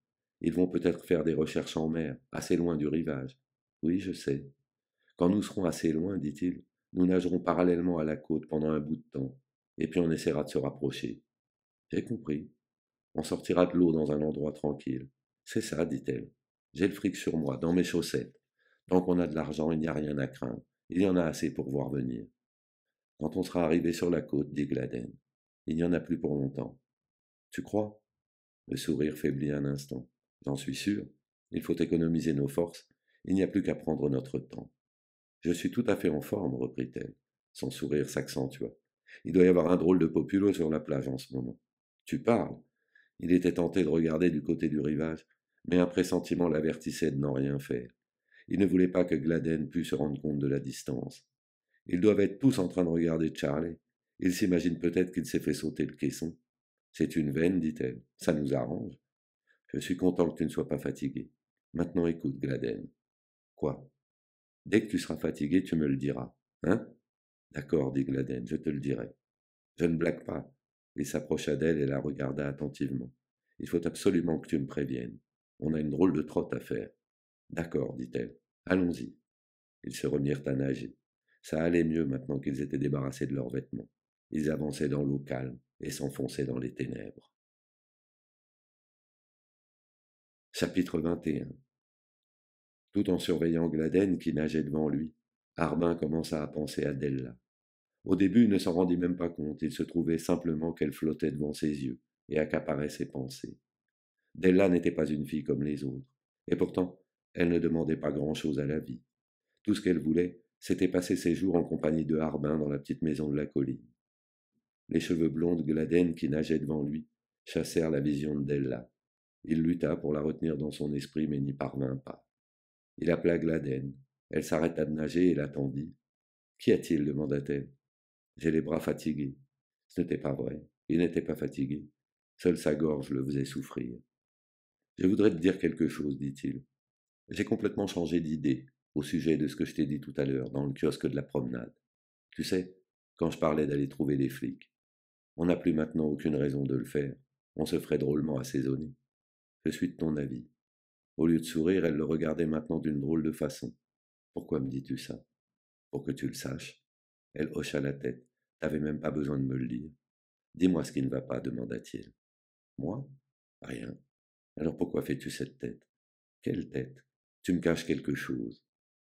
Ils vont peut-être faire des recherches en mer, assez loin du rivage. Oui, je sais. Quand nous serons assez loin, dit-il, nous nagerons parallèlement à la côte pendant un bout de temps, et puis on essaiera de se rapprocher. J'ai compris. On sortira de l'eau dans un endroit tranquille. C'est ça, dit-elle. J'ai le fric sur moi, dans mes chaussettes. Tant qu'on a de l'argent, il n'y a rien à craindre. Il y en a assez pour voir venir. Quand on sera arrivé sur la côte, dit Gladène, il n'y en a plus pour longtemps. Tu crois? Le sourire faiblit un instant. J'en suis sûr. Il faut économiser nos forces. Il n'y a plus qu'à prendre notre temps. Je suis tout à fait en forme, reprit-elle. Son sourire s'accentua. Il doit y avoir un drôle de populo sur la plage en ce moment. Tu parles? Il était tenté de regarder du côté du rivage, mais un pressentiment l'avertissait de n'en rien faire. Il ne voulait pas que Gladène pût se rendre compte de la distance. Ils doivent être tous en train de regarder Charlie. Ils s'imaginent peut-être qu'il s'est fait sauter le caisson. C'est une veine, dit-elle. Ça nous arrange. Je suis content que tu ne sois pas fatigué. Maintenant écoute, Gladène. Quoi? Dès que tu seras fatigué, tu me le diras. Hein? D'accord, dit Gladène, je te le dirai. Je ne blague pas. Il s'approcha d'elle et la regarda attentivement. Il faut absolument que tu me préviennes. On a une drôle de trotte à faire. D'accord, dit-elle. Allons-y. Ils se remirent à nager. Ça allait mieux maintenant qu'ils étaient débarrassés de leurs vêtements. Ils avançaient dans l'eau calme et s'enfonçaient dans les ténèbres. Chapitre 21. Tout en surveillant Gladène qui nageait devant lui, Harbin commença à penser à Della. Au début, il ne s'en rendit même pas compte, il se trouvait simplement qu'elle flottait devant ses yeux et accaparait ses pensées. Della n'était pas une fille comme les autres, et pourtant, elle ne demandait pas grand-chose à la vie. Tout ce qu'elle voulait, c'était passer ses jours en compagnie de Harbin dans la petite maison de la colline. Les cheveux blonds de Gladène qui nageaient devant lui chassèrent la vision de Della. Il lutta pour la retenir dans son esprit, mais n'y parvint pas. Il appela Gladène. Elle s'arrêta de nager et l'attendit. Qu'y a-t-il demanda-t-elle. J'ai les bras fatigués. Ce n'était pas vrai. Il n'était pas fatigué. Seule sa gorge le faisait souffrir. Je voudrais te dire quelque chose, dit-il. J'ai complètement changé d'idée au sujet de ce que je t'ai dit tout à l'heure dans le kiosque de la promenade. Tu sais, quand je parlais d'aller trouver les flics, on n'a plus maintenant aucune raison de le faire. On se ferait drôlement assaisonner. Je suis de ton avis. Au lieu de sourire, elle le regardait maintenant d'une drôle de façon. Pourquoi me dis-tu ça? Pour que tu le saches. Elle hocha la tête. T'avais même pas besoin de me le dire. Dis-moi ce qui ne va pas, demanda-t-il. Moi? Rien. Alors pourquoi fais-tu cette tête? Quelle tête? Tu me caches quelque chose.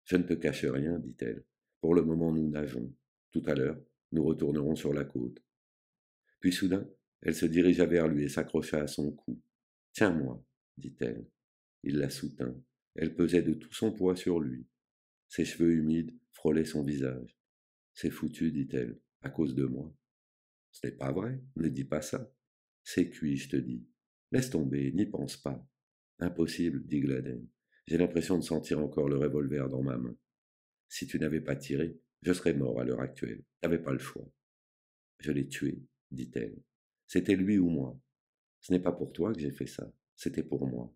Je ne te cache rien, dit-elle. Pour le moment, nous nageons. Tout à l'heure, nous retournerons sur la côte. Puis soudain, elle se dirigea vers lui et s'accrocha à son cou. Tiens-moi, dit-elle. Il la soutint. Elle pesait de tout son poids sur lui. Ses cheveux humides frôlaient son visage. C'est foutu, dit-elle, à cause de moi. Ce n'est pas vrai, ne dis pas ça. C'est cuit, je te dis. Laisse tomber, n'y pense pas. Impossible, dit Gladène. J'ai l'impression de sentir encore le revolver dans ma main. Si tu n'avais pas tiré, je serais mort à l'heure actuelle. T'avais pas le choix. Je l'ai tué, dit-elle. C'était lui ou moi. Ce n'est pas pour toi que j'ai fait ça, c'était pour moi.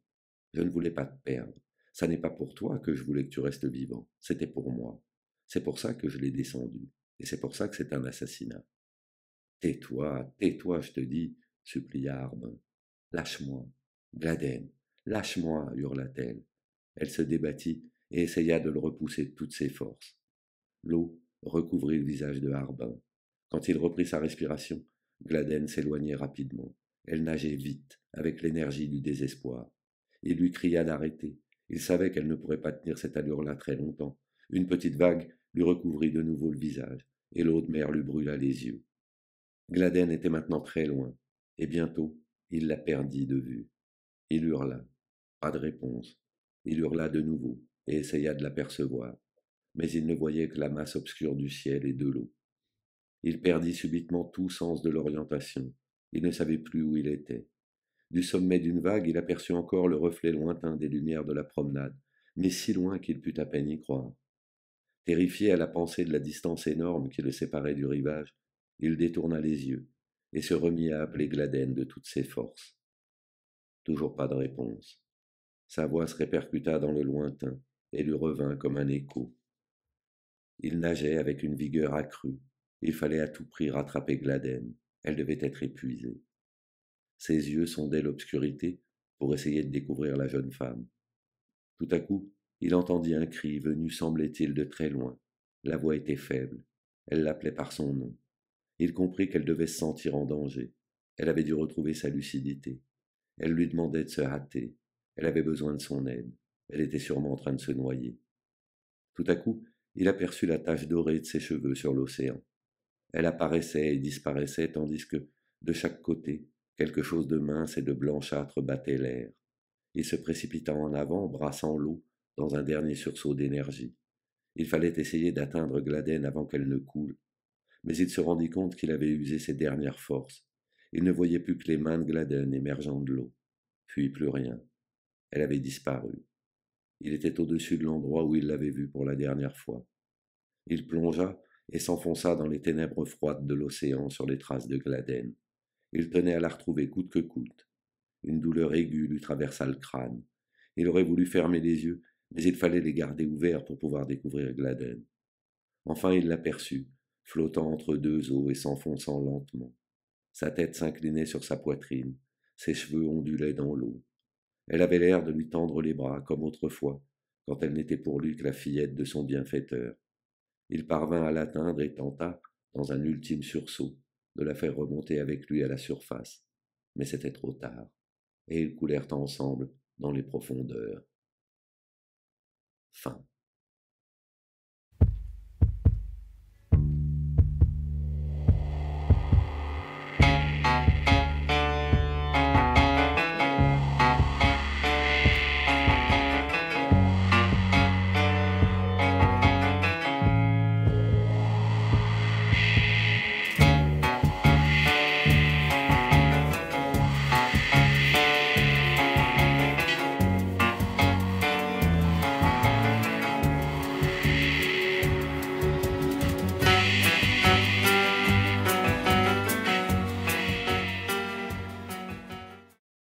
Je ne voulais pas te perdre. Ça n'est pas pour toi que je voulais que tu restes vivant, c'était pour moi. C'est pour ça que je l'ai descendu. et c'est pour ça que c'est un assassinat. Tais-toi, je te dis, supplia Harbin. Lâche-moi, Gladden, lâche-moi, hurla-t-elle. Elle se débattit et essaya de le repousser de toutes ses forces. L'eau recouvrit le visage de Harbin. Quand il reprit sa respiration, Gladden s'éloignait rapidement. Elle nageait vite, avec l'énergie du désespoir. Il lui cria d'arrêter. Il savait qu'elle ne pourrait pas tenir cette allure-là très longtemps. Une petite vague lui recouvrit de nouveau le visage, et l'eau de mer lui brûla les yeux. Gladden était maintenant très loin, et bientôt il la perdit de vue. Il hurla. Pas de réponse. Il hurla de nouveau, et essaya de l'apercevoir, mais il ne voyait que la masse obscure du ciel et de l'eau. Il perdit subitement tout sens de l'orientation. Il ne savait plus où il était. Du sommet d'une vague, il aperçut encore le reflet lointain des lumières de la promenade, mais si loin qu'il put à peine y croire. Terrifié à la pensée de la distance énorme qui le séparait du rivage, il détourna les yeux et se remit à appeler Gladden de toutes ses forces. Toujours pas de réponse. Sa voix se répercuta dans le lointain et lui revint comme un écho. Il nageait avec une vigueur accrue. Il fallait à tout prix rattraper Gladden. Elle devait être épuisée. Ses yeux sondaient l'obscurité pour essayer de découvrir la jeune femme. Tout à coup, il entendit un cri venu, semblait-il, de très loin. La voix était faible. Elle l'appelait par son nom. Il comprit qu'elle devait se sentir en danger. Elle avait dû retrouver sa lucidité. Elle lui demandait de se hâter. Elle avait besoin de son aide. Elle était sûrement en train de se noyer. Tout à coup, il aperçut la tache dorée de ses cheveux sur l'océan. Elle apparaissait et disparaissait tandis que, de chaque côté, quelque chose de mince et de blanchâtre battait l'air. Il se précipita en avant, brassant l'eau, dans un dernier sursaut d'énergie. Il fallait essayer d'atteindre Gladden avant qu'elle ne coule, mais il se rendit compte qu'il avait usé ses dernières forces. Il ne voyait plus que les mains de Gladden émergeant de l'eau. Puis plus rien. Elle avait disparu. Il était au-dessus de l'endroit où il l'avait vue pour la dernière fois. Il plongea et s'enfonça dans les ténèbres froides de l'océan sur les traces de Gladden. Il tenait à la retrouver coûte que coûte. Une douleur aiguë lui traversa le crâne. Il aurait voulu fermer les yeux, mais il fallait les garder ouverts pour pouvoir découvrir Gladden. Enfin il l'aperçut, flottant entre deux eaux et s'enfonçant lentement. Sa tête s'inclinait sur sa poitrine, ses cheveux ondulaient dans l'eau. Elle avait l'air de lui tendre les bras comme autrefois, quand elle n'était pour lui que la fillette de son bienfaiteur. Il parvint à l'atteindre et tenta, dans un ultime sursaut, de la faire remonter avec lui à la surface. Mais c'était trop tard, et ils coulèrent ensemble dans les profondeurs. Fin.